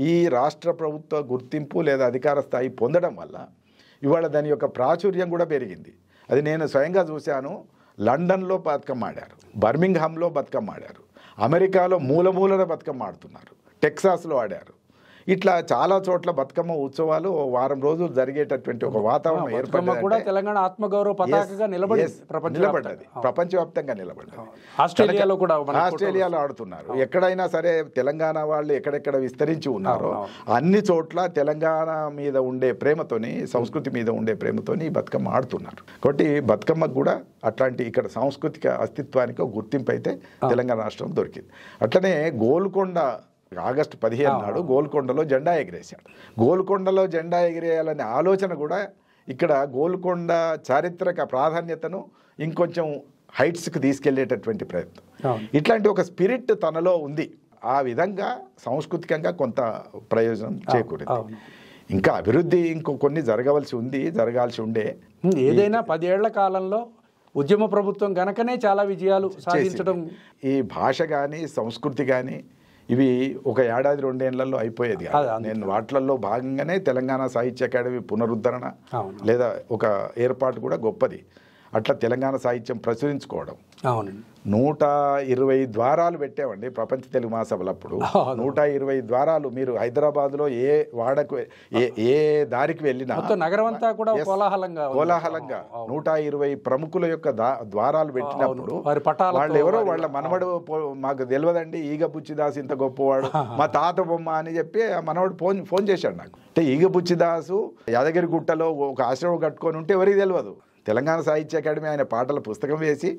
ఈ రాష్ట్ర ప్రభుత్వ గుర్తింపు లేదా అధికార స్థాయి పొందడం వల్ల ఇవాళ దాని యొక్క ప్రాచుర్యం కూడా పెరిగింది. అది నేను స్వయంగా చూశాను. లండన్లో బతుకమ్మ ఆడారు, బర్మింగ్హామ్లో బతుకమ్మ ఆడారు, అమెరికాలో మూలమూలన బతుకమ్మ ఆడుతున్నారు, టెక్సాస్లో ఆడారు. ఇట్లా చాలా చోట్ల బతుకమ్మ ఉత్సవాలు వారం రోజులు జరిగేటటువంటి ఒక వాతావరణం ఏర్పడింది. తెలంగాణ ఆత్మగౌరవ పతాకగా నిలబడ్డది, ప్రపంచవ్యాప్తంగా నిలబడ్డది. ఆస్ట్రేలియాలో ఆడుతున్నారు. ఎక్కడైనా సరే తెలంగాణ వాళ్ళు ఎక్కడెక్కడ విస్తరించి ఉన్నారో అన్ని చోట్ల తెలంగాణ మీద ఉండే ప్రేమతోని, సంస్కృతి మీద ఉండే ప్రేమతోని బతుకమ్మ ఆడుతున్నారు. కాబట్టి బతుకమ్మకు కూడా అట్లాంటి ఇక్కడ సాంస్కృతిక అస్తిత్వానికి ఒక గుర్తింపు అయితే తెలంగాణ రాష్ట్రం దొరికింది. అట్లనే గోల్కొండ ఆగస్టు 15 నాడు గోల్కొండలో జెండా ఎగిరేశాడు. గోల్కొండలో జెండా ఎగిరేయాలనే ఆలోచన కూడా ఇక్కడ గోల్కొండ చారిత్రక ప్రాధాన్యతను ఇంకొంచెం హైట్స్కి తీసుకెళ్లేటటువంటి ప్రయత్నం. ఇట్లాంటి ఒక స్పిరిట్ తనలో ఉంది. ఆ విధంగా సాంస్కృతికంగా కొంత ప్రయోజనం చేకూరింది. ఇంకా అభివృద్ధి కొన్ని జరగాల్సి ఉండే. ఏదైనా 10 ఏళ్ల కాలంలో ఉద్యమ ప్రభుత్వం గనకనే చాలా విజయాలు సాధించడం. ఈ భాష కానీ సంస్కృతి కానీ ఇవి ఒక ఏడాది 2 ఏళ్లలో అయిపోయేది. నేను వాటిల్లో భాగంగానే తెలంగాణ సాహిత్య అకాడమీ పునరుద్ధరణ లేదా ఒక ఏర్పాటు కూడా గొప్పది. అట్లా తెలంగాణ సాహిత్యం ప్రచురించుకోవడం. 120 ద్వారాలు పెట్టామండి ప్రపంచ తెలుగు మహాసభలప్పుడు. 120 ద్వారాలు. మీరు హైదరాబాద్లో ఏ వాడకు ఏ దారికి వెళ్ళినా నగరం అంతా కూడా కోలాహలంగా 120 ప్రముఖుల యొక్క ద్వారాలు పెట్టినప్పుడు వాళ్ళు ఎవరో వాళ్ళ మనవడు మాకు తెలియదండి, ఈగ బుచ్చిదాసు ఇంత గొప్పవాడు, మా తాత బొమ్మ అని చెప్పి ఆ మనవడు ఫోన్ చేశాడు నాకు. అంటే ఈగ బుచ్చిదాసు యాదగిరి గుట్టలో ఒక ఆశ్రమం కట్టుకొని ఉంటే ఎవరికి తెలియదు. తెలంగాణ సాహిత్య అకాడమీ ఆయన పాటల పుస్తకం వేసి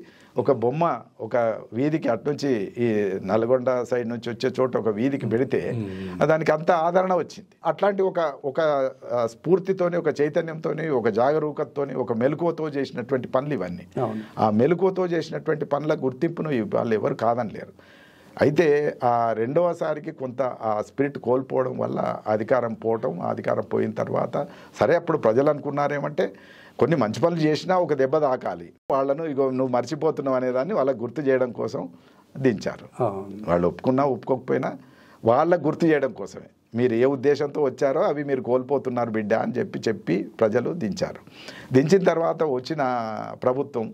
ఒక బొమ్మ ఒక వీధికి అట్నుంచి ఈ నల్గొండ సైడ్ నుంచి వచ్చే చోట ఒక వీధికి పెడితే దానికి అంత ఆదరణ వచ్చింది. అట్లాంటి ఒక స్ఫూర్తితోని, ఒక చైతన్యంతోని, ఒక జాగరూకతతోని, ఒక మెలకువతో చేసినటువంటి పనులు ఇవన్నీ. ఆ మెలకువతో చేసినటువంటి పనుల గుర్తింపును వాళ్ళు ఎవరు కాదనలేరు. అయితే ఆ రెండవసారికి కొంత ఆ స్పిరిట్ కోల్పోవడం వల్ల అధికారం పోవటం, అధికారం పోయిన తర్వాత సరే అప్పుడు ప్రజలు అనుకున్నారేమంటే కొన్ని మంచి పనులు చేసినా ఒక దెబ్బ తాకాలి, వాళ్ళను ఇగో నువ్వు మర్చిపోతున్నావు అనేదాన్ని వాళ్ళకు గుర్తు చేయడం కోసం దించారు. వాళ్ళు ఒప్పుకున్నా ఒప్పుకోకపోయినా వాళ్ళకు గుర్తు చేయడం కోసమే, మీరు ఏ ఉద్దేశంతో వచ్చారో అవి మీరు కోల్పోతున్నారు బిడ్డ అని చెప్పి ప్రజలు దించారు. దించిన తర్వాత వచ్చిన ప్రభుత్వం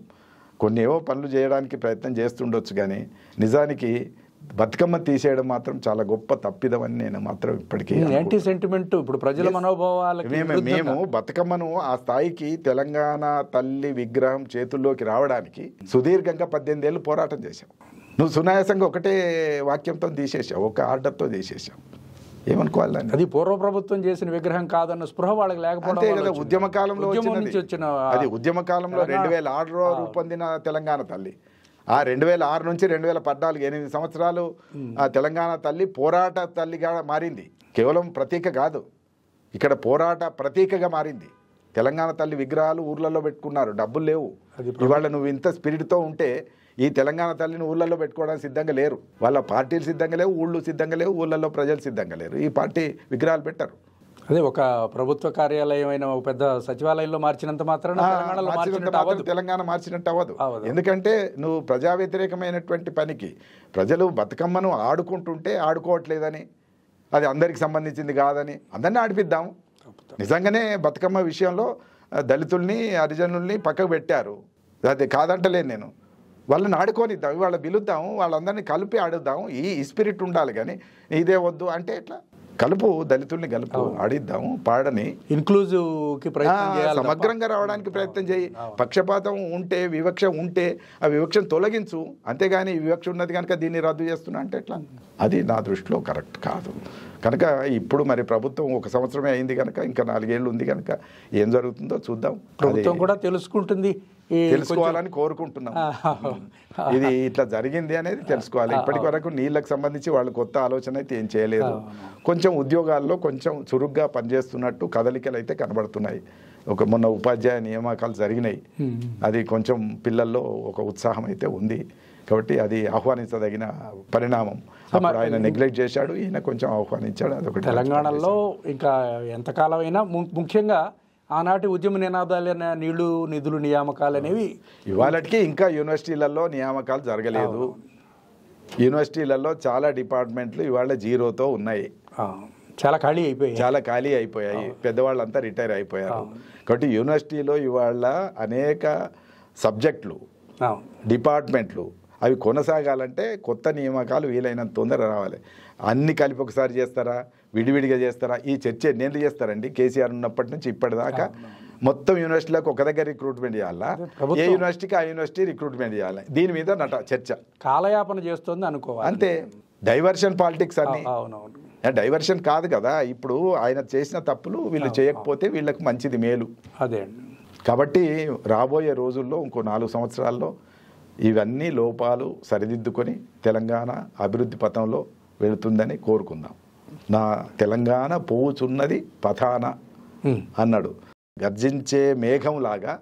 కొన్ని ఏవో పనులు చేయడానికి ప్రయత్నం చేస్తుండొచ్చు, కానీ నిజానికి బతుకమ్మ తీసేయడం మాత్రం చాలా గొప్ప తప్పిదమని నేను మాత్రం ఇప్పటికీ యాంటీ సెంటిమెంట్ ఇప్పుడు ప్రజల మనోభావాలకి మేము బతుకమ్మను ఆ స్థాయికి తెలంగాణ తల్లి విగ్రహం చేతుల్లోకి రావడానికి సుదీర్ఘంగా 18 ఏళ్ళు పోరాటం చేశాం. నువ్వు సునాయాసంగా ఒకటే వాక్యంతో తీసేసావు, ఒక ఆర్డర్తో తీసేసావు, ఏమనుకోవాలని. అది పూర్వ ప్రభుత్వం చేసిన విగ్రహం కాదన్న స్పృహ వాళ్ళకి లేకపోవడం కదా ఉద్యమ కాలంలో వచ్చిన, అది ఉద్యమ కాలంలో 2006లో రూపొందిన తెలంగాణ తల్లి. ఆ 2006 నుంచి 2014 8 సంవత్సరాలు ఆ తెలంగాణ తల్లి పోరాట తల్లిగా మారింది. కేవలం ప్రతీక కాదు, ఇక్కడ పోరాట ప్రతీకగా మారింది. తెలంగాణ తల్లి విగ్రహాలు ఊర్లలో పెట్టుకున్నారు, డబ్బులు లేవు. ఇవాళ నువ్వు ఇంత స్పిరిట్తో ఉంటే ఈ తెలంగాణ తల్లిని ఊళ్ళల్లో పెట్టుకోవడానికి సిద్ధంగా లేరు. వాళ్ళ పార్టీలు సిద్ధంగా లేవు, ఊళ్ళు సిద్ధంగా లేవు, ఊళ్ళల్లో ప్రజలు సిద్ధంగా లేరు. ఈ పార్టీ విగ్రహాలు పెట్టారు. అదే ఒక ప్రభుత్వ కార్యాలయం అయిన ఒక పెద్ద సచివాలయంలో మార్చినంత మాత్రం తెలంగాణ మార్చినట్టు అవ్వదు. ఎందుకంటే నువ్వు ప్రజా వ్యతిరేకమైనటువంటి పనికి ప్రజలు బతుకమ్మను ఆడుకుంటుంటే ఆడుకోవట్లేదని, అది అందరికి సంబంధించింది కాదని అందరినీ ఆడిపిద్దాం. నిజంగానే బతుకమ్మ విషయంలో దళితుల్ని హరిజనుల్ని పక్కకు పెట్టారు, అది కాదంటలేను నేను. వాళ్ళని ఆడుకోనిద్దాం, వాళ్ళ పిలుద్దాం, వాళ్ళందరినీ కలిపి ఆడుద్దాం. ఈ స్పిరిట్ ఉండాలి, కానీ ఇదే వద్దు అంటే ఎట్లా? కలుపు, దళితుల్ని కలుపు, ఆడిద్దాము, పాడని ఇన్క్లూజివ్కి సమగ్రంగా రావడానికి ప్రయత్నం చేయి. పక్షపాతం ఉంటే, వివక్ష ఉంటే ఆ వివక్షను తొలగించు, అంతేగాని ఈ వివక్ష ఉన్నది కనుక దీన్ని రద్దు చేస్తున్నా అంటే ఎట్లా? అది నా దృష్టిలో కరెక్ట్ కాదు. కనుక ఇప్పుడు మరి ప్రభుత్వం 1 సంవత్సరమే అయింది కనుక ఇంకా 4 ఏళ్ళు ఉంది కనుక ఏం జరుగుతుందో చూద్దాం. ప్రభుత్వం కూడా తెలుసుకుంటుంది, తెలుసుకోవాలని కోరుకుంటున్నాం. ఇది ఇట్లా జరిగింది అనేది తెలుసుకోవాలి. ఇప్పటి వరకు నీళ్ళకు సంబంధించి వాళ్ళు కొత్త ఆలోచన అయితే ఏం చేయలేదు. కొంచెం ఉద్యోగాల్లో కొంచెం చురుగ్గా పనిచేస్తున్నట్టు కదలికలు అయితే కనబడుతున్నాయి. మొన్న ఉపాధ్యాయ నియామకాలు జరిగినాయి, అది కొంచెం పిల్లల్లో ఒక ఉత్సాహం అయితే ఉంది. కాబట్టి అది ఆహ్వానించదగిన పరిణామం. అప్పుడు ఆయన నెగ్లెక్ట్ చేశాడు, ఈయన కొంచెం ఆహ్వానించాడు. అదొకటి. తెలంగాణలో ఇంకా ఎంతకాలం అయినా ముఖ్యంగా ఆనాటి ఉద్యమ నినాదాలైన నీళ్లు, నిధులు, నియామకాలు అనేవి ఇవాళకి ఇంకా యూనివర్సిటీలలో నియామకాలు జరగలేదు. యూనివర్సిటీలలో చాలా డిపార్ట్మెంట్లు ఇవాళ జీరోతో ఉన్నాయి, చాలా ఖాళీ అయిపోయాయి. పెద్దవాళ్ళంతా రిటైర్ అయిపోయారు. కాబట్టి యూనివర్సిటీలో ఇవాళ అనేక సబ్జెక్టులు, డిపార్ట్మెంట్లు అవి కొనసాగాలంటే కొత్త నియామకాలు వీలైనంత తొందర రావాలి. అన్ని కలిపి ఒకసారి చేస్తారా, విడివిడిగా చేస్తారా? ఈ చర్చ ఎన్నేళ్ళు చేస్తారండి? కేసీఆర్ ఉన్నప్పటి నుంచి ఇప్పటిదాకా మొత్తం యూనివర్సిటీలకు ఒక దగ్గర రిక్రూట్మెంట్ చేయాలా, ఏ యూనివర్సిటీకి ఆ యూనివర్సిటీ రిక్రూట్మెంట్ చేయాలి, దీని మీద చర్చ కాలయాపన చేస్తుంది అనుకోవాలి. అంతే, డైవర్షన్ పాలిటిక్స్ అన్ని. డైవర్షన్ కాదు కదా, ఇప్పుడు ఆయన చేసిన తప్పులు వీళ్ళు చేయకపోతే వీళ్ళకి మంచిది, మేలు. అదే కాబట్టి రాబోయే రోజుల్లో ఇంకో 4 సంవత్సరాల్లో ఇవన్నీ లోపాలు సరిదిద్దుకొని తెలంగాణ అభివృద్ధి పథంలో వెళుతుందని కోరుకుందాం. నా తెలంగాణ పోవుచున్నది పథాన అన్నాడు. గర్జించే మేఘంలాగా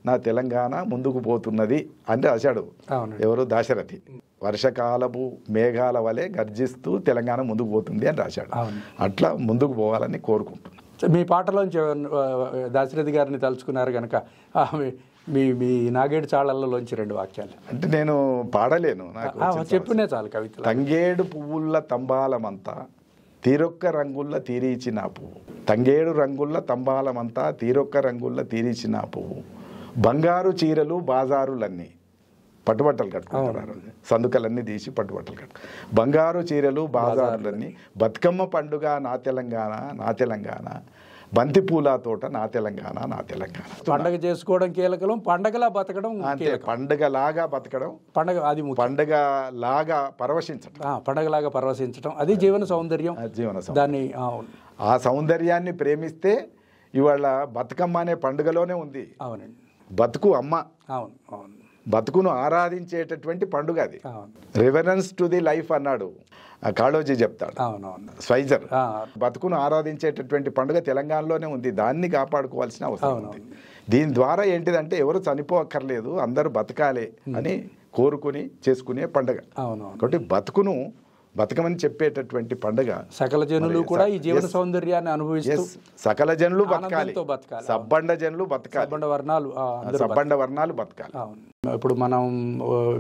నా తెలంగాణ ముందుకు పోతున్నది అని రాశాడు ఎవరు? దాశరథి. వర్షకాలపు మేఘాల వలె గర్జిస్తూ తెలంగాణ ముందుకు పోతుంది అని రాశాడు. అట్లా ముందుకు పోవాలని కోరుకుంటున్నాను. మీ పాటలోంచి దాశరథి గారిని తలుచుకున్నారు కనుక మీ నాగేడు చాళల్లోంచి 2 వాక్యాలు. అంటే నేను పాడలేను, నాకు చెప్పునే చాలు కవిత. తంగేడు పువ్వుల తంబాలమంతా తీరొక్క రంగుల్ల తీరీచిన పువ్వు, తంగేడు రంగుల్ల తంబాలమంతా తీరొక్క రరంగుల్ల తీరీచిన పువ్వు, బంగారు చీరలు బాజారులన్నీ, పట్టుబట్టలు కట్టుకుంటున్నారు, సందుకలన్నీ తీసి పట్టుబట్టలు కట్టు, బంగారు చీరలు బాజారులన్నీ, బతుకమ్మ పండుగ నా తెలంగాణ నా తెలంగాణ, బంతిపూల తోట నా తెలంగాణ నా తెలంగాణ. పండగ చేసుకోవడం కీలకం, పండగలా బతకడం అంటే పండగలాగా బతకడం, పండగలాగా పరవశించడం, అది జీవన సౌందర్యం. దాన్ని ఆ సౌందర్యాన్ని ప్రేమిస్తే ఇవాళ బతుకమ్మ అనే పండుగలోనే ఉంది. అవునండి. బతుకు అమ్మ, అవును అవును బతుకును ఆరాధించేటటువంటి పండుగ అది. అవును రివరెన్స్ టు ది లైఫ్ అన్నాడు కాళోజీ చెప్తాడు, అవునవును స్వైజర్. బతుకును ఆరాధించేటటువంటి పండుగ తెలంగాణలోనే ఉంది, దాన్ని కాపాడుకోవాల్సిన అవసరం ఉంది. దీని ద్వారా ఏంటిదంటే ఎవరు చనిపోక్కర్లేదు, అందరూ బతకాలి అని కోరుకుని చేసుకునే పండుగ. కాబట్టి బతుకును బతకమని చెప్పేటటువంటి పండుగ. సకల జనులు కూడా ఈ జీవన సౌందర్యాన్ని అనుభవిస్తూ సకల జనులు బతకాలి, బతకాలి, సబ్బండ జనులు బతకాలి, సబ్బండ వర్ణాలు బతకాలి. ఇప్పుడు మనం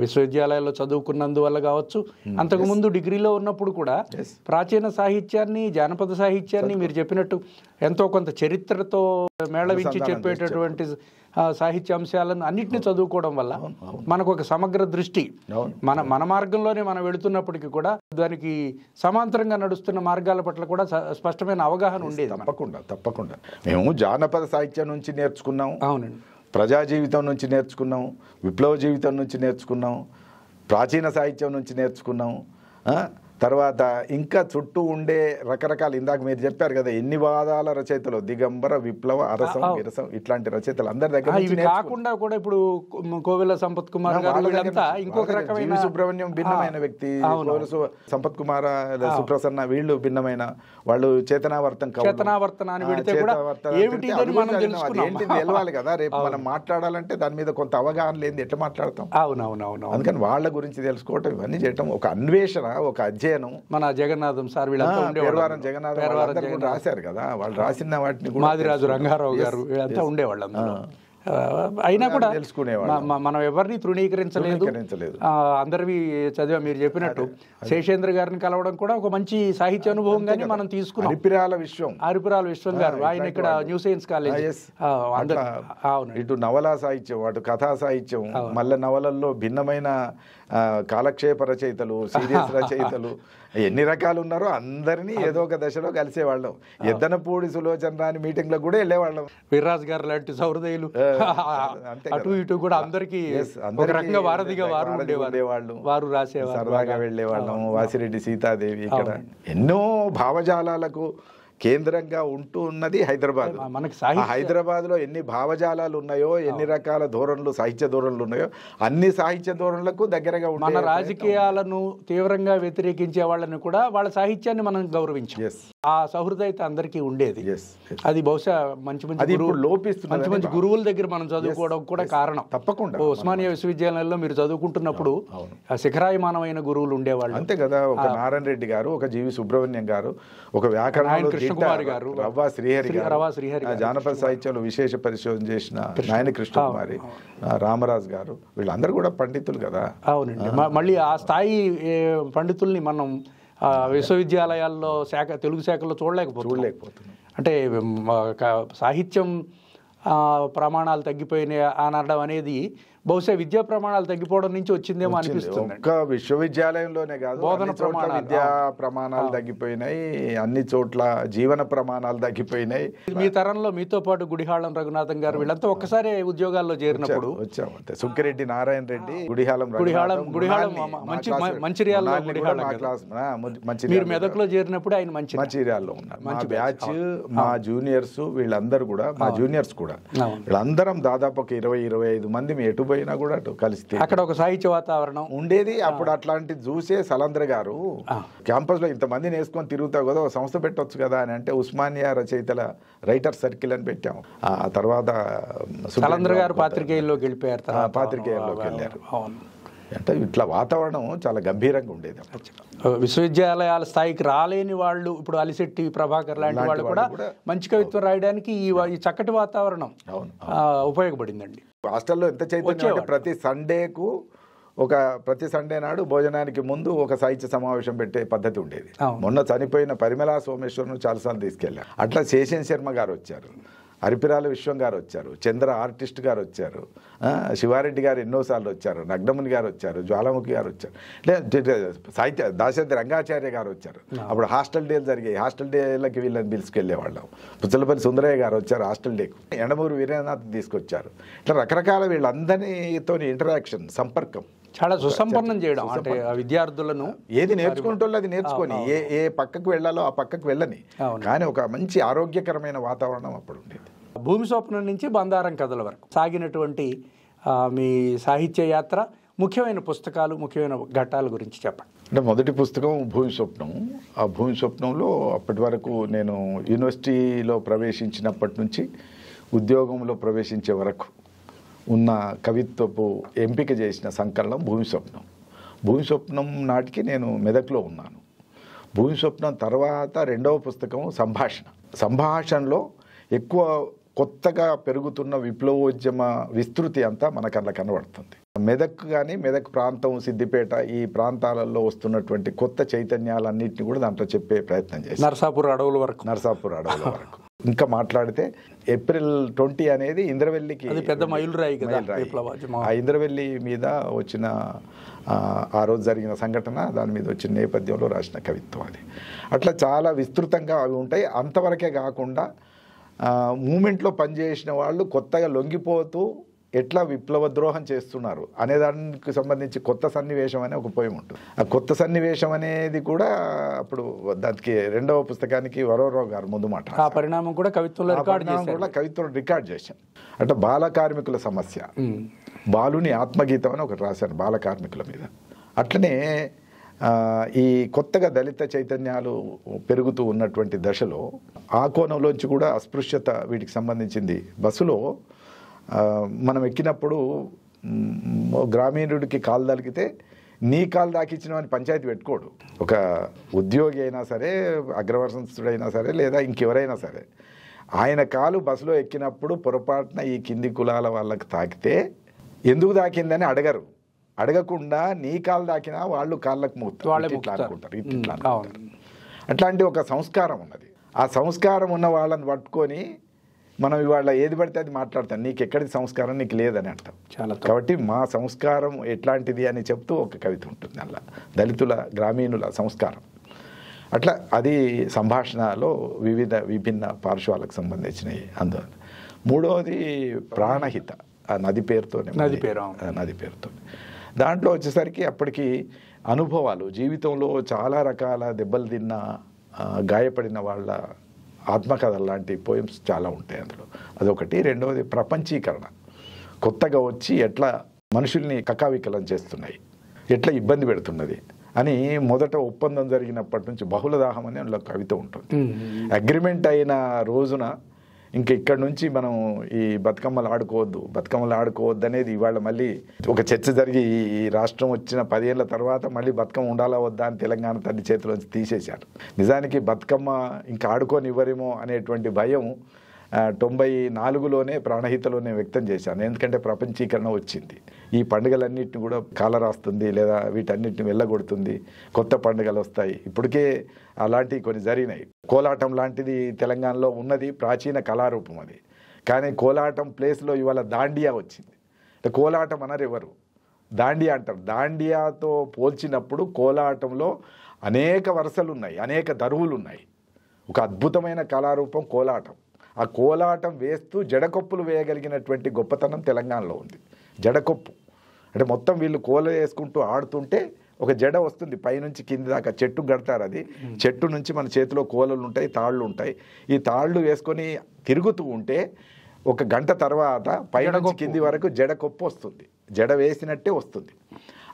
విశ్వవిద్యాలయాల్లో చదువుకున్నందువల్ల కావచ్చు, అంతకుముందు డిగ్రీలో ఉన్నప్పుడు కూడా ప్రాచీన సాహిత్యాన్ని, జానపద సాహిత్యాన్ని మీరు చెప్పినట్టు ఎంతో కొంత చరిత్రతో మేళవించి చెప్పేటటువంటి సాహిత్య అంశాలను అన్నింటినీ చదువుకోవడం వల్ల మనకు ఒక సమగ్ర దృష్టి, మన మార్గంలోనే మనం వెళుతున్నప్పటికీ కూడా దానికి సమాంతరంగా నడుస్తున్న మార్గాల పట్ల కూడా స్పష్టమైన అవగాహన ఉండేది. తప్పకుండా మేము జానపద సాహిత్యం నుంచి నేర్చుకున్నాం, అవునండి, ప్రజా జీవితం నుంచి నేర్చుకున్నాం, విప్లవ జీవితం నుంచి నేర్చుకున్నాం, ప్రాచీన సాహిత్యం నుంచి నేర్చుకున్నాం. తర్వాత ఇంకా చుట్టూ ఉండే రకరకాల, ఇందాక మీరు చెప్పారు కదా ఎన్ని వాదాల రచయితలు, దిగంబర, విప్లవ, అరసం, విరసం, ఇట్లాంటి రచయితలు అందరి దగ్గర కాకుండా కూడా ఇప్పుడు కోవెల సంపత్ కుమార్ ఇంకొక రకమైన, సుబ్రహ్మణ్యం భిన్నమైన వ్యక్తి, సంపత్ కుమార్, సుప్రసన్న వీళ్ళు భిన్నమైన వాళ్ళు. చేతనావర్తనాన్ని తెలవాలి కదా, రేపు మనం మాట్లాడాలంటే దాని మీద కొంత అవగాహన లేని ఎట్లా మాట్లాడతాం. అవునవునవును. అందుకని వాళ్ళ గురించి తెలుసుకోవటం, ఇవన్నీ చేయటం ఒక అన్వేషణ, ఒక అధ్యయనం. మన జగన్నాథం సార్ జగన్నాథం రాశారు కదా, వాళ్ళు రాసిన వాటిని మాదిరాజు రంగారావు గారు అంతా ఉండేవాళ్ళు. అయినా కూడా మనం ఎవరిని తృణీకరించలేదు, అందరివి చదివా. మీరు చెప్పినట్టు శేషేంద్ర గారిని కలవడం కూడా ఒక మంచి సాహిత్య అనుభవంగానే మనం తీసుకున్నాం. అరిపిరాల విశ్వం గారు, ఆయన ఇక్కడ న్యూ సైన్స్ కాలేజ్. ఇటు నవలా సాహిత్యం, అటు కథా సాహిత్యం, మళ్ళీ నవలల్లో భిన్నమైన కాలక్షేప రచయితలు, సీరియస్ రచయితలు, ఎన్ని రకాలు ఉన్నారో అందరినీ ఏదో ఒక దశలో కలిసేవాళ్ళం. ఎద్దనపూడి సులోచన రాని మీటింగ్ లో కూడా వెళ్ళేవాళ్ళం. వీర్రాజు గారు లాంటి సౌహృదయులు అటు ఇటు కూడా అందరికీ ఒక రకంగా వారధిగా వారు ఉండేవాళ్ళు, వారు రాసేవారు, సరదాగా వెళ్ళేవాళ్ళం. వాసిరెడ్డి సీతాదేవి, ఇక్కడ ఎన్నో భావజాలాలకు కేంద్రంగా ఉంటూ ఉన్నది హైదరాబాద్. హైదరాబాద్ లో ఎన్ని భావజాలాలు ఉన్నాయో, ఎన్ని రకాల ధోరణులు, సాహిత్య ధోరణులు ఉన్నాయో, అన్ని సాహిత్య ధోరణులకు దగ్గరగా ఉండే, మన రాజకీయాలను తీవ్రంగా వ్యతిరేకించే వాళ్ళని కూడా వాళ్ళ సాహిత్యాన్ని మనం గౌరవించాం. ఆ సౌహృదయత అందరికీ ఉండేది. అది బహుశా మంచి మంచి గురువుల దగ్గర మనం చదువుకోవడం కూడా కారణం. తప్పకుండా ఉస్మానియా విశ్వవిద్యాలయంలో మీరు చదువుకుంటున్నప్పుడు శిఖరాయమానమైన గురువులు ఉండేవాళ్ళు. అంతే కదా, ఒక నారాయణ రెడ్డి గారు, ఒక జీవి సుబ్రహ్మణ్యం గారు, ఒక వ్యాకరణ కృష్ణకుమారి గారు, రవ్వ శ్రీహరి గారు, జానపద సాహిత్యంలో విశేష పరిశోధన చేసిన నాయన కృష్ణకుమారి, రామరాజు గారు, వీళ్ళందరూ కూడా పండితులు కదా. అవునండి. మళ్ళీ ఆ స్థాయి పండితుల్ని మనం విశ్వవిద్యాలయాల్లో తెలుగు శాఖలో చూడలేకపోతున్నాం. అంటే సాహిత్యం ప్రమాణాలు తగ్గిపోయినాయి అనడం అనేది బహుశా విద్యా ప్రమాణాలు తగ్గిపోవడం నుంచి వచ్చిందేమో అనిపిస్తుంది. ఒక్క విశ్వవిద్యాలయంలోనే కాదు, బోధన ప్రమాణాలు, విద్యా ప్రమాణాలు తగ్గిపోయినాయి, అన్ని చోట్ల జీవన ప్రమాణాలు తగ్గిపోయినాయి. మీ తరంలో మీతో పాటు గుడిహాళం రఘునాథం గారు వీళ్ళంతా ఒక్కసారే ఉద్యోగాల్లో చేరినప్పుడు వచ్చాము. సుంకిరెడ్డి నారాయణ రెడ్డి, గుడిహాళం మంచిర్యాలలో, మీరు మెదక్లో చేరినప్పుడు ఆయన మంచిర్యాలలో ఉన్నారు. మా బ్యాచ్, మా జూనియర్స్, వీళ్ళందరూ కూడా, మా జూనియర్స్ కూడా వీళ్ళందరం దాదాపు ఒక 20-25 మంది ఎటు పోయినా కూడా కలిస్తే అక్కడ ఒక సాహిత్య వాతావరణం ఉండేది. అప్పుడు అట్లాంటిది చూసే సలంద్ర గారు క్యాంపస్ లో ఇంతమందిని వేసుకొని తిరుగుతావు కదా, ఒక సంస్థ పెట్టొచ్చు కదా అని అంటే ఉస్మానియా రచయితల రైటర్ సర్కిల్ అని పెట్టాము. ఆ తర్వాత సలంద్ర గారు పాత్రికేయుల్లోకి వెళ్ళిపోయారు, పాత్రికేయుల్లోకి వెళ్ళారు. అంటే ఇట్లా వాతావరణం చాలా గంభీరంగా ఉండేది. విశ్వవిద్యాలయాల స్థాయికి రాలేని వాళ్ళు, ఇప్పుడు అలిశెట్టి ప్రభాకర్ లాంటి వాళ్ళు కూడా మంచి కవిత్వం రాయడానికి ఈ చక్కటి వాతావరణం ఉపయోగపడిందండి. హాస్టల్లో ఎంత చైతన్యం అంటే ప్రతి సండే నాడు భోజనానికి ముందు ఒక సాహిత్య సమావేశం పెట్టే పద్ధతి ఉండేది. మొన్న చనిపోయిన పరిమళా సోమేశ్వరను చాలాసార్లు తీసుకెళ్ళారు. అట్లా శేషన్ శర్మ గారు వచ్చారు, అరిపిరాల విశ్వం గారు వచ్చారు, చంద్ర ఆర్టిస్ట్ గారు వచ్చారు, శివారెడ్డి గారు ఎన్నోసార్లు వచ్చారు, నగ్నముని గారు వచ్చారు, జ్వాలాముఖి గారు వచ్చారు, సాహిత్య దాశరథి రంగాచార్య గారు వచ్చారు. అప్పుడు హాస్టల్ డేలు జరిగాయి, హాస్టల్ డేలకి వీళ్ళని పిలుచుకెళ్ళేవాళ్ళం. పుచ్చలపల్లి సుందరయ్య గారు వచ్చారు హాస్టల్ డేకు, ఎండమూరు వీరేంద్రనాథ్ తీసుకొచ్చారు. ఇట్లా రకరకాల వీళ్ళందరితో ఇంటరాక్షన్, సంపర్కం చాలా సుసంపన్నం చేయడం. అంటే విద్యార్థులను ఏది నేర్చుకుంటూ అది నేర్చుకొని ఏ పక్కకు వెళ్ళాలో ఆ పక్కకు వెళ్ళని, కానీ ఒక మంచి ఆరోగ్యకరమైన వాతావరణం అప్పుడు ఉండేది. భూమి స్వప్నం నుంచి బందారం కథల వరకు సాగినటువంటి మీ సాహిత్య యాత్ర, ముఖ్యమైన పుస్తకాలు, ముఖ్యమైన ఘట్టాల గురించి చెప్పండి. అంటే మొదటి పుస్తకం భూమి స్వప్నం. ఆ భూమి స్వప్నంలో అప్పటి వరకు నేను యూనివర్సిటీలో ప్రవేశించినప్పటి నుంచి ఉద్యోగంలో ప్రవేశించే వరకు ఉన్న కవిత్వపు ఎంపిక చేసిన సంకలనం భూమి స్వప్నం. భూమి స్వప్నం నాటికి నేను మెదక్లో ఉన్నాను. భూమి స్వప్నం తర్వాత రెండవ పుస్తకం సంభాషణ. సంభాషణలో ఎక్కువ కొత్తగా పెరుగుతున్న విప్లవోద్యమ విస్తృతి అంతా మనకు అలా కనబడుతుంది. మెదక్ కానీ, మెదక్ ప్రాంతం, సిద్దిపేట, ఈ ప్రాంతాలలో వస్తున్నటువంటి కొత్త చైతన్యాలన్నింటినీ కూడా దాంట్లో చెప్పే ప్రయత్నం చేశాను. నర్సాపూర్ అడవుల వరకు ఇంకా మాట్లాడితే ఏప్రిల్ 20 అనేది ఇంద్రవెల్లికి పెద్ద మైలురాయి కదా. ఆ ఇంద్రవెల్లి మీద వచ్చిన ఆ రోజు జరిగిన సంఘటన, దాని మీద వచ్చిన నేపథ్యంలో రాసిన కవిత్వం అది. అట్లా చాలా విస్తృతంగా అవి ఉంటాయి. అంతవరకే కాకుండా మూమెంట్లో పనిచేసిన వాళ్ళు కొత్తగా లొంగిపోతూ ఎట్లా విప్లవ ద్రోహం చేస్తున్నారు అనే దానికి సంబంధించి కొత్త సన్నివేశం అనే ఒక పోయం ఉంటుంది. ఆ కొత్త సన్నివేశం అనేది కూడా అప్పుడు దానికి రెండవ పుస్తకానికి వరవరావు గారు ముందు మాట, ఆ పరిణామం కూడా కవిత్వంలో రికార్డ్ చేశాను. అంటే బాల కార్మికుల సమస్య, బాలుని ఆత్మగీతం అని ఒకటి రాశాను బాల కార్మికుల మీద. అట్లనే ఈ కొత్తగా దళిత చైతన్యాలు పెరుగుతూ ఉన్నటువంటి దశలో ఆ కోణంలోంచి కూడా అస్పృశ్యత వీటికి సంబంధించింది. బస్సులో మనం ఎక్కినప్పుడు గ్రామీణుడికి కాలు తలిగితే నీ కాలు దాకించిన అని పంచాయతీ పెట్టుకోడు. ఒక ఉద్యోగి అయినా సరే, అగ్రవర్ణస్థుడైనా సరే, లేదా ఇంకెవరైనా సరే, ఆయన కాలు బస్సులో ఎక్కినప్పుడు పొరపాటున ఈ కింది కులాల వాళ్ళకి తాకితే ఎందుకు తాకిందని అడగరు. అడగకుండా నీ కాలు తాకినా వాళ్ళు కాళ్ళకు మూస్తారు, ఇట్లా అనుకుంటారు. అట్లాంటి ఒక సంస్కారం ఉన్నది. ఆ సంస్కారం ఉన్న వాళ్ళని పట్టుకొని మనం ఇవాళ ఏది పడితే అది మాట్లాడతాం. నీకు ఎక్కడిది సంస్కారం, నీకు లేదని అంటాం. కాబట్టి మా సంస్కారం ఎట్లాంటిది అని చెప్తూ ఒక కవిత ఉంటుంది అలా, దళితుల గ్రామీణుల సంస్కారం. అట్లా అది సంభాషణలో విభిన్న పార్శ్వాలకు సంబంధించినవి. అందువల్ల మూడవది ప్రాణహిత, ఆ నది పేరుతో. దాంట్లో వచ్చేసరికి అప్పటికి అనుభవాలు, జీవితంలో చాలా రకాల దెబ్బలు తిన్న, గాయపడిన వాళ్ళ ఆత్మకథలు లాంటి పోయమ్స్ చాలా ఉంటాయి అందులో. అదొకటి. రెండవది ప్రపంచీకరణ, కొత్తగా వచ్చి ఎట్లా మనుషుల్ని కకావికలం చేస్తున్నాయి, ఎట్లా ఇబ్బంది పెడుతున్నది అని మొదట ఒప్పందం జరిగినప్పటి నుంచి బహుళదాహం అని అందులో కవిత ఉంటుంది. అగ్రిమెంట్ అయిన రోజున ఇంకా ఇక్కడ నుంచి మనం ఈ బతుకమ్మలు ఆడుకోవద్దు అనేది ఇవాళ మళ్ళీ ఒక చర్చ జరిగి ఈ రాష్ట్రం వచ్చిన 10 ఏళ్ల తర్వాత మళ్ళీ బతుకమ్మ ఉండాలా వద్దా అని తెలంగాణ తల్లి చేతిలోంచి తీసేశారు. నిజానికి బతుకమ్మ ఇంకా ఆడుకోనివ్వరేమో అనేటువంటి భయం 94లోనే ప్రాణహితలోనే వ్యక్తం చేశాను. ఎందుకంటే ప్రపంచీకరణ వచ్చింది, ఈ పండుగలన్నింటినీ కూడా కాలరాస్తుంది, లేదా వీటన్నిటిని వెళ్ళగొడుతుంది, కొత్త పండుగలు వస్తాయి. ఇప్పటికే అలాంటివి కొన్ని జరిగినాయి. కోలాటం లాంటిది తెలంగాణలో ఉన్నది, ప్రాచీన కళారూపం అది. కానీ కోలాటం ప్లేస్లో ఇవాళ దాండియా వచ్చింది. కోలాటం అనరు ఎవరు, దాండియా అంటారు. దాండియాతో పోల్చినప్పుడు కోలాటంలో అనేక వరుసలు ఉన్నాయి, అనేక దరువులు ఉన్నాయి. ఒక అద్భుతమైన కళారూపం కోలాటం. ఆ కోలాటం వేస్తూ జడకొప్పులు వేయగలిగినటువంటి గొప్పతనం తెలంగాణలో ఉంది. జడకొప్పు అంటే మొత్తం వీళ్ళు కోల వేసుకుంటూ ఆడుతుంటే ఒక జడ వస్తుంది పైనుంచి కింది దాకా, చెట్టు కడతారు. అది చెట్టు నుంచి మన చేతిలో కోలలు ఉంటాయి, తాళ్ళు ఉంటాయి. ఈ తాళ్ళు వేసుకొని తిరుగుతూ ఉంటే ఒక గంట తర్వాత పైనుంచి కింది వరకు జడకొప్పు వస్తుంది, జడ వేసినట్టే వస్తుంది.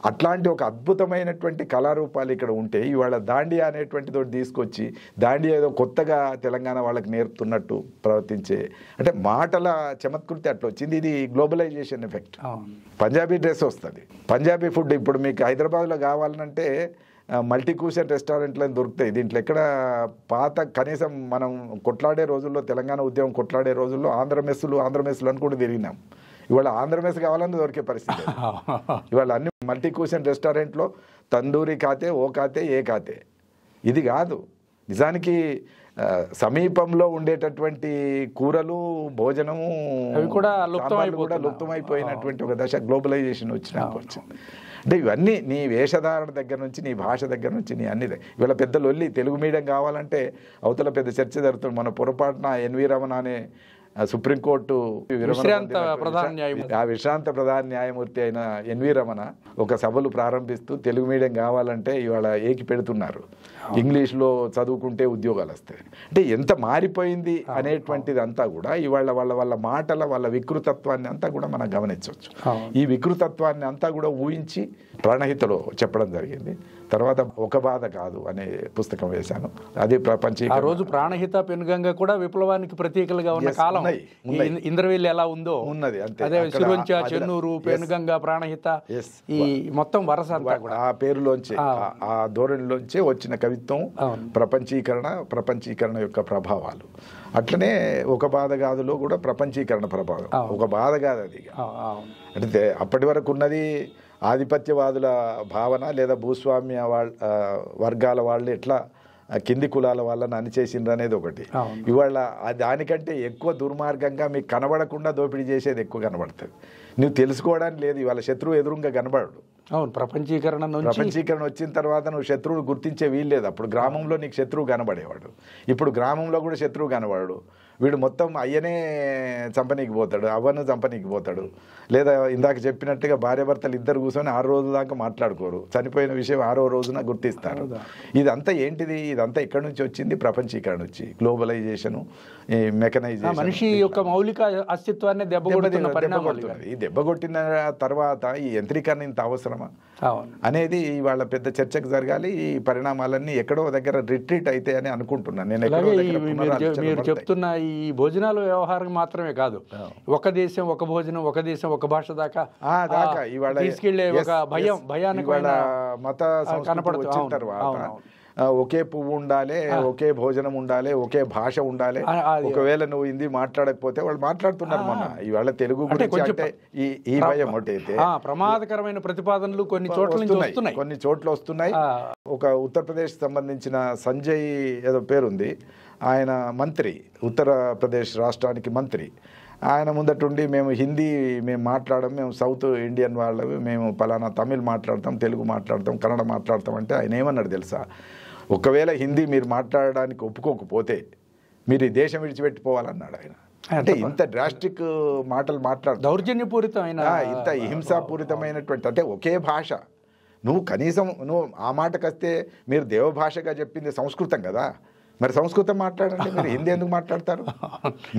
అట్లాంటి ఒక అద్భుతమైనటువంటి కళారూపాలు ఇక్కడ ఉంటే ఇవాళ దాండియా అనేటువంటితో తీసుకొచ్చి దాండియా ఏదో కొత్తగా తెలంగాణ వాళ్ళకి నేర్పుతున్నట్టు ప్రవర్తించే, అంటే మాటల చమత్కృతి అట్లా వచ్చింది. ఇది గ్లోబలైజేషన్ ఎఫెక్ట్. పంజాబీ డ్రెస్ వస్తుంది, పంజాబీ ఫుడ్ ఇప్పుడు మీకు హైదరాబాద్లో కావాలంటే మల్టీ క్యూషన్ రెస్టారెంట్లను దొరుకుతాయి. దీంట్లో ఎక్కడ పాత కనీసం మనం కొట్లాడే రోజుల్లో, తెలంగాణ ఉద్యమం కొట్లాడే రోజుల్లో ఆంధ్ర మెస్సులు అని కూడా తిరిగినాం. ఇవాళ ఆంధ్ర మెస్ కావాలని దొరికే పరిస్థితి. ఇవాళ అన్ని మల్టీ క్యూషన్ రెస్టారెంట్లో తందూరి ఖాతే, ఓ ఖాతే, ఏ ఖాతే, ఇది కాదు. నిజానికి సమీపంలో ఉండేటటువంటి కూరలు, భోజనము కూడా లుప్తమైపోయినటువంటి ఒక దశ గ్లోబలైజేషన్ వచ్చింది. అంటే ఇవన్నీ నీ వేషధారణ దగ్గర నుంచి, నీ భాష దగ్గర నుంచి, నీ అన్ని. ఇవాళ పెద్ద లొల్లి, తెలుగు మీడియం కావాలంటే అవతల పెద్ద చర్చ జరుగుతుంది. మన పొరపాటున ఎన్వి రమణ అనే సుప్రీంకోర్టు విశ్రాంత ప్రధాన న్యాయమూర్తి. ఆ విశ్రాంత ప్రధాన న్యాయమూర్తి అయిన ఎన్వి రమణ ఒక సభలు ప్రారంభిస్తూ తెలుగు మీడియం కావాలంటే ఇవాళ ఏకి పెడుతున్నారు, ఇంగ్లీష్లో చదువుకుంటే ఉద్యోగాలు వస్తాయి. అంటే ఎంత మారిపోయింది అనేటువంటిది అంతా కూడా ఇవాళ వాళ్ళ మాటల వాళ్ళ వికృతత్వాన్ని అంతా కూడా మనం గమనించవచ్చు. ఈ వికృతత్వాన్ని అంతా కూడా ఊహించి ప్రాణహితలో చెప్పడం జరిగింది. తర్వాత ఒక బాధ కాదు అనే పుస్తకం వేశాను. అది ప్రపంచ ఆ రోజు ప్రాణహిత పెనుగంగ కూడా విప్లవానికి ప్రతీకలుగా ఉన్న కాలం. ఇంద్రవెల్లి ఎలా ఉందో ఉన్నది అంతే. అదే సిరుంచ, చెన్నూరు, పెనుగంగ, ప్రాణహిత, ఈ మొత్తం వరస అంతా కూడా ఆ పేరులోంచి ఆ ధోరణిలోంచే వచ్చిన కవిత్వం. ప్రపంచీకరణ యొక్క ప్రభావాలు అట్లనే ఒక బాధ కాదులో కూడా ప్రపంచీకరణ ప్రభావం. ఒక బాధ కాదు అది. అంటే అప్పటి వరకు ఉన్నది ఆధిపత్యవాదుల భావన, లేదా భూస్వామ్య వర్గాల వాళ్ళు ఎట్లా కింది కులాల వాళ్ళని అణిచేసిండ్రు అనేది ఒకటి. ఇవాళ దానికంటే ఎక్కువ దుర్మార్గంగా మీకు కనబడకుండా దోపిడీ చేసేది ఎక్కువ కనబడుతుంది. నువ్వు తెలుసుకోవడానికి లేదు. ఇవాళ శత్రువు ఎదురుగా కనబడడు. అవును, ప్రపంచీకరణ వచ్చిన తర్వాత నువ్వు శత్రువును గుర్తించే వీల్లేదు. అప్పుడు గ్రామంలో నీకు శత్రువు కనబడేవాడు, ఇప్పుడు గ్రామంలో కూడా శత్రువు కనబడడు. వీడు మొత్తం అయ్యనే చంపనీకి పోతాడు, అవ్వను చంపనీకి పోతాడు. లేదా ఇందాక చెప్పినట్టుగా భార్యాభర్తలు ఇద్దరు కూర్చొని 6 రోజుల దాకా మాట్లాడుకోరు, చనిపోయిన విషయం 6వ రోజున గుర్తిస్తారు. ఇదంతా ఏంటిది? ఇదంతా ఎక్కడి నుంచి వచ్చింది? ప్రపంచీకరణ వచ్చి, గ్లోబలైజేషన్, మెకనైజేషన్, మనిషి యొక్క మౌలిక అస్తిత్వాన్ని దెబ్బగొట్టిన తర్వాత ఈ యంత్రీకరణ ఇంత అవసరమా అనేది ఇవాళ పెద్ద చర్చకు జరగాలి. ఈ పరిణామాలన్నీ ఎక్కడో దగ్గర రిట్రీట్ అయితే అని అనుకుంటున్నాను నేను. మీరు చెప్తున్న ఈ భోజనాల వ్యవహారం మాత్రమే కాదు, ఒక దేశం ఒక భోజనం, ఒక దేశం ఒక భాష దాకా ఇవాళ తీసుకెళ్లే ఒక భయానకమైన మత సంస్కృతి వచ్చిన తర్వాత ఒకే పువ్వు ఉండాలి, ఒకే భోజనం ఉండాలి, ఒకే భాష ఉండాలి. ఒకవేళ నువ్వు హిందీ మాట్లాడకపోతే వాళ్ళు మాట్లాడుతున్నారు. మొన్న ఇవాళ తెలుగు గురించి అంటే ఈ భయం ఒకటైతే ప్రమాదకరమైన ప్రతిపాదనలు కొన్ని చోట్ల వస్తున్నాయి. ఒక ఉత్తరప్రదేశ్ సంబంధించిన సంజయ్ ఏదో పేరుంది, ఆయన మంత్రి, ఉత్తరప్రదేశ్ రాష్ట్రానికి మంత్రి. ఆయన ముందటుండి మేము మాట్లాడడం, మేము సౌత్ ఇండియన్ వాళ్ళవి, మేము పలానా తమిళ్ మాట్లాడతాం, తెలుగు మాట్లాడతాం, కన్నడ మాట్లాడతాం అంటే ఆయన ఏమన్నాడు తెలుసా? ఒకవేళ హిందీ మీరు మాట్లాడడానికి ఒప్పుకోకపోతే మీరు ఈ దేశం విడిచిపెట్టిపోవాలన్నాడు ఆయన. అంటే ఇంత డ్రాస్టిక్ మాటలు మాట్లాడు, దౌర్జన్యపూరితమైన, ఇంత హింసాపూరితమైనటువంటి, అంటే ఒకే భాష. నువ్వు కనీసం ఆ మాటకొస్తే మీరు దేవభాషగా చెప్పింది సంస్కృతం కదా, మరి సంస్కృతం మాట్లాడండి. మీరు హిందీ ఎందుకు మాట్లాడతారు?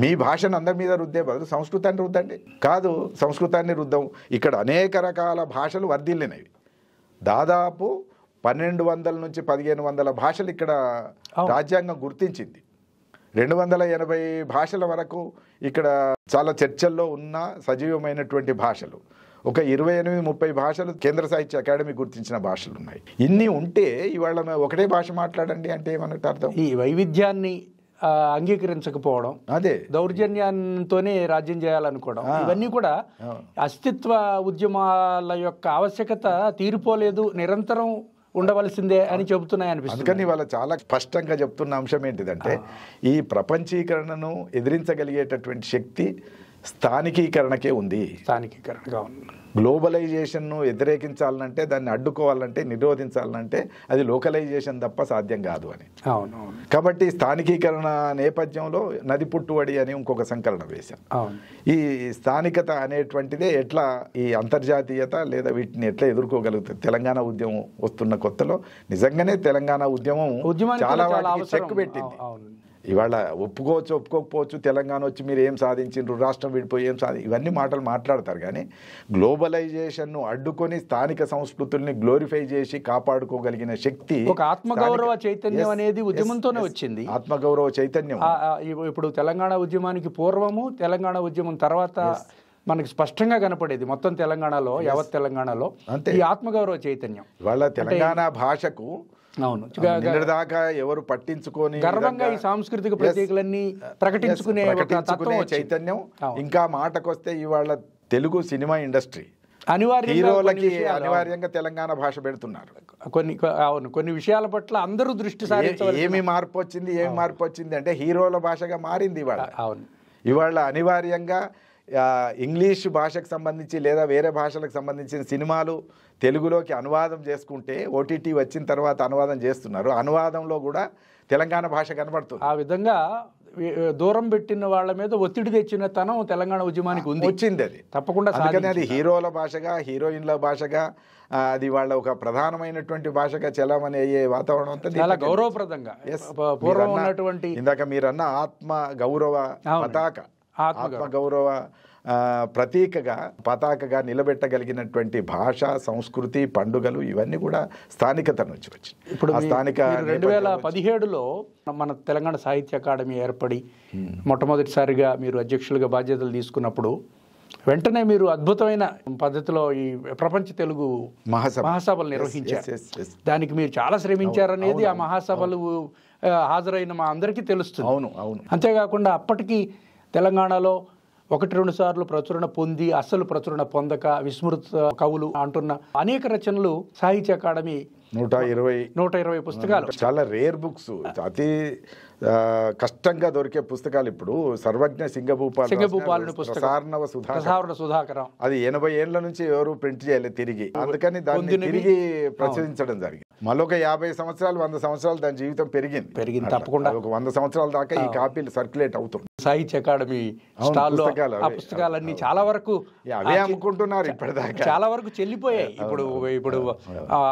మీ భాషను అందరి మీద రుద్దే బదులు సంస్కృతాన్ని రుద్దండి. కాదు, సంస్కృతాన్ని రుద్దాం. ఇక్కడ అనేక రకాల భాషలు వర్ధిల్లినవి. దాదాపు 1200 నుంచి 1500 భాషలు ఇక్కడ రాజ్యాంగం గుర్తించింది. 280 భాషల వరకు ఇక్కడ చాలా చర్చల్లో ఉన్న సజీవమైనటువంటి భాషలు. ఒక 28-30 భాషలు కేంద్ర సాహిత్య అకాడమీ గుర్తించిన భాషలు ఉన్నాయి. ఇన్ని ఉంటే ఇవాళ ఒకటే భాష మాట్లాడండి అంటే ఏమన్నట్టు అర్థం? ఈ వైవిధ్యాన్ని అంగీకరించకపోవడం, అదే దౌర్జన్యంతోనే రాజ్యం చేయాలనుకోవడం, ఇవన్నీ కూడా అస్తిత్వ ఉద్యమాల యొక్క ఆవశ్యకత తీరిపోలేదు, నిరంతరం ఉండవలసిందే అని చెబుతున్నాయి అనిపిస్తుంది. అందుకని వాళ్ళ చాలా స్పష్టంగా చెప్తున్న అంశం ఏంటిదంటే, ఈ ప్రపంచీకరణను ఎదిరించగలిగేటటువంటి శక్తి స్థానికీకరణకే ఉంది. స్థానికీకరణగా ఉంది. గ్లోబలైజేషన్ను వ్యతిరేకించాలంటే, దాన్ని అడ్డుకోవాలంటే, నిరోధించాలంటే అది లోకలైజేషన్ తప్ప సాధ్యం కాదు అని. కాబట్టి స్థానికీకరణ నేపథ్యంలో నది పుట్టువడి అని ఇంకొక సంకలనం వేశాం. ఈ స్థానికత అనేటువంటిదే ఎట్లా ఈ అంతర్జాతీయత లేదా వీటిని ఎట్లా ఎదుర్కోగలుగుతుంది. తెలంగాణ ఉద్యమం వస్తున్న కొత్తలో నిజంగానే తెలంగాణ ఉద్యమం చాలా వాటికి చెక్ పెట్టింది. ఇవాళ ఒప్పుకోకపోవచ్చు, తెలంగాణ వచ్చి మీరు ఏం సాధించిండ్రు, రాష్ట్రం విడిపోయి ఏం ఇవన్నీ మాటలు మాట్లాడతారు. కానీ గ్లోబలైజేషన్ను అడ్డుకొని స్థానిక సంస్కృతుల్ని గ్లోరిఫై చేసి కాపాడుకోగలిగిన శక్తి, ఒక ఆత్మగౌరవ చైతన్యం అనేది ఉద్యమంతోనే వచ్చింది. ఆత్మగౌరవ చైతన్యం ఇప్పుడు తెలంగాణ ఉద్యమానికి పూర్వము, తెలంగాణ ఉద్యమం తర్వాత మనకి స్పష్టంగా కనపడేది మొత్తం తెలంగాణలో, యావత్ తెలంగాణలో ఈ ఆత్మగౌరవ చైతన్యం. ఇవాళ తెలంగాణ భాషకు దాకా ఎవరు పట్టించుకొని గర్వంగా ఈ సాంస్కృతిక ప్రతీకలన్నీ ప్రకటించుకునే చైతన్యం. ఇంకా మాటకొస్తే ఇవాళ తెలుగు సినిమా ఇండస్ట్రీ అనివార్యంగా తెలంగాణ భాష పెడుతున్నారు. కొన్ని విషయాల పట్ల అందరూ దృష్టి సారించాలి. ఏమి మార్పు వచ్చింది అంటే హీరోల భాషగా మారింది ఇవాళ అనివార్యంగా ఇంగ్లీష్ భాషకు సంబంధించి లేదా వేరే భాషలకు సంబంధించిన సినిమాలు తెలుగులోకి అనువాదం చేసుకుంటే, OTT వచ్చిన తర్వాత అనువాదం చేస్తున్నారు, అనువాదంలో కూడా తెలంగాణ భాష కనబడుతుంది. ఆ విధంగా దూరం పెట్టిన వాళ్ళ మీద ఒత్తిడి తెచ్చిన తనం తెలంగాణ ఉద్యమానికి ఉంది, వచ్చింది. అది తప్పకుండా అందుకని అది హీరోల భాషగా, హీరోయిన్ల భాషగా, అది వాళ్ళ ఒక ప్రధానమైనటువంటి భాషగా చలామణి అయ్యే వాతావరణం అంతా చాలా గౌరవప్రదంగా పూర్వం ఉన్నటువంటి ఇందాక మీరన్న ఆత్మ గౌరవ పతాక, ఆత్మ గౌరవ ప్రతీకగా పతాకగా నిలబెట్టగలిగినటువంటి భాష, సంస్కృతి, పండుగలు ఇవన్నీ కూడా స్థానికత నుంచి వచ్చి ఇప్పుడు స్థానిక 2017లో మన తెలంగాణ సాహిత్య అకాడమీ ఏర్పడి మొట్టమొదటిసారిగా మీరు అధ్యక్షులుగా బాధ్యతలు తీసుకున్నప్పుడు వెంటనే మీరు అద్భుతమైన పద్ధతిలో ఈ ప్రపంచ తెలుగు మహాసభలు నిర్వహించారు. దానికి మీరు చాలా శ్రమించారనేది ఆ మహాసభలు హాజరైన మా అందరికీ తెలుస్తుంది. అవును అవును. అంతేకాకుండా అప్పటికి తెలంగాణలో 1-2 సార్లు ప్రచురణ పొంది అస్సలు ప్రచురణ పొందక విస్మృత కవులు అంటున్న అనేక రచనలు సాహిత్య అకాడమీ 120 పుస్తకాలు, చాలా రేర్ బుక్స్, అతి కష్టంగా దొరికే పుస్తకాలు. ఇప్పుడు సర్వజ్ఞ సింగభూపాలుని పుస్తకం సుధాకరం అది 80 ఏళ్ల నుంచి ఎవరు ప్రింట్ చేయలేదు తిరిగి, అందుకని దాన్ని తిరిగి ప్రచురించడం జరిగింది. మళ్ళొక 50 సంవత్సరాలు 100 సంవత్సరాలు దాని జీవితం పెరిగింది. తప్పకుండా ఒక 100 సంవత్సరాల దాకా ఈ కాపీలు సర్క్యులేట్ అవుతుంది. సాహిత్య అకాడమీ స్టాల్లో ఆ పుస్తకాలన్నీ చాలా వరకు అవే అమ్ముకుంటున్నారు ఇప్పటిదాకా, చాలా వరకు చెల్లిపోయాయి. ఇప్పుడు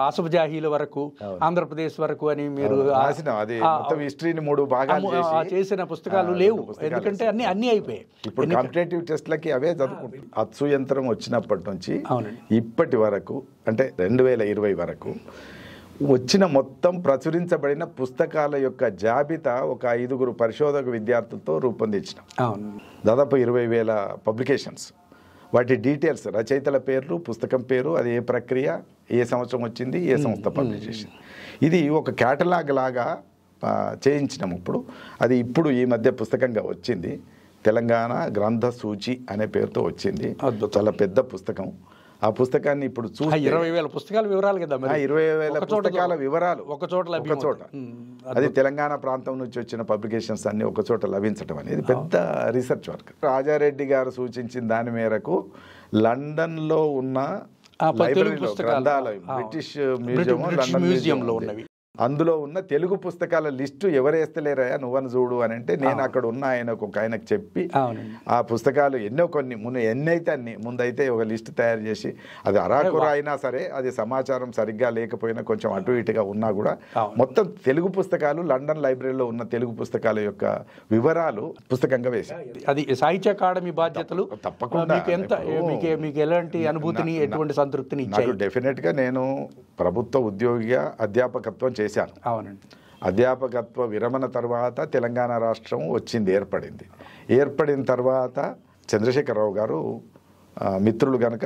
ఆసఫ్ జాహీల వరకు, ఆంధ్రప్రదేశ్ వరకు అని మీరు అది మొత్తం హిస్టరీని 3 భాగాలు చేసిన పుస్తకాలు లేవు, ఎందుకంటే అన్ని అయిపోయాయి. ఇప్పుడు కాంపిటేటివ్ టెస్ట్లకి అవే చదువుకుంటారు. అచ్చు యంత్రం వచ్చినప్పటి నుంచి ఇప్పటి వరకు, అంటే 2020 వరకు వచ్చిన మొత్తం ప్రచురించబడిన పుస్తకాల యొక్క జాబితా ఒక 5 పరిశోధక విద్యార్థులతో రూపొందించిన దాదాపు 20,000 పబ్లికేషన్స్. వాటి డీటెయిల్స్, రచయితల పేర్లు, పుస్తకం పేరు, అది ఏ ప్రక్రియ, ఏ సంవత్సరం వచ్చింది, ఏ సంస్థ పబ్లిష్ చేసింది, ఇది ఒక క్యాటలాగ్ లాగా చేయించినాము. అది ఇప్పుడు ఈ మధ్య పుస్తకంగా వచ్చింది. తెలంగాణ గ్రంథ సూచి అనే పేరుతో వచ్చింది. చాలా పెద్ద పుస్తకం. ఆ పుస్తకాన్ని ఇప్పుడు చూసి 20,000 పుస్తకాల వివరాలు కదా, 20,000 పుస్తకాల వివరాలు ఒక చోట, అది తెలంగాణ ప్రాంతం నుంచి వచ్చిన పబ్లికేషన్స్ అన్ని ఒక చోట లభించడం అనేది పెద్ద రీసెర్చ్ వర్క్. రాజారెడ్డి గారు సూచించిన దాని మేరకు లండన్లో ఉన్న లైబ్రరీలో, గ్రంథాలయం, బ్రిటిష్ మ్యూజియం, లండన్ మ్యూజియంలో ఉన్నవి, అందులో ఉన్న తెలుగు పుస్తకాల లిస్టు ఎవరేస్తలేరాయా నువ్వని చూడు అని అంటే, నేను అక్కడ ఉన్న ఆయనకు చెప్పి ఆ పుస్తకాలు ఎన్నైతే అన్ని ముందైతే ఒక లిస్టు తయారు చేసి, అది అరాకుర అయినా సరే, అది సమాచారం సరిగ్గా లేకపోయినా కొంచెం అటు ఇటుగా ఉన్నా కూడా మొత్తం తెలుగు పుస్తకాలు, లండన్ లైబ్రరీలో ఉన్న తెలుగు పుస్తకాల యొక్క వివరాలు పుస్తకంగా వేశారు. అది సాహిత్య అకాడమీ బాధ్యతలు. తప్పకుండా మీకు ఎలాంటి అనుభూతిని, ఎటువంటి సంతృప్తిని ఇచ్చాయి? డెఫినెట్ గా నేను ప్రభుత్వ ఉద్యోగిగా అధ్యాపకత్వం చేశాను. అవునండి. అధ్యాపకత్వ విరమణ తర్వాత తెలంగాణ రాష్ట్రం ఏర్పడిన తర్వాత చంద్రశేఖరరావు గారు మిత్రులు కనుక,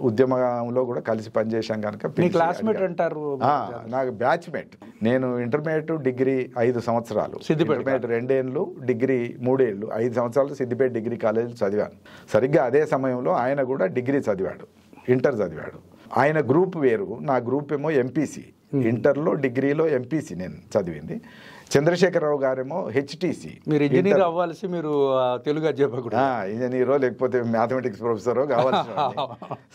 ఉద్యమంలో కూడా కలిసి పనిచేశాం కనుక, క్లాస్మేట్ అంటారు, నాకు బ్యాచ్మేట్. నేను ఇంటర్మీడియట్, డిగ్రీ 5 సంవత్సరాలు, ఇంటర్మీడియట్ 2 ఏళ్ళు, డిగ్రీ 3 ఏళ్ళు, 5 సంవత్సరాలు సిద్దిపేట డిగ్రీ కాలేజీలో చదివాను. సరిగ్గా అదే సమయంలో ఆయన కూడా డిగ్రీ చదివాడు, ఇంటర్ చదివాడు. ఆయన గ్రూప్ వేరు, నా గ్రూప్ ఏమో ఎంపీసీ. ఇంటర్లో, డిగ్రీలో ఎంపీసీ నేను చదివింది. చంద్రశేఖరరావు గారేమో హెచ్టీసీ. మీరు ఇంజనీర్ అవ్వాల్సి, మీరు తెలుగు అధ్యాపకుడు, ఇంజనీరో లేకపోతే మ్యాథమెటిక్స్ ప్రొఫెసరో కావాల్సిన,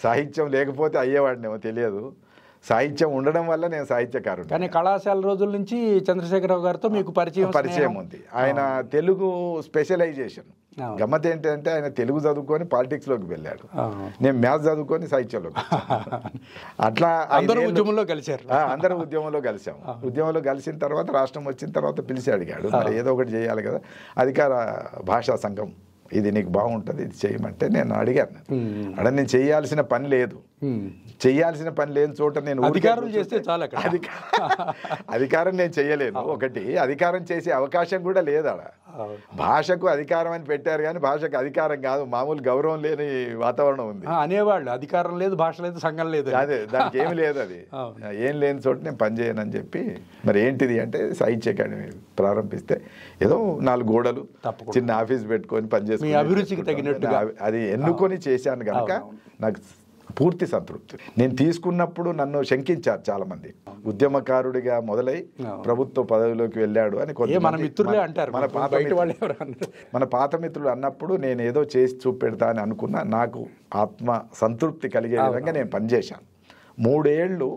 సాహిత్యం లేకపోతే అయ్యేవాడినేమో తెలియదు. సాహిత్యం ఉండడం వల్ల నేను సాహిత్యకారుడు. కానీ కళాశాల రోజుల నుంచి చంద్రశేఖరరావు గారితో మీకు పరిచయం ఉంది. ఆయన తెలుగు స్పెషలైజేషన్. గమ్మత్ ఏంటంటే, ఆయన తెలుగు చదువుకొని పాలిటిక్స్లోకి వెళ్ళాడు, నేను మ్యాథ్స్ చదువుకొని సాహిత్యంలోకి. అట్లా అందరూ ఉద్యమంలో కలిశారు. అందరూ ఉద్యమంలో కలిసాము. ఉద్యమంలో కలిసిన తర్వాత రాష్ట్రం వచ్చిన తర్వాత పిలిచి అడిగాడు, మరి ఏదో ఒకటి చేయాలి కదా, అధికార భాషా సంఘం ఇది నీకు బాగుంటుంది, ఇది చేయమంటే నేను అడిగాను. నేను చేయాల్సిన పని లేదు, లేని చోట నేను అధికారం చేస్తే చాలా అధికారం నేను చేయలేను. ఒకటి, అధికారం చేసే అవకాశం కూడా లేదు ఆడ. భాషకు అధికారం అని పెట్టారు కానీ భాషకు అధికారం కాదు, మామూలు గౌరవం లేని వాతావరణం ఉంది. అనేవాళ్ళు అధికారం లేదు, భాష లేదు, సంఘం లేదు, అదే దానికి ఏమి లేదు. అది ఏం లేని చోట నేను పనిచేయనని చెప్పి, మరి ఏంటిది అంటే సాహిత్య అకాడమీ ప్రారంభిస్తే ఏదో 4 గోడలు, చిన్న ఆఫీస్ పెట్టుకొని పనిచేసుకుని, అభిరుచికి తగినట్టుగా అది ఎన్నుకొని చేశాను కనుక నాకు పూర్తి సంతృప్తి. నేను తీసుకున్నప్పుడు నన్ను శంకించారు చాలా మంది, ఉద్యమకారుడిగా మొదలై ప్రభుత్వ పదవిలోకి వెళ్ళాడు అని. మన పాత మిత్రులు అన్నప్పుడు నేను ఏదో చేసి చూపెడతా అని అనుకున్నా. నాకు ఆత్మ సంతృప్తి కలిగే విధంగా నేను పనిచేశాను. 3 ఏళ్ళు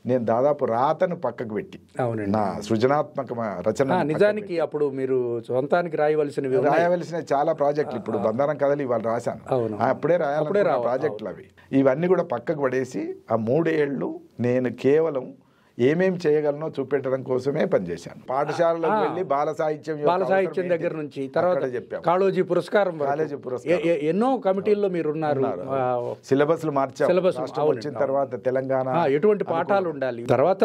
నేను దాదాపు రాతను పక్కకు పెట్టి అవునండి. నా సృజనాత్మక రచన నిజానికి అప్పుడు మీరు సొంతానికి రాయవలసిన చాలా ప్రాజెక్టులు, ఇప్పుడు బంగారం కథలు ఇవాళ రాశాను, అప్పుడే రాయాలనుకున్న ప్రాజెక్టులు అవి. ఇవన్నీ కూడా పక్కకు పడేసి ఆ 3 ఏళ్ళు నేను కేవలం ఏమేం చేయగలనో చూపెట్టడం కోసమే పనిచేశాను. పాఠశాలలో వెళ్ళి బాల సాహిత్యం దగ్గర నుంచి తర్వాత కాళోజీ పురస్కారం ఎన్నో కమిటీల్లో మీరు ఉన్నారు. సిలబస్లు మార్చారు. వచ్చిన తర్వాత తెలంగాణ ఎటువంటి పాఠాలు ఉండాలి, తర్వాత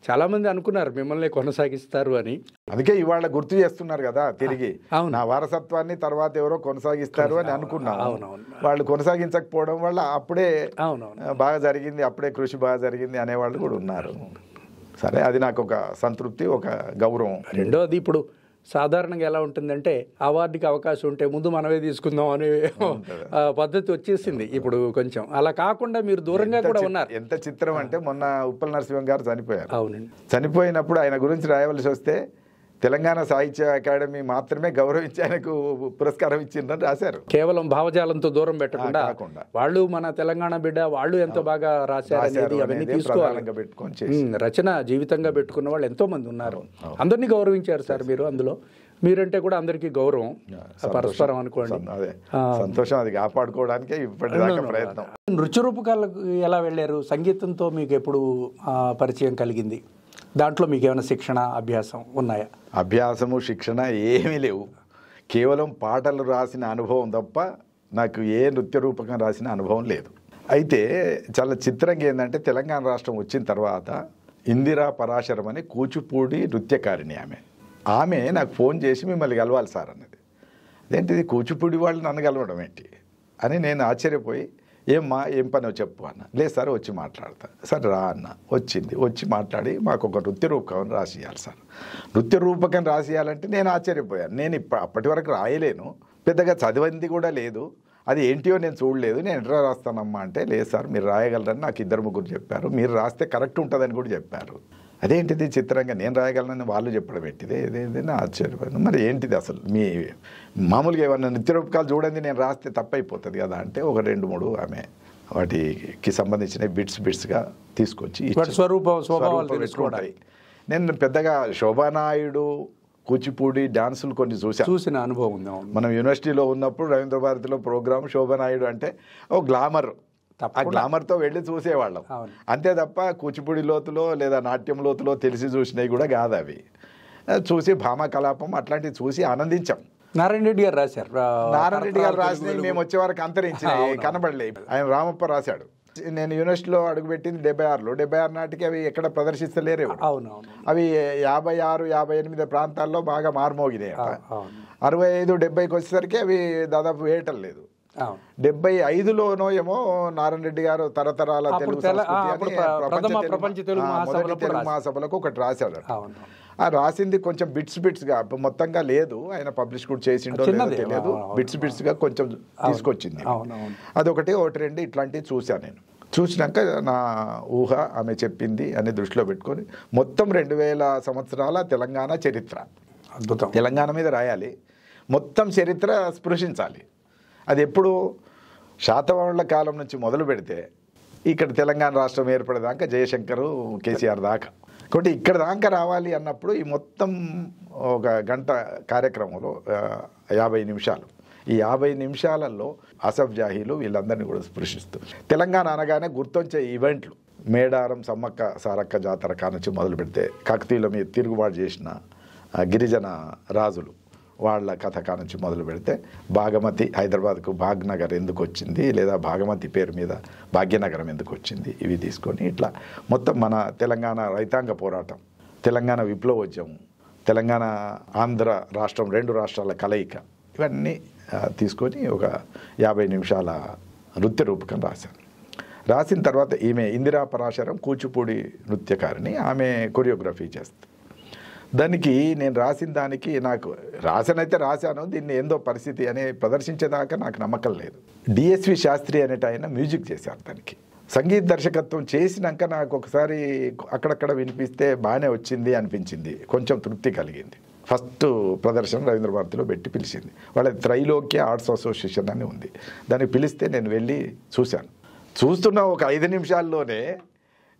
చాలా మంది అనుకున్నారు మిమ్మల్ని కొనసాగిస్తారు అని. అందుకే ఇవాళ గుర్తు చేస్తున్నారు కదా తిరిగి నా వారసత్వాన్ని తర్వాత ఎవరో కొనసాగిస్తారు అని అనుకున్నాను. వాళ్ళు కొనసాగించకపోవడం వల్ల అప్పుడే బాగా జరిగింది, అప్పుడే కృషి బాగా జరిగింది అనేవాళ్ళు కూడా ఉన్నారు. సరే, అది నాకు ఒక సంతృప్తి, ఒక గౌరవం. రెండోది, ఇప్పుడు సాధారణంగా ఎలా ఉంటుందంటే అవార్డుకి అవకాశం ఉంటే ముందు మనమే తీసుకుందాం అనే పద్ధతి వచ్చేసింది ఇప్పుడు. కొంచెం అలా కాకుండా మీరు దూరంగా కూడా ఉన్నారు. ఎంత చిత్రం అంటే మొన్న ఉప్పల్ నరసింహం గారు చనిపోయారు. అవునండి. చనిపోయినప్పుడు ఆయన గురించి రాయవలసి వస్తే తెలంగాణ సాహిత్య అకాడమీ మాత్రమే గౌరవించి ఆయనకు పురస్కారం ఇచ్చిందని రాశారు. కేవలం భావజాలంతో దూరం పెట్టకుండా వాళ్ళు మన తెలంగాణ బిడ్డ, వాళ్ళు ఎంతో బాగా రాశారు అవన్నీ తీసుకోవాలి. రచన జీవితంగా పెట్టుకున్న వాళ్ళు ఎంతో మంది ఉన్నారు. అందరినీ గౌరవించారు సార్ మీరు. అందులో మీరంటే కూడా అందరికీ గౌరవం, పరస్పరం అనుకోండి. సంతోషం, అది కాపాడుకోవడానికే ఇప్పటిదాకా ప్రయత్నం. నృత్య రూపకాలకు ఎలా వెళ్ళారు? సంగీతంతో మీకు ఎప్పుడు పరిచయం కలిగింది? దాంట్లో మీకు ఏమైనా శిక్షణ, అభ్యాసం ఉన్నాయా? అభ్యాసము, శిక్షణ ఏమీ లేవు. కేవలం పాటలు రాసిన అనుభవం తప్ప నాకు ఏ నృత్య రూపకం రాసిన అనుభవం లేదు. అయితే చాలా చిత్రంగా ఏంటంటే తెలంగాణ రాష్ట్రం వచ్చిన తర్వాత ఇందిరా పరాశరం అని కూచిపూడి నృత్యకారిణి ఆమె నాకు ఫోన్ చేసి మిమ్మల్ని కలవాలి సార్ అన్నది. అదేంటిది కూచిపూడి వాళ్ళు నన్ను కలవడం ఏంటి అని నేను ఆశ్చర్యపోయి, ఏం పని చెప్పు అన్న. లేదు సార్, వచ్చి మాట్లాడతా. సార్ రా అన్న. వచ్చి మాట్లాడి మాకు ఒక నృత్య రూపకం రాసియాలి సార్. నృత్య రూపకం రాసియాలంటే నేను ఆశ్చర్యపోయాను. నేను అప్పటి వరకు రాయలేను, పెద్దగా చదివింది కూడా లేదు, అది ఏంటియో నేను చూడలేదు, నేను ఎట్లా రాస్తానమ్మా అంటే, లేదు సార్ మీరు రాయగలరని నాకు 2-3 చెప్పారు, మీరు రాస్తే కరెక్ట్ ఉంటుందని కూడా చెప్పారు. అదేంటిది చిత్రంగా నేను రాయగలనని వాళ్ళు చెప్పడం ఏంటిది, ఏదేదైనా ఆశ్చర్యపోయాను. మరి ఏంటిది అసలు మీ మామూలుగా ఏమన్నా నృత్య రూపకాలు చూడండి నేను రాస్తే తప్పైపోతుంది కదా అంటే, ఒక 2-3 ఆమె వాటికి సంబంధించిన బిట్స్గా తీసుకొచ్చి స్వరూపాలు. నేను పెద్దగా శోభానాయుడు కూచిపూడి డాన్సులు కొన్ని చూసిన అనుభవం ఉంది. మనం యూనివర్సిటీలో ఉన్నప్పుడు రవీంద్ర భారతిలో ప్రోగ్రామ్ శోభానాయుడు అంటే ఓ గ్లామర్, ఆ గ్లామర్తో వెళ్ళి చూసేవాళ్ళం అంతే తప్ప కూచిపూడి లోతులో లేదా నాట్యం లోతులో తెలిసి చూసినవి కూడా కాదు. అవి చూసి భామా కలాపం అట్లాంటివి చూసి ఆనందించాం. నారాయణ రెడ్డి గారు రాశారు. నారాయణ రెడ్డి గారు రాసినవి మేము వచ్చే వరకు అంతరించినాయి, కనబడలే. ఆయన రామప్ప రాశాడు. నేను యూనివర్సిటీలో అడుగుపెట్టింది 76లో. 76 నాటికి అవి ఎక్కడ ప్రదర్శిస్తలేరు. అవి 56, 58 ప్రాంతాల్లో బాగా మారుమోగినాయి. 65, 70కి వచ్చేసరికి అవి దాదాపు వేయటం లేదు. 75లోనో ఏమో నారాయణ రెడ్డి గారు తరతరాల తెలుగు ప్రపంచ తెలుగు మహాసభలకు ఒకటి రాశాడు. ఆ రాసింది కొంచెం బిట్స్గా మొత్తంగా లేదు, ఆయన పబ్లిష్ కూడా చేసిండో తెలియదు, బిట్స్గా కొంచెం తీసుకొచ్చింది. అదొకటి 1-2 ఇట్లాంటివి చూశాను. నేను చూసినాక నా ఊహ ఆమె చెప్పింది అని దృష్టిలో పెట్టుకొని మొత్తం 2000 సంవత్సరాల తెలంగాణ చరిత్ర, అద్భుతం, తెలంగాణ మీద రాయాలి, మొత్తం చరిత్ర స్పృశించాలి. అది ఎప్పుడు శాతవాహనుల కాలం నుంచి మొదలు పెడితే ఇక్కడ తెలంగాణ రాష్ట్రం ఏర్పడేదాకా జయశంకరు, కేసీఆర్ దాకా, కాబట్టి ఇక్కడ దాకా రావాలి అన్నప్పుడు ఈ మొత్తం 1 గంట కార్యక్రమంలో 50 నిమిషాలు, ఈ 50 నిమిషాలలో అసఫ్ జాహీలు వీళ్ళందరినీ కూడా స్పృశిస్తూ తెలంగాణ అనగానే గుర్తొచ్చే ఈవెంట్లు మేడారం సమ్మక్క సారక్క జాతర కానుంచి మొదలు పెడితే కాకతీయుల మీద తిరుగుబాటు చేసిన గిరిజన రాజులు వాళ్ళ కథ కానుంచి మొదలు పెడితే భాగమతి, హైదరాబాద్కు భాగ్నగర్ ఎందుకు వచ్చింది, లేదా భాగమతి పేరు మీద భాగ్యనగరం ఎందుకు వచ్చింది, ఇవి తీసుకొని ఇట్లా మొత్తం మన తెలంగాణ రైతాంగ పోరాటం, తెలంగాణ విప్లవోద్యమం, తెలంగాణ ఆంధ్ర రాష్ట్రం 2 రాష్ట్రాల కలయిక, ఇవన్నీ తీసుకొని ఒక 50 నిమిషాల నృత్య రూపకం రాశాను. రాసిన తర్వాత ఈమె ఇందిరా పరాశరం కూచిపూడి నృత్యకారిణి, ఆమె కొరియోగ్రఫీ చేస్తుంది. దానికి నేను రాసిన దానికి నాకు రాశానైతే రాశాను, దీన్ని ఏందో పరిస్థితి అనే ప్రదర్శించేదాకా నాకు నమ్మకం లేదు. డిఎస్వి శాస్త్రి అనేట ఆయన మ్యూజిక్ చేశారు. దానికి సంగీత దర్శకత్వం చేసినాక నాకు ఒకసారి అక్కడక్కడ వినిపిస్తే బాగానే వచ్చింది అనిపించింది, కొంచెం తృప్తి కలిగింది. ఫస్ట్ ప్రదర్శన రవీంద్ర భారతిలో పెట్టి పిలిచింది. వాళ్ళ త్రైలోక్య ఆర్ట్స్ అసోసియేషన్ అని ఉంది, దానికి పిలిస్తే నేను వెళ్ళి చూశాను. చూస్తున్న ఒక 5 నిమిషాల్లోనే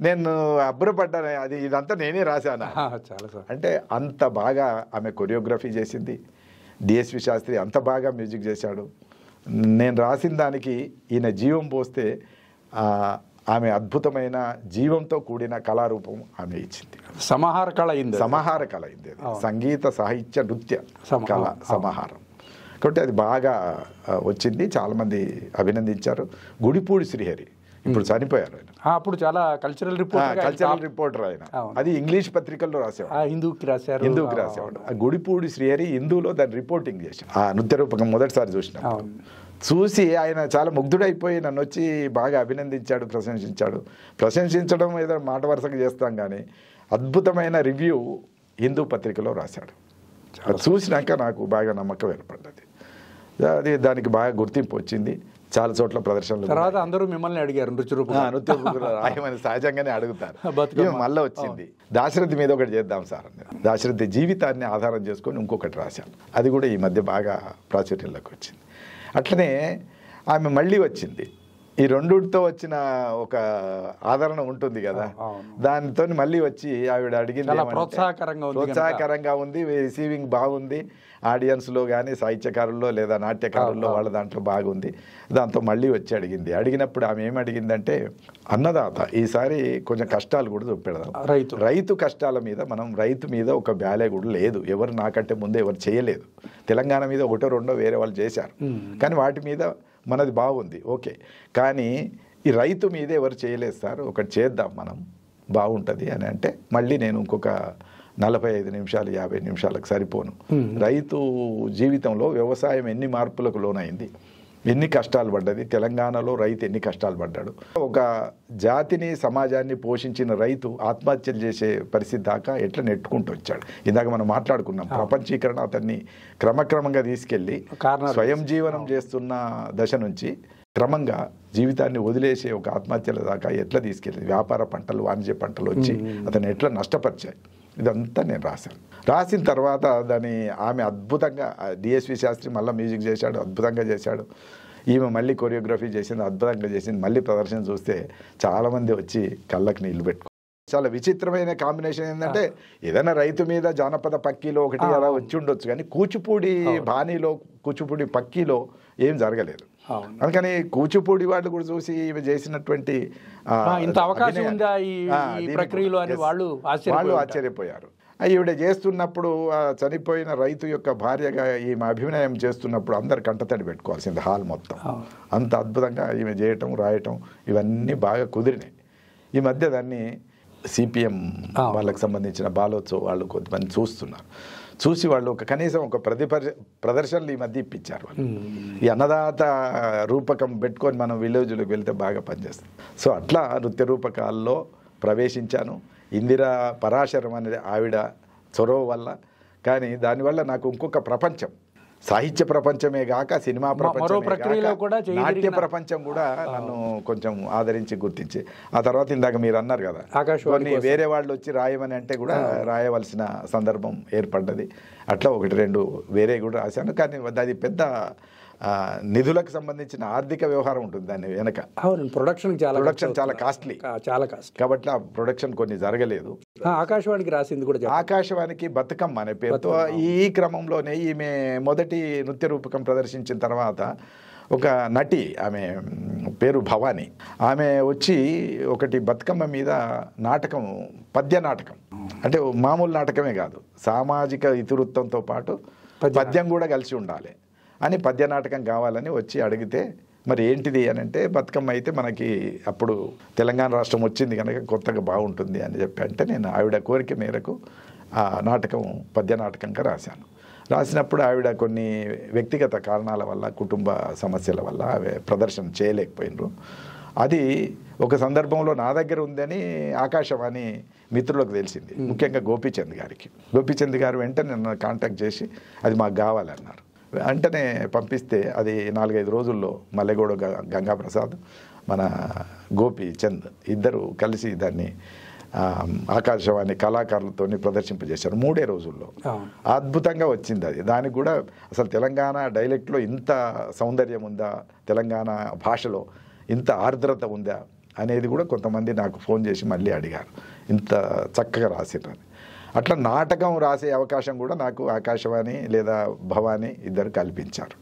నేను అబ్బురపడ్డాను, అది ఇదంతా నేనే రాశాను. చాలా సార్. అంటే అంత బాగా ఆమె కొరియోగ్రఫీ చేసింది. డిఎస్వి శాస్త్రి అంత బాగా మ్యూజిక్ చేశాడు. నేను రాసిన దానికి ఈయన జీవం పోస్తే ఆమె అద్భుతమైన జీవంతో కూడిన కళారూపం ఆమె ఇచ్చింది. సమాహార కళ అయింది, సమాహార కళ అయింది. సంగీత సాహిత్య నృత్య కళ సమాహారం. కాబట్టి అది బాగా వచ్చింది, చాలామంది అభినందించారు. గుడిపూడి శ్రీహరి ఇప్పుడు చనిపోయారు ఆయన. అప్పుడు చాలా కల్చరల్ రిపోర్టర్ ఆయన. అది ఇంగ్లీష్ పత్రికల్లో రాసేవాడు, హిందూకి రాసేవాడు. ఆ గుడిపూడి శ్రీహరి హిందూలో దాన్ని రిపోర్టింగ్ చేశాడు. ఆ నృత్య రూపకం మొదటిసారి చూసి ఆయన చాలా ముగ్ధుడైపోయి నన్ను వచ్చి బాగా అభినందించాడు, ప్రశంసించడం ఏదో మాట వరుసగా చేస్తాం కానీ అద్భుతమైన రివ్యూ హిందూ పత్రికలో రాశాడు. అది చూసినాక నాకు బాగా నమ్మకం ఏర్పడ్డది. అది దానికి బాగా గుర్తింపు వచ్చింది. చాలా చోట్ల ప్రదర్శనలు. తర్వాత అందరూ మిమ్మల్ని అడిగారు నృత్య రూపకం రాయమని సహజంగానే అడుగుతారు. మళ్ళీ వచ్చింది దాశరథి మీద ఒకటి చేద్దాం సార్ అని. దాశరథి జీవితాన్ని ఆధారం చేసుకొని ఇంకొకటి రాశాను. అది కూడా ఈ మధ్య బాగా ప్రాచుర్యంలోకి వచ్చింది. అట్లనే ఆమె మళ్ళీ వచ్చింది. ఈ రెండుతో వచ్చిన ఒక ఆదరణ ఉంటుంది కదా, దానితో మళ్ళీ వచ్చి ఆవిడ అడిగింది ప్రోత్సాహకరంగా ఉంది, రిసీవింగ్ బాగుంది, ఆడియన్స్లో కానీ సాహిత్యకారుల్లో లేదా నాట్యకారుల్లో వాళ్ళ దాంట్లో బాగుంది. దాంతో మళ్ళీ వచ్చి అడిగినప్పుడు ఆమె ఏమి అడిగిందంటే, అన్నదాత ఈసారి కొంచెం కష్టాలు కూడా చూపెడదాం. రైతు కష్టాల మీద రైతు మీద ఒక బ్యాలే కూడా లేదు, ఎవరు నాకంటే ముందే ఎవరు చేయలేదు. తెలంగాణ మీద ఒకటో రెండో వేరే వాళ్ళు చేశారు, కానీ వాటి మీద మనది బాగుంది, ఓకే. కానీ ఈ రైతు మీదే ఎవరు చేయలేదు సార్, ఒకటి చేద్దాం మనం, బాగుంటుంది అని అంటే మళ్ళీ నేను ఇంకొక 45 నిమిషాలు 50 నిమిషాలకు సరిపోను. రైతు జీవితంలో వ్యవసాయం ఎన్ని మార్పులకు లోనైంది, ఎన్ని కష్టాలు పడ్డది, తెలంగాణలో రైతు ఎన్ని కష్టాలు పడ్డాడు, ఒక జాతిని సమాజాన్ని పోషించిన రైతు ఆత్మహత్యలు చేసే పరిస్థితి దాకా ఎట్లా నెట్టుకుంటూ వచ్చాడు. ఇందాక మనం మాట్లాడుకున్నాం, ప్రపంచీకరణ అతన్ని క్రమక్రమంగా తీసుకెళ్ళి స్వయం జీవనం చేస్తున్న దశ నుంచి క్రమంగా జీవితాన్ని వదిలేసే ఒక ఆత్మహత్యల దాకా ఎట్లా తీసుకెళ్ళింది, వ్యాపార పంటలు వాణిజ్య పంటలు వచ్చి అతను ఎట్లా నష్టపరిచాయి, ఇదంతా నేను రాసిన తర్వాత దాన్ని ఆమె అద్భుతంగా, డిఎస్వి శాస్త్రి మళ్ళీ మ్యూజిక్ చేశాడు, అద్భుతంగా చేశాడు. ఈమె మళ్ళీ కొరియోగ్రఫీ చేసింది, అద్భుతంగా చేసింది. మళ్ళీ ప్రదర్శన చూస్తే చాలామంది వచ్చి కళ్ళకి నీళ్ళు పెట్టుకో. చాలా విచిత్రమైన కాంబినేషన్ ఏంటంటే, ఏదైనా రైతు మీద జానపద పక్కీలో ఒకటి అలా వచ్చి ఉండొచ్చు, కానీ కూచిపూడి బాణీలో కూచిపూడి పక్కీలో ఏం జరగలేదు. అందుకని కూచిపూడి వాళ్ళు కూడా చూసి ఈమె చేసినటువంటి అవకాశం ఉందా ఈ ప్రక్రియలో అని వాళ్ళు ఆశ్చర్యపోయారు. ఈవిడ చేస్తున్నప్పుడు చనిపోయిన రైతు యొక్క భార్యగా ఈమె అభినయం చేస్తున్నప్పుడు అందరు కంటతడి పెట్టుకోవాల్సింది, హాల్ మొత్తం. అంత అద్భుతంగా ఈమె చేయటం రాయటం ఇవన్నీ బాగా కుదిరినాయి. ఈ మధ్య దాన్ని సిపిఎం వాళ్ళకి సంబంధించిన బాలోత్సవ్ వాళ్ళు కొంతమంది చూసి వాళ్ళు కనీసం ఒక ప్రదర్శనలు ఈ మధ్య ఇప్పించారు. ఈ అన్నదాత రూపకం పెట్టుకొని మనం విలేజ్లోకి వెళ్తే బాగా పనిచేస్తుంది. సో అట్లా నృత్య రూపకాల్లో ప్రవేశించాను. ఇందిరా పరాశరం అనే ఆవిడ చొరవ వల్ల, కానీ దానివల్ల నాకు ఇంకొక ప్రపంచం, సాహిత్య ప్రపంచమే కాక సినిమా ప్రపంచం, నాట్య ప్రపంచం కూడా నన్ను కొంచెం ఆదరించి గుర్తించి, ఆ తర్వాత ఇందాక మీరు అన్నారు కదా కొన్ని వేరే వాళ్ళు వచ్చి రాయమని అంటే కూడా రాయవలసిన సందర్భం ఏర్పడ్డది. అట్లా 1-2 వేరే కూడా రాశాను. కానీ అది పెద్ద నిధులకు సంబంధించిన ఆర్థిక వ్యవహారం ఉంటుంది దాని వెనక. ప్రొడక్షన్ చాలా కాస్ట్లీ కాబట్టి ఆ ప్రొడక్షన్ కొన్ని జరగలేదు. ఆకాశవాణికి రాసింది కూడా, ఆకాశవాణికి బతుకమ్మ అనే పేరుతో. ఈ క్రమంలోనే ఈమె మొదటి నృత్య రూపకం ప్రదర్శించిన తర్వాత ఒక నటి, ఆమె పేరు భవానీ, ఆమె వచ్చి ఒకటి బతుకమ్మ మీద నాటకం, పద్య నాటకం, అంటే మామూలు నాటకమే కాదు, సామాజిక ఇతివృత్తంతో పాటు పద్యం కూడా కలిసి ఉండాలి అని పద్య నాటకం కావాలని వచ్చి అడిగితే, మరి ఏంటిది అని అంటే, బతుకమ్మ అయితే మనకి అప్పుడు తెలంగాణ రాష్ట్రం వచ్చింది కనుక కొత్తగా బాగుంటుంది అని చెప్పి అంటే, నేను ఆవిడ కోరిక మేరకు ఆ నాటకం పద్య నాటకంగా రాసినప్పుడు ఆవిడ కొన్ని వ్యక్తిగత కారణాల వల్ల, కుటుంబ సమస్యల వల్ల ప్రదర్శన చేయలేకపోయినరు. అది ఒక సందర్భంలో నా దగ్గర ఉందని ఆకాశవాణి మిత్రులకు తెలిసింది, ముఖ్యంగా గోపీచంద్ గారు వెంటనే నన్ను కాంటాక్ట్ చేసి అది మాకు కావాలన్నారు. వెంటనే పంపిస్తే అది 4-5 రోజుల్లో మల్లెగూడ గంగాప్రసాద్, మన గోపీచంద్ ఇద్దరు కలిసి దాన్ని ఆకాశవాణి కళాకారులతో ప్రదర్శింపజేశారు 3 రోజుల్లో. అద్భుతంగా వచ్చింది అది. దానికి కూడా అసలు తెలంగాణ డైలెక్ట్లో ఇంత సౌందర్యం ఉందా, తెలంగాణ భాషలో ఇంత ఆర్ద్రత ఉందా అనేది కూడా కొంతమంది నాకు ఫోన్ చేసి మళ్ళీ అడిగారు, ఇంత చక్కగా రాసిర్రని. అట్లా నాటకం రాసే అవకాశం కూడా నాకు ఆకాశవాణి లేదా భవానీ ఇద్దరు కల్పించారు.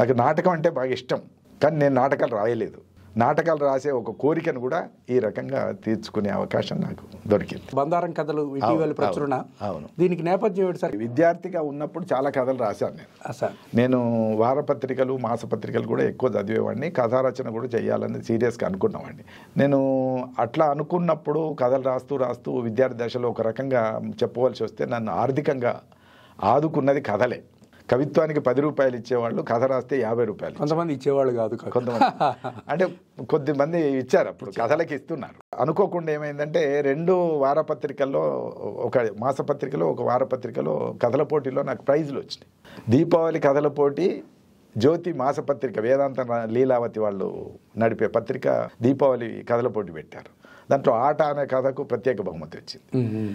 నాకు నాటకం అంటే బాగా ఇష్టం, కానీ నేను నాటకాలు రాయలేదు. నాటకాలు రాసే ఒక కోరికను కూడా ఈ రకంగా తీర్చుకునే అవకాశం నాకు దొరికింది. బందారం కథలు ఇటీవల ప్రచురణ. అవును. దీనికి నేపథ్యం ఏంటి సార్? విద్యార్థిగా ఉన్నప్పుడు చాలా కథలు రాశాను నేను. నేను వారపత్రికలు మాసపత్రికలు కూడా ఎక్కువ చదివేవాడిని. కథారచన కూడా చేయాలని సీరియస్గా అనుకున్నవాడిని. నేను అట్లా అనుకున్నప్పుడు కథలు రాస్తూ విద్యార్థి దశలో ఒక రకంగా చెప్పవలసి వస్తే నన్ను ఆర్థికంగా ఆదుకున్నది కథలే. కవిత్వానికి 10 రూపాయలు ఇచ్చేవాళ్ళు, కథ రాస్తే 50 రూపాయలు. కొంతమంది ఇచ్చేవాళ్ళు కాదు, కొంతమంది అంటే కొద్దిమంది ఇచ్చారు, అప్పుడు కథలకి ఇస్తున్నారు. అనుకోకుండా ఏమైందంటే 2 వారపత్రికల్లో, ఒక మాసపత్రికలో ఒక వారపత్రికలో కథల పోటీలో నాకు ప్రైజులు వచ్చినాయి. దీపావళి కథల పోటీ, జ్యోతి మాసపత్రిక, వేదాంత లీలావతి వాళ్ళు నడిపే పత్రిక దీపావళి కథల పోటీ పెట్టారు. దాంట్లో ఆట అనే కథకు ప్రత్యేక బహుమతి వచ్చింది.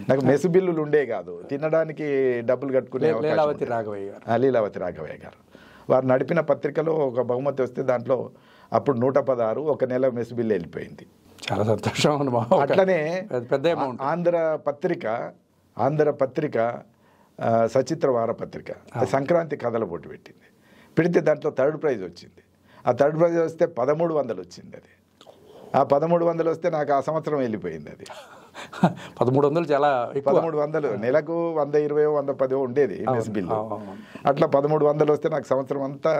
నాకు మెసు బిల్లులు ఉండే కాదు, తినడానికి డబ్బులు కట్టుకునే లీలావతి రాఘవయ్య గారు వారు నడిపిన పత్రికలో ఒక బహుమతి వస్తే దాంట్లో అప్పుడు 116, ఒక నెల మెసు బిల్లు వెళ్ళిపోయింది. చాలా సంతోషం. అట్లనే పెద్ద అమౌంట్. ఆంధ్ర పత్రిక సచిత్ర వారపత్రిక సంక్రాంతి కథల పోటీ పెట్టింది. పెడితే దాంట్లో 3rd ప్రైజ్ వచ్చింది. ఆ 3rd ప్రైజ్ వస్తే 1300 వచ్చింది. అది ఆ 1300 వస్తే నాకు ఆ సంవత్సరం వెళ్ళిపోయింది. అది 1300 చాలా 1300 నెలకు 120 110 ఉండేది మెస్ బిల్లు. అట్లా 1300 వస్తే నాకు సంవత్సరం అంతా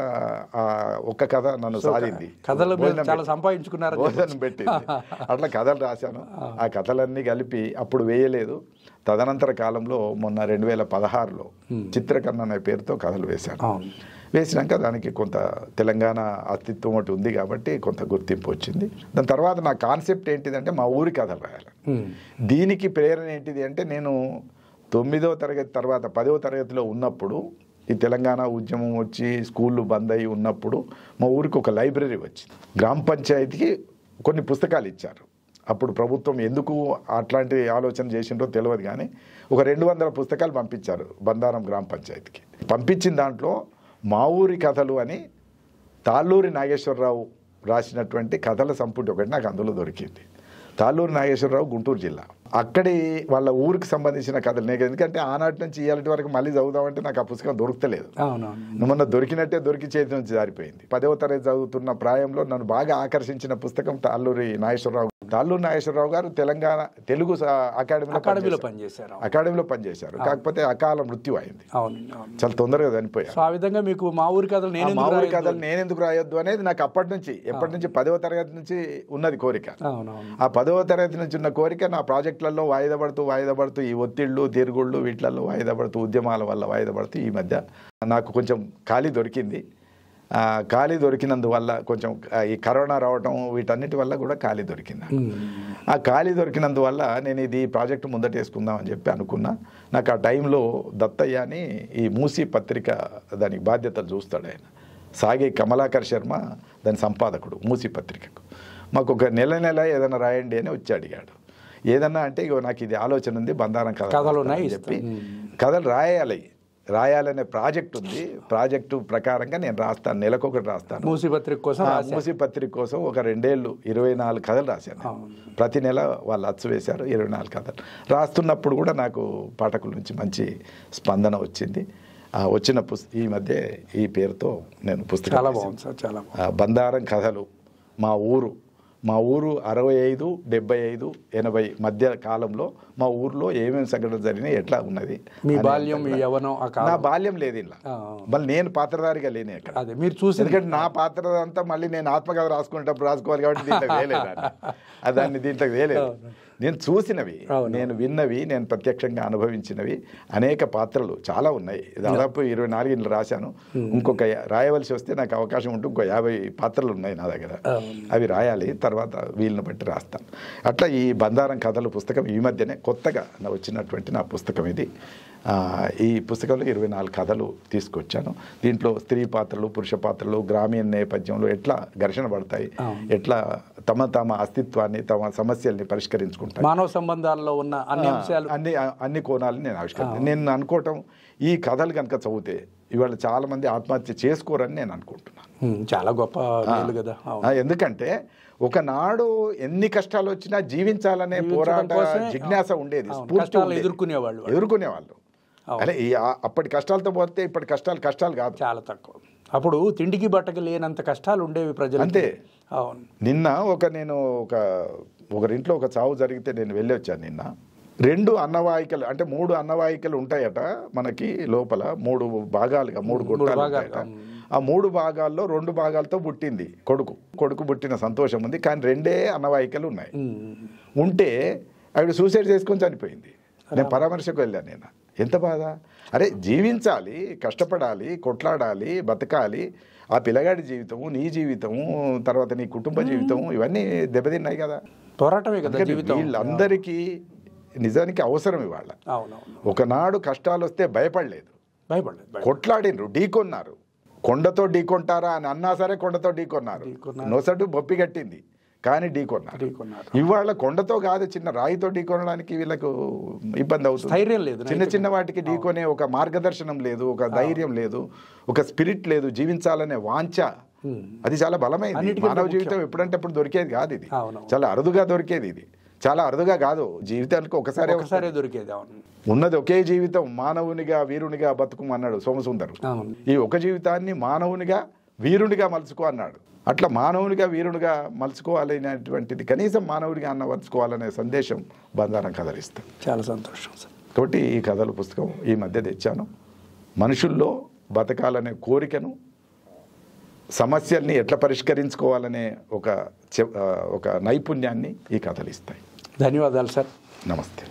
ఒక్క కథ నన్ను సాధింది. కథలు చాలా సంపాదించుకున్నారు, భోజనం పెట్టింది. అట్లా కథలు రాశాను. ఆ కథలన్నీ కలిపి అప్పుడు వేయలేదు. తదనంతర కాలంలో మొన్న 2016లో చిత్రకర్ణ అనే పేరుతో కథలు వేశాను. వేసినాక దానికి కొంత తెలంగాణ అస్తిత్వం ఒకటి ఉంది కాబట్టి కొంత గుర్తింపు వచ్చింది. దాని తర్వాత నా కాన్సెప్ట్ ఏంటిదంటే మా ఊరి కథలు రాయాలి. దీనికి ప్రేరణ ఏంటిది అంటే, నేను 9వ తరగతి తర్వాత 10వ తరగతిలో ఉన్నప్పుడు, ఈ తెలంగాణ ఉద్యమం వచ్చి స్కూళ్ళు బంద్ అయి ఉన్నప్పుడు మా ఊరికి ఒక లైబ్రరీ వచ్చింది. గ్రామ పంచాయతీకి కొన్ని పుస్తకాలు ఇచ్చారు. అప్పుడు ప్రభుత్వం ఎందుకు అట్లాంటి ఆలోచన చేసిండ్రో తెలియదు, కానీ ఒక 200 పుస్తకాలు పంపించారు బందారం గ్రామ పంచాయతీకి. పంపించిన దాంట్లో మా ఊరి కథలు అని తాళ్ళూరి నాగేశ్వరరావు రాసినటువంటి కథల సంపుటి ఒకటి నాకు అందులో దొరికింది. తాళ్ళూరి నాగేశ్వరరావు గుంటూరు జిల్లా. అక్కడి వాళ్ళ ఊరికి సంబంధించిన కథలు నేను, ఎందుకంటే ఆనాటి నుంచి ఇవాళ వరకు మళ్ళీ చదువుదామంటే నాకు ఆ పుస్తకం దొరుకుతలేదు. మొన్న దొరికినట్టే దొరికి చేతి నుంచి జారిపోయింది. 10వ తరగతి చదువుతున్న ప్రాయంలో నన్ను బాగా ఆకర్షించిన పుస్తకం తాళ్ళూరి నాగేశ్వరరావు. తాళ్ళూరి నాగేశ్వరరావు గారు తెలంగాణ తెలుగు అకాడమీలో పనిచేశారు. కాకపోతే అకాల మృత్యు అయింది. చాలా తొందరగా చనిపోయారు. ఆ విధంగా మీకు మా ఊరి కథలు నేనెందుకు రాయొద్దు అనేది నాకు ఎప్పటి నుంచి 10వ తరగతి నుంచి ఉన్నది కోరిక. ఆ 10వ తరగతి నుంచి ఉన్న కోరిక నా ప్రాజెక్టులలో వాయిదా పడుతూ ఈ ఒత్తిళ్లు తిరుగుళ్ళు వీటిలలో వాయిదా పడుతూ, ఉద్యమాల వల్ల వాయిదా పడుతూ ఈ మధ్య నాకు కొంచెం ఖాళీ దొరికింది. ఖాళీ దొరికినందువల్ల కొంచెం ఈ కరోనా రావటం వీటన్నిటి వల్ల కూడా ఖాళీ దొరికింది. ఆ ఖాళీ దొరికినందువల్ల నేను ఇది ప్రాజెక్టు ముందటేసుకుందామని చెప్పి అనుకున్నా. నాకు ఆ టైంలో దత్తయ్య అని ఈ మూసీ పత్రిక దానికి బాధ్యతలు చూస్తాడు ఆయన. సాగే కమలాకర్ శర్మ దాని సంపాదకుడు మూసీ పత్రికకు. మాకు ఒక నెల ఏదైనా రాయండి అని వచ్చి అడిగాడు. ఏదన్నా అంటే ఇగో నాకు ఇది ఆలోచన ఉంది, బందారం కథలు అని చెప్పి కథలు రాయాలనే ప్రాజెక్ట్ ఉంది. ప్రాజెక్టు ప్రకారంగా నేను రాస్తాను, నెలకొకటి రాస్తాను. మూసీ పత్రిక కోసం ఒక 2 ఏళ్ళు 24 కథలు రాశాను. ప్రతి నెల వాళ్ళు అచ్చు వేశారు, 24 కథలు రాస్తున్నప్పుడు కూడా నాకు పాఠకుల నుంచి మంచి స్పందన వచ్చింది. వచ్చిన ఈ మధ్య ఈ పేరుతో నేను పుస్తకం బందారం కథలు. మా ఊరు 65, 75, 80 మధ్య కాలంలో మా ఊర్లో ఏమేమి సంఘటనలు జరిగినాయి, ఎట్లా ఉన్నది. నా బాల్యం లేదు ఇలా, మళ్ళీ నేను పాత్రధారిగా లేని అక్కడ. మీరు చూసి, ఎందుకంటే నా పాత్ర అంతా మళ్ళీ నేను ఆత్మకథ రాసుకునేటప్పుడు రాసుకోవాలి కాబట్టి దీంట్లోకి వేయలేదు. దాన్ని దీంట్లోకి వేయలేదు. నేను చూసినవి, నేను విన్నవి, నేను ప్రత్యక్షంగా అనుభవించినవి అనేక పాత్రలు చాలా ఉన్నాయి. దాదాపు 24 రాశాను. ఇంకొక రాయవలసి వస్తే నాకు అవకాశం ఉంటే ఇంకో 50 పాత్రలు ఉన్నాయి నా దగ్గర. అవి రాయాలి, తర్వాత వీళ్ళని బట్టి రాస్తాను. అట్లా ఈ బందారం కథలు పుస్తకం ఈ మధ్యనే కొత్తగా వచ్చినటువంటి నా పుస్తకం ఇది. ఈ పుస్తకంలో 24 కథలు తీసుకొచ్చాను. దీంట్లో స్త్రీ పాత్రలు, పురుష పాత్రలు, గ్రామీణ నేపథ్యంలో ఎట్లా ఘర్షణ పడతాయి, ఎట్లా తమ అస్తిత్వాన్ని, తమ సమస్యల్ని పరిష్కరించుకుంటారు ఉంటాయి. మానవ సంబంధాల్లో ఉన్న అన్ని అంశాలు, అన్ని కోణాలను నేను ఆవిష్కరించాను. నేను అనుకోవటం ఈ కథలు కనుక చదివితే ఇవాళ చాలా మంది ఆత్మహత్య చేసుకోరని నేను అనుకుంటున్నాను. చాలా గొప్ప మేలు కదా. ఎందుకంటే ఒకనాడు ఎన్ని కష్టాలు వచ్చినా జీవించాలనే పోరాట జిజ్ఞాస ఉండేది, ఎదుర్కొనేవాళ్ళు. అదే అప్పటి కష్టాలతో పోతే ఇప్పటి కష్టాలు కాదు, చాలా తక్కువ. అప్పుడు తిండికి బట్టకి లేనంత కష్టాలు ఉండేవి ప్రజలు. అంతే. అవును. నిన్న నేను ఒకరింట్లో ఒక చావు జరిగితే నేను వెళ్ళి వచ్చాను. నిన్న 2 అన్నవాహికలు అంటే 3 అన్నవాహికలు ఉంటాయట మనకి లోపల, 3 భాగాలుగా 3 గొట్టాలు ఉంటాయట. ఆ 3 భాగాల్లో 2 భాగాలతో పుట్టింది కొడుకు పుట్టిన సంతోషం ఉంది, కానీ 2 అన్నవాహికలు ఉన్నాయి. ఉంటే ఆవిడ సూసైడ్ చేసుకొని చనిపోయింది. నేను పరామర్శకు వెళ్ళాను. నేను ఎంత బాధ. అరే జీవించాలి, కష్టపడాలి, కొట్లాడాలి, బతకాలి. ఆ పిల్లగాడి జీవితము, నీ జీవితము, తర్వాత నీ కుటుంబ జీవితం ఇవన్నీ దెబ్బతిన్నాయి కదా. పోరాటమే కదా జీవితం. వీళ్ళందరికీ నిజానికి అవసరం ఇవాళ. ఒకనాడు కష్టాలు వస్తే భయపడలేదు, కొట్లాడినరు, ఢీకొన్నారు. కొండతో ఢీకొంటారా అని అన్నా సరే కొండతో ఢీకొన్నారు. నొసటు బొప్పి కట్టింది కానీ ఢీకొన్నారు. ఇవాళ కొండతో కాదు, చిన్న రాయితో ఢీకొనడానికి వీళ్ళకు ఇబ్బంది అవుతుంది. ధైర్యం లేదు. చిన్న వాటికి ఢీకొనే ఒక మార్గదర్శనం లేదు, ఒక ధైర్యం లేదు, ఒక స్పిరిట్ లేదు, జీవించాలనే వాంఛ. అది చాలా బలమైంది. మానవ జీవితం ఎప్పుడంటే అప్పుడు దొరికేది కాదు. ఇది చాలా అరుదుగా దొరికేది. ఇది చాలా అరుదుగా కాదు, జీవితానికి ఒకసారి దొరికేది. ఉన్నది ఒకే జీవితం, మానవునిగా వీరునిగా బతుకుమన్నాడు సోమసుందరు. ఈ ఒక జీవితాన్ని మానవునిగా వీరునిగా మలుచుకో అన్నాడు. అట్లా మానవునిగా వీరునిగా మలుచుకోవాలనేటువంటిది, కనీసం మానవునిగా అన్న మలుచుకోవాలనే సందేశం బంధారం కథలు ఇస్తాం. చాలా సంతోషం సార్. కాబట్టి ఈ కథల పుస్తకం ఈ మధ్య తెచ్చాను. మనుషుల్లో బతకాలనే కోరికను, సమస్యల్ని ఎట్లా పరిష్కరించుకోవాలనే ఒక నైపుణ్యాన్ని ఈ కథలు ఇస్తాయి. ధన్యవాదాలు సార్. నమస్తే.